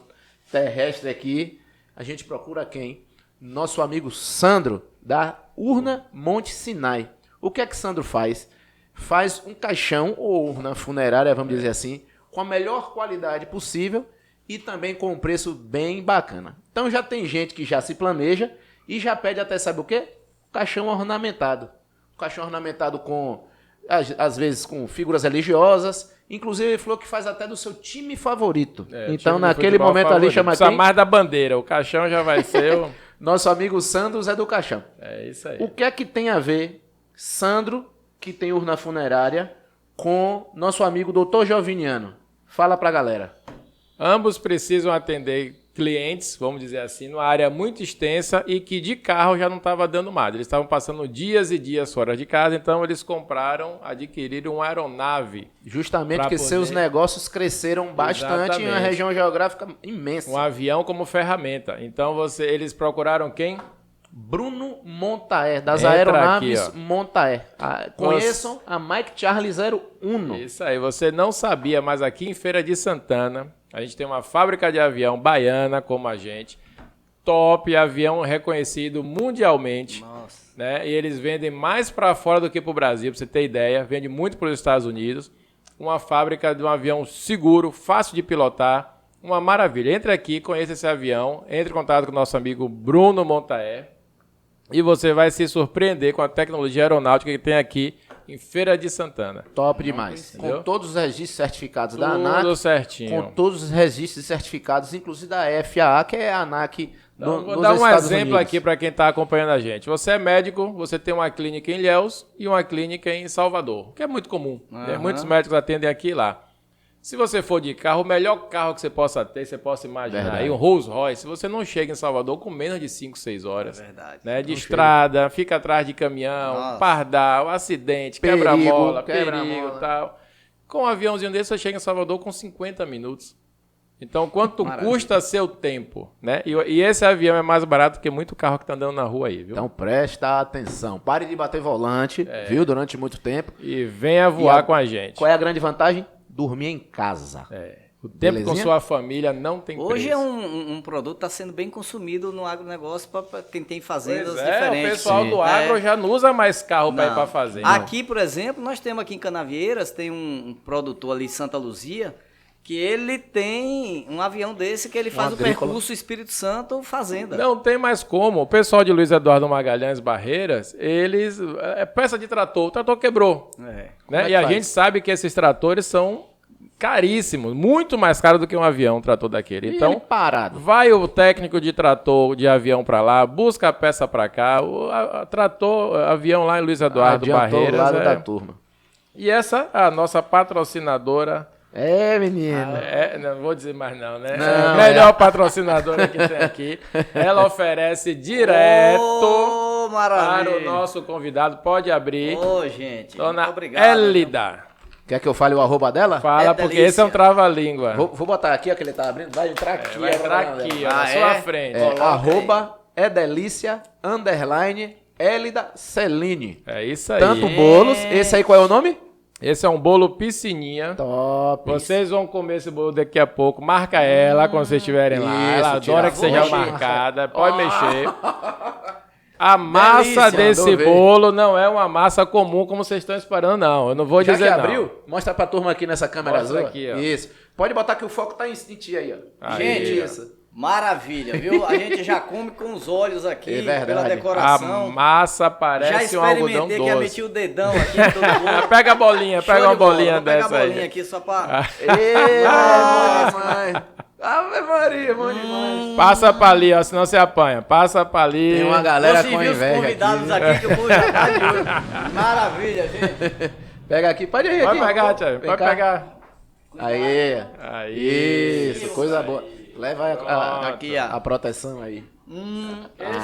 terrestre aqui. A gente procura quem? Nosso amigo Sandro, da Urna Monte Sinai. O que é que Sandro faz? Faz um caixão ou urna funerária, vamos dizer assim, com a melhor qualidade possível e também com um preço bem bacana. Então já tem gente que já se planeja e já pede até, sabe o quê? Caixão ornamentado. Caixão ornamentado com, às vezes, com figuras religiosas. Inclusive, ele falou que faz até do seu time favorito. Então, naquele momento favorito. Ali, chama quem? Precisa mais da bandeira. O caixão já vai ser o... Nosso amigo Sandro Zé do Caixão. É isso aí. O que é que tem a ver Sandro, que tem urna funerária, com nosso amigo Dr. Joviniano? Fala pra galera. Ambos precisam atender clientes, vamos dizer assim, numa área muito extensa e que de carro já não estava dando mais. Eles estavam passando dias e dias fora de casa, então eles adquiriram uma aeronave. Justamente porque seus negócios cresceram bastante em uma região geográfica imensa. Um avião como ferramenta. Então eles procuraram quem? Bruno Montaer, das aeronaves Montaer. Conheçam a Mike Charlie 01. Isso aí, você não sabia, mas aqui em Feira de Santana, a gente tem uma fábrica de avião baiana como a gente, top, avião reconhecido mundialmente. Nossa. Né? E eles vendem mais para fora do que para o Brasil, para você ter ideia, vende muito para os Estados Unidos. Uma fábrica de um avião seguro, fácil de pilotar, uma maravilha. Entre aqui, conheça esse avião, entre em contato com o nosso amigo Bruno Montaer e você vai se surpreender com a tecnologia aeronáutica que tem aqui em Feira de Santana. Top demais. Com todos os registros certificados da ANAC. Tudo certinho. Com todos os registros certificados, inclusive da FAA, que é a ANAC Vou dar um exemplo aqui para quem está acompanhando a gente. Você é médico, você tem uma clínica em Ilhéus e uma clínica em Salvador, que é muito comum. Né? Muitos médicos atendem aqui e lá. Se você for de carro, o melhor carro que você possa ter, você possa imaginar, aí um Rolls Royce, você não chega em Salvador com menos de 5, 6 horas. É verdade. Né? De estrada, fica atrás de caminhão, pardal, acidente, quebra-mola, perigo e tal. Com um aviãozinho desse, você chega em Salvador com 50 minutos. Então, quanto custa seu tempo? Né? E esse avião é mais barato que muito carro que está andando na rua aí, viu? Então, presta atenção. Pare de bater volante, viu? Durante muito tempo. E venha voar com a gente. Qual é a grande vantagem? Dormir em casa. O tempo com sua família não tem preço. Hoje é um produto que está sendo bem consumido no agronegócio para quem tem fazendas diferentes. O pessoal do agro já não usa mais carro para ir para fazenda. Aqui, por exemplo, nós temos aqui em Canavieiras, tem um produtor ali em Santa Luzia, que ele tem um avião desse que ele faz o percurso Espírito Santo fazenda. Não tem mais como. O pessoal de Luiz Eduardo Magalhães Barreiras, eles... É peça de trator. O trator quebrou. Né? E a gente sabe que esses tratores são caríssimos. Muito mais caro do que um avião, um trator daquele. Então, parado. Vai o técnico de trator, de avião para lá, busca a peça para cá. O avião lá em Luiz Eduardo Barreiras. Lado da turma. E essa é a nossa patrocinadora... menino. Não vou dizer mais não, né? Não, melhor patrocinadora que tem aqui. Ela oferece direto para o nosso convidado. Pode abrir. Gente. Dona obrigado. Élida. Quer que eu fale o arroba dela? Fala, porque esse é um trava-língua. Vou botar aqui, ó, que ele tá abrindo. Vai entrar aqui. Vai entrar aqui, ó, na sua frente. Arroba @Delícia Élida Celine. É isso aí. Tanto bolos. Esse aí qual é o nome? Esse é um bolo piscininha. Top. Vocês vão comer esse bolo daqui a pouco. Marca ela quando vocês estiverem lá. Ela adora que seja marcada. Pode mexer. A massa desse bolo não é uma massa comum como vocês estão esperando, não. Eu não vou dizer que não. abriu? Mostra pra turma aqui nessa câmera azul. Aqui, ó. Isso. Pode botar que o foco tá em ti aí, ó. Gente, isso. Maravilha, viu? A gente já come com os olhos aqui, pela decoração. A massa parece um algodão doce. Já experimentei que eu meti o dedão aqui em todo mundo. Pega a bolinha, pega uma bolinha dessa aí. Pega a bolinha aqui só pra... Ave Maria, bom demais. Passa pra ali, ó, senão você apanha. Passa pra ali. Tem uma galera com inveja os convidados aqui que o povo já tá de olho. Maravilha, gente. Pega aqui, pode ir aqui. Pode pegar, Thiago, pode pegar. Aí. Isso, coisa boa. Leva aqui a proteção aí.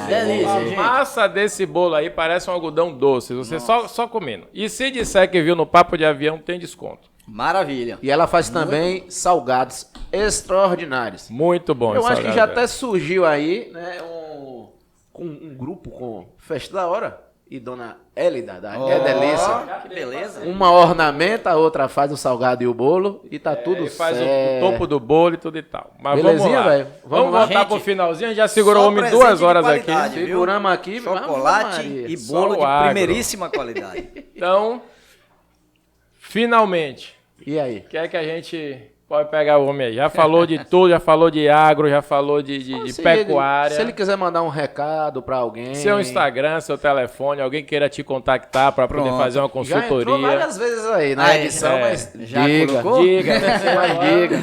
Delícia, a gente. massa desse bolo aí parece um algodão doce. Você só comendo. E se disser que viu no Papo de Avião, tem desconto. Maravilha. E ela faz também salgados extraordinários. Muito bom. Eu acho que já até surgiu aí, né, um grupo com Festa da Hora e Dona Hélida, da É Delícia. Que beleza. Uma ornamenta, a outra faz o salgado e o bolo e tá tudo certo. Faz o topo do bolo e tudo e tal. Mas Belezinha, vamos lá. velho? Vamos lá. voltar pro finalzinho. A gente já segurou o homem presente 2 horas de aqui. qualidade, viu? Seguramos aqui. Chocolate Maria. e Só bolo o de agro. primeiríssima qualidade. Então, finalmente, E aí? o que é que a gente pode pegar o homem aí? Já falou de tudo, já falou de agro, já falou de pecuária. Se ele quiser mandar um recado pra alguém. Seu Instagram, seu telefone, alguém queira te contactar para poder fazer uma Já entrou consultoria. várias vezes aí na edição, mas já diga, colocou? diga, mas diga.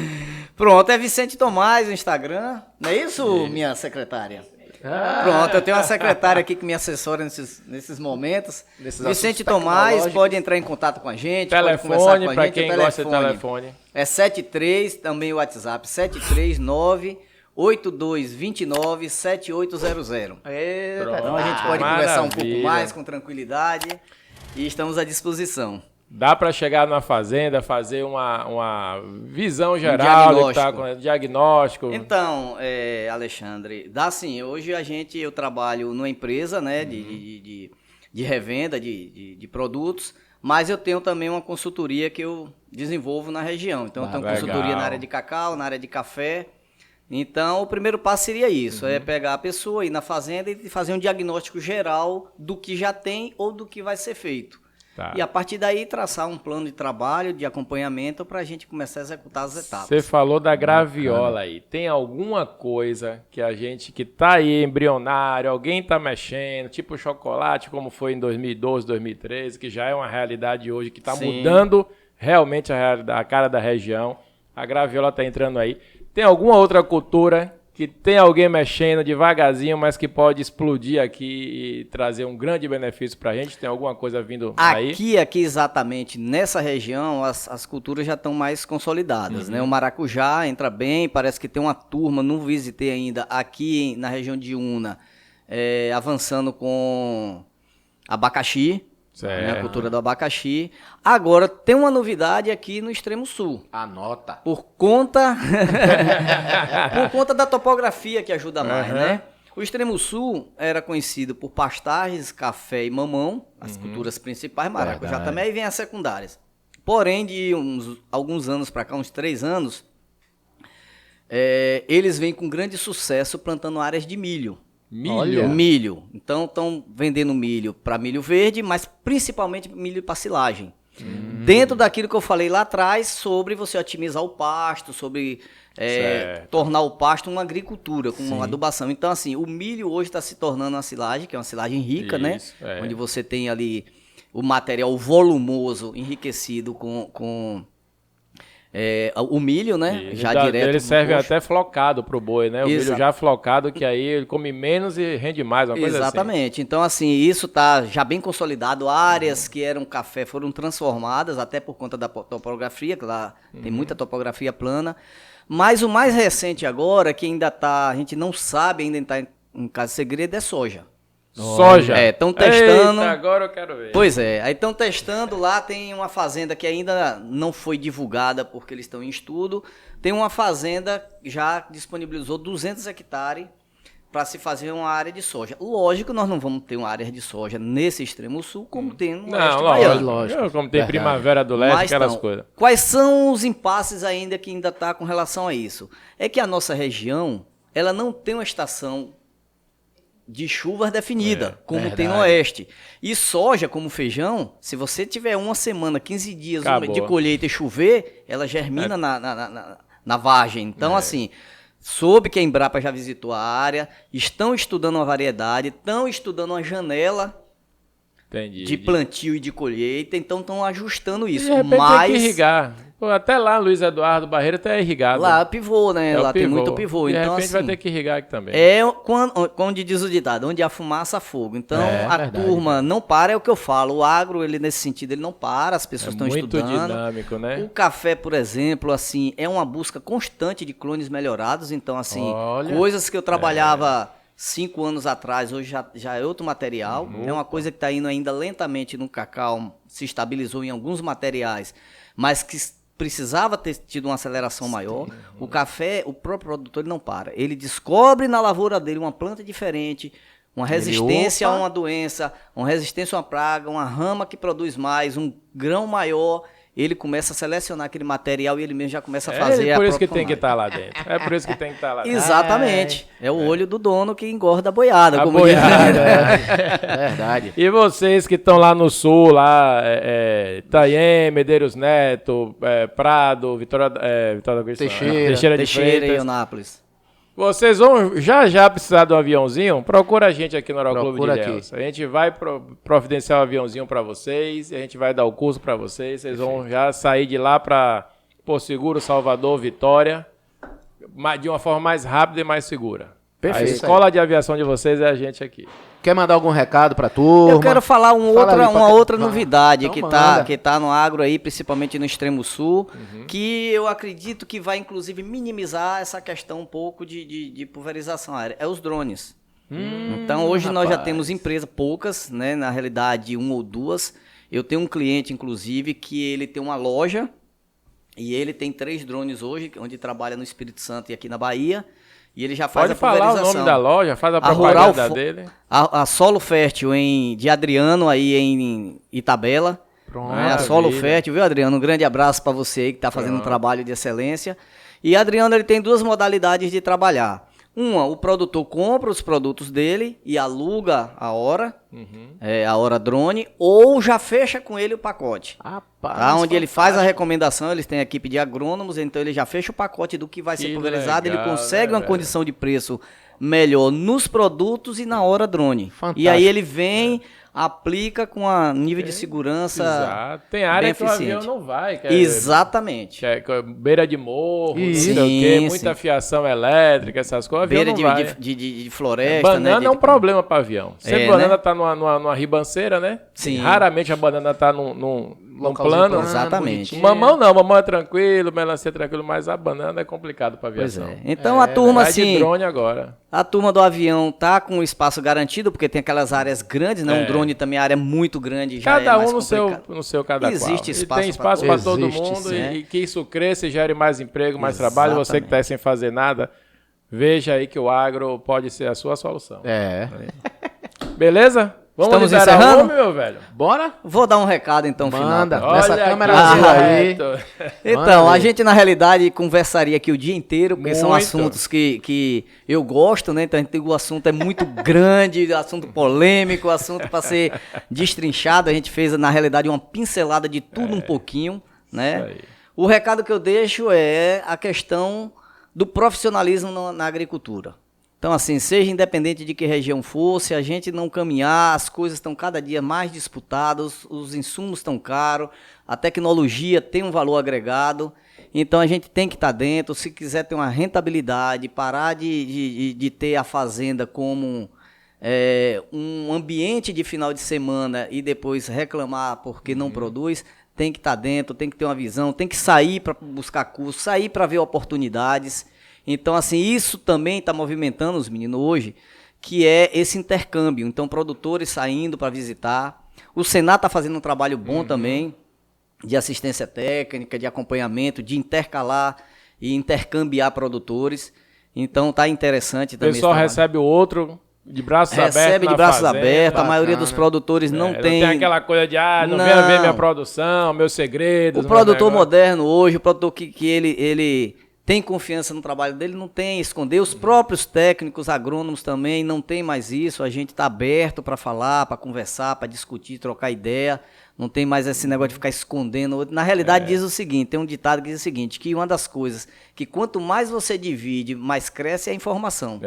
Pronto, é Vicente Tomás no Instagram. Não é isso, minha secretária? Pronto, eu tenho uma secretária aqui que me assessora nesses momentos. Vicente Tomás, pode entrar em contato com a gente, pode conversar Telefone, com a para gente. quem gosta de telefone. É 73, também o WhatsApp, 739-8229-7800. Então a gente pode conversar um pouco mais com tranquilidade e estamos à disposição. Dá para chegar numa fazenda, fazer uma visão geral do que tá com diagnóstico. Então, Alexandre, dá sim. Hoje eu trabalho numa empresa, né, de revenda de produtos, mas eu tenho também uma consultoria que eu desenvolvo na região. Então, eu tenho consultoria na área de cacau, na área de café. Então, o primeiro passo seria isso, é pegar a pessoa, ir na fazenda e fazer um diagnóstico geral do que já tem ou do que vai ser feito. Tá. E a partir daí traçar um plano de trabalho, de acompanhamento para a gente começar a executar as etapas. Você falou da graviola aí. Tem alguma coisa que a gente que tá aí embrionário, alguém tá mexendo, tipo chocolate, como foi em 2012, 2013, que já é uma realidade hoje, que tá mudando realmente a cara da região. A graviola tá entrando aí. Tem alguma outra cultura que tem alguém mexendo devagarzinho, mas que pode explodir aqui e trazer um grande benefício para a gente? Tem alguma coisa vindo aí? Aqui exatamente nessa região, as culturas já estão mais consolidadas, né? O maracujá entra bem, parece que tem uma turma, não visitei ainda, aqui na região de Una, avançando com abacaxi. Né, a cultura do abacaxi. Agora, tem uma novidade aqui no extremo sul. Anota. Por conta da topografia que ajuda mais, né? O extremo sul era conhecido por pastagens, café e mamão, as culturas principais, maracujá também, aí vem as secundárias. Porém, de alguns anos para cá, uns 3 anos, eles vêm com grande sucesso plantando áreas de milho. Milho. Então estão vendendo milho para milho verde, mas principalmente milho para silagem. Dentro daquilo que eu falei lá atrás sobre você otimizar o pasto, sobre tornar o pasto uma agricultura, com uma adubação. Então, assim, o milho hoje está se tornando uma silagem, que é uma silagem rica, né? Onde você tem ali o material volumoso enriquecido com o milho, né? Já direto. Ele serve até flocado pro boi, né? O milho já flocado, que aí ele come menos e rende mais, uma coisa assim. Exatamente. Então, assim, isso tá já bem consolidado. Áreas que eram café foram transformadas, até por conta da topografia, que lá tem muita topografia plana. Mas o mais recente agora, que ainda a gente não sabe, ainda está em caso de segredo, é soja. Soja? Estão testando. Eita, agora eu quero ver. Pois é, aí estão testando lá, tem uma fazenda que ainda não foi divulgada porque eles estão em estudo. Tem uma fazenda que já disponibilizou 200 hectares para se fazer uma área de soja. Lógico, nós não vamos ter uma área de soja nesse extremo sul como tem no oeste baiano. Lógico. Como tem Primavera do Leste, aquelas coisas. Quais são os impasses ainda que ainda está com relação a isso? É que a nossa região, ela não tem uma estação de chuvas definida, como tem no oeste. E soja, como feijão, se você tiver uma semana, 15 dias de colheita e chover, ela germina na vargem. Então, assim, soube que a Embrapa já visitou a área, estão estudando uma variedade, estão estudando uma janela de plantio e de colheita, então estão ajustando isso. De repente tem que irrigar. Pô, até lá, Luiz Eduardo Barreira está irrigado. Lá pivô, né? Lá tem muito pivô. De então, repente assim, vai ter que irrigar aqui também. Onde diz o ditado, onde há fumaça, há fogo. Então, turma não para, é o que eu falo. O agro, ele nesse sentido, ele não para, as pessoas estão estudando. Muito dinâmico, né? O café, por exemplo, assim, é uma busca constante de clones melhorados. Então, assim, coisas que eu trabalhava 5 anos atrás, hoje já é outro material. É uma coisa que está indo ainda lentamente no cacau, se estabilizou em alguns materiais, mas que precisava ter tido uma aceleração maior. O café, o próprio produtor, ele não para. Ele descobre na lavoura dele uma planta diferente, uma resistência a uma doença, uma resistência a uma praga, uma rama que produz mais, um grão maior. Ele começa a selecionar aquele material e ele mesmo já começa a fazer a por isso que tem que estar lá dentro. É por isso que tem que estar lá dentro. Exatamente. É o olho do dono que engorda a boiada. A como boiada, Verdade. E vocês que estão lá no sul, lá, Itanhaém, Medeiros Neto, Prado, Vitória da Teixeira e de Freitas. Eunápolis. Vocês vão já precisar de um aviãozinho? Procura a gente aqui no Aeroclube de Ilhéus. A gente vai providenciar um aviãozinho para vocês, a gente vai dar o curso para vocês. Vocês vão já sair de lá para Porto Seguro, Salvador, Vitória, de uma forma mais rápida e mais segura. Perfeito. A escola de aviação de vocês é a gente aqui. Quer mandar algum recado pra turma? Eu quero falar uma outra novidade então que tá no agro aí, principalmente no extremo sul, que eu acredito que vai inclusive minimizar essa questão um pouco de pulverização aérea. É os drones. Então hoje nós já temos empresas, poucas, né? Na realidade, uma ou duas. Eu tenho um cliente, inclusive, que ele tem uma loja e ele tem 3 drones hoje, onde trabalha no Espírito Santo e aqui na Bahia. E ele já faz a pulverização. Pode falar o nome da loja, faz a propaganda dele. A Solo Fértil de Adriano, aí em Itabela. Pronto. A Solo Fértil, viu, Adriano? Um grande abraço para você aí que está fazendo um trabalho de excelência. E Adriano, ele tem 2 modalidades de trabalhar. Uma, o produtor compra os produtos dele e aluga a hora, a hora drone, ou já fecha com ele o pacote. Rapaz, onde ele faz a recomendação, eles têm a equipe de agrônomos, então ele já fecha o pacote do que vai ser pulverizado, ele consegue uma condição de preço melhor nos produtos e na hora drone. Fantástico. E aí ele vem, aplica com a nível de segurança. Exato. Tem área que o avião não vai. Exatamente. Beira de morro, não sei o Sim, quê, muita fiação elétrica, essas coisas. Beira não vai. de floresta. Banana né? é um problema para avião. Sempre a banana né? tá numa ribanceira, né? Sim. Raramente a banana tá num plano. Exatamente. Mamão não, mamão é tranquilo, melancia é tranquilo, mas a banana é complicado para aviação. Pois é. Então a turma assim, de drone agora. A turma do avião tá com o espaço garantido, porque tem aquelas áreas grandes, né? Um drone também é área muito grande, já cada é mais um no seu cada Existe qual. espaço e tem espaço para todo Existe, mundo sim. e que isso cresça e gere mais emprego, mais trabalho. Você que está sem fazer nada, veja aí que o agro pode ser a sua solução. Beleza? Vamos encerrando? Meu velho. Bora? Vou dar um recado então Manda. final. Nessa Olha câmera aqui, azul aí. Então, a gente na realidade conversaria aqui o dia inteiro, porque são Muito. assuntos que eu gosto, né? Então o assunto é muito grande, assunto polêmico, assunto para ser destrinchado. A gente fez na realidade uma pincelada de tudo um pouquinho, né? aí. O recado que eu deixo é a questão do profissionalismo na agricultura. Então, assim, seja independente de que região for, se a gente não caminhar, as coisas estão cada dia mais disputadas, os insumos estão caros, a tecnologia tem um valor agregado, então a gente tem que estar dentro, se quiser ter uma rentabilidade, parar de ter a fazenda como um ambiente de final de semana e depois reclamar porque não produz, tem que estar dentro, tem que ter uma visão, tem que sair para buscar curso, sair para ver oportunidades. Então, assim, isso também está movimentando os meninos hoje, que é esse intercâmbio. Então, produtores saindo para visitar. O Senar está fazendo um trabalho bom também, de assistência técnica, de acompanhamento, de intercalar e intercambiar produtores. Então, está interessante também. O pessoal recebe o outro de braços abertos. Recebe de braços fazenda. abertos. A maioria dos produtores não tem. Não tem aquela coisa de, não venha ver minha produção, meus segredos. O produtor moderno hoje, o produtor que ele tem confiança no trabalho dele, não tem esconder. Os próprios técnicos, agrônomos também, não tem mais isso. A gente está aberto para falar, para conversar, para discutir, trocar ideia. Não tem mais esse negócio de ficar escondendo. Na realidade, diz o seguinte, tem um ditado que diz o seguinte, que uma das coisas que quanto mais você divide, mais cresce a informação.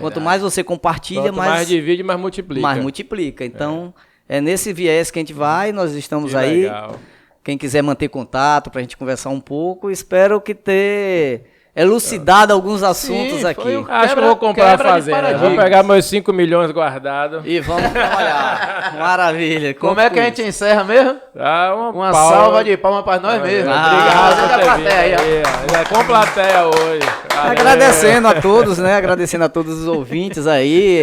Quanto mais você compartilha, mais divide, mais multiplica. Mais multiplica. Então, é nesse viés que a gente vai, nós estamos que aí. Legal. Quem quiser manter contato para a gente conversar um pouco, espero que ter elucidado alguns assuntos aqui. Acho que eu vou comprar a fazenda. Vou pegar meus 5 milhões guardados. E vamos trabalhar. Maravilha. Como é que a gente encerra mesmo? Uma salva de palmas para nós mesmos. Obrigado por ter plateia aí. Com plateia hoje. Agradecendo a todos, né? Agradecendo a todos os ouvintes aí.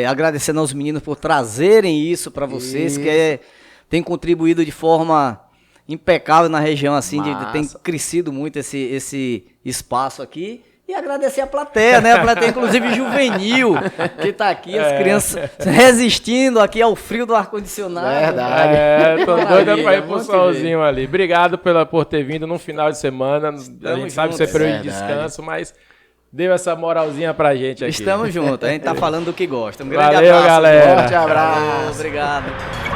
Agradecendo aos meninos por trazerem isso para vocês, que tem contribuído de forma impecável na região, assim, tem Massa. crescido muito esse espaço aqui. E agradecer a plateia, né? A plateia, inclusive, juvenil, que tá aqui, as crianças resistindo aqui ao frio do ar-condicionado. Verdade. Tô doida pra ir pro Bom te solzinho ali. Obrigado por ter vindo no final de semana. A gente sabe que você é período de Verdade. descanso, mas deu essa moralzinha pra gente aqui. Estamos juntos, a gente tá falando do que gosta. Um grande Valeu, abraço. galera. Forte abraço. Obrigado.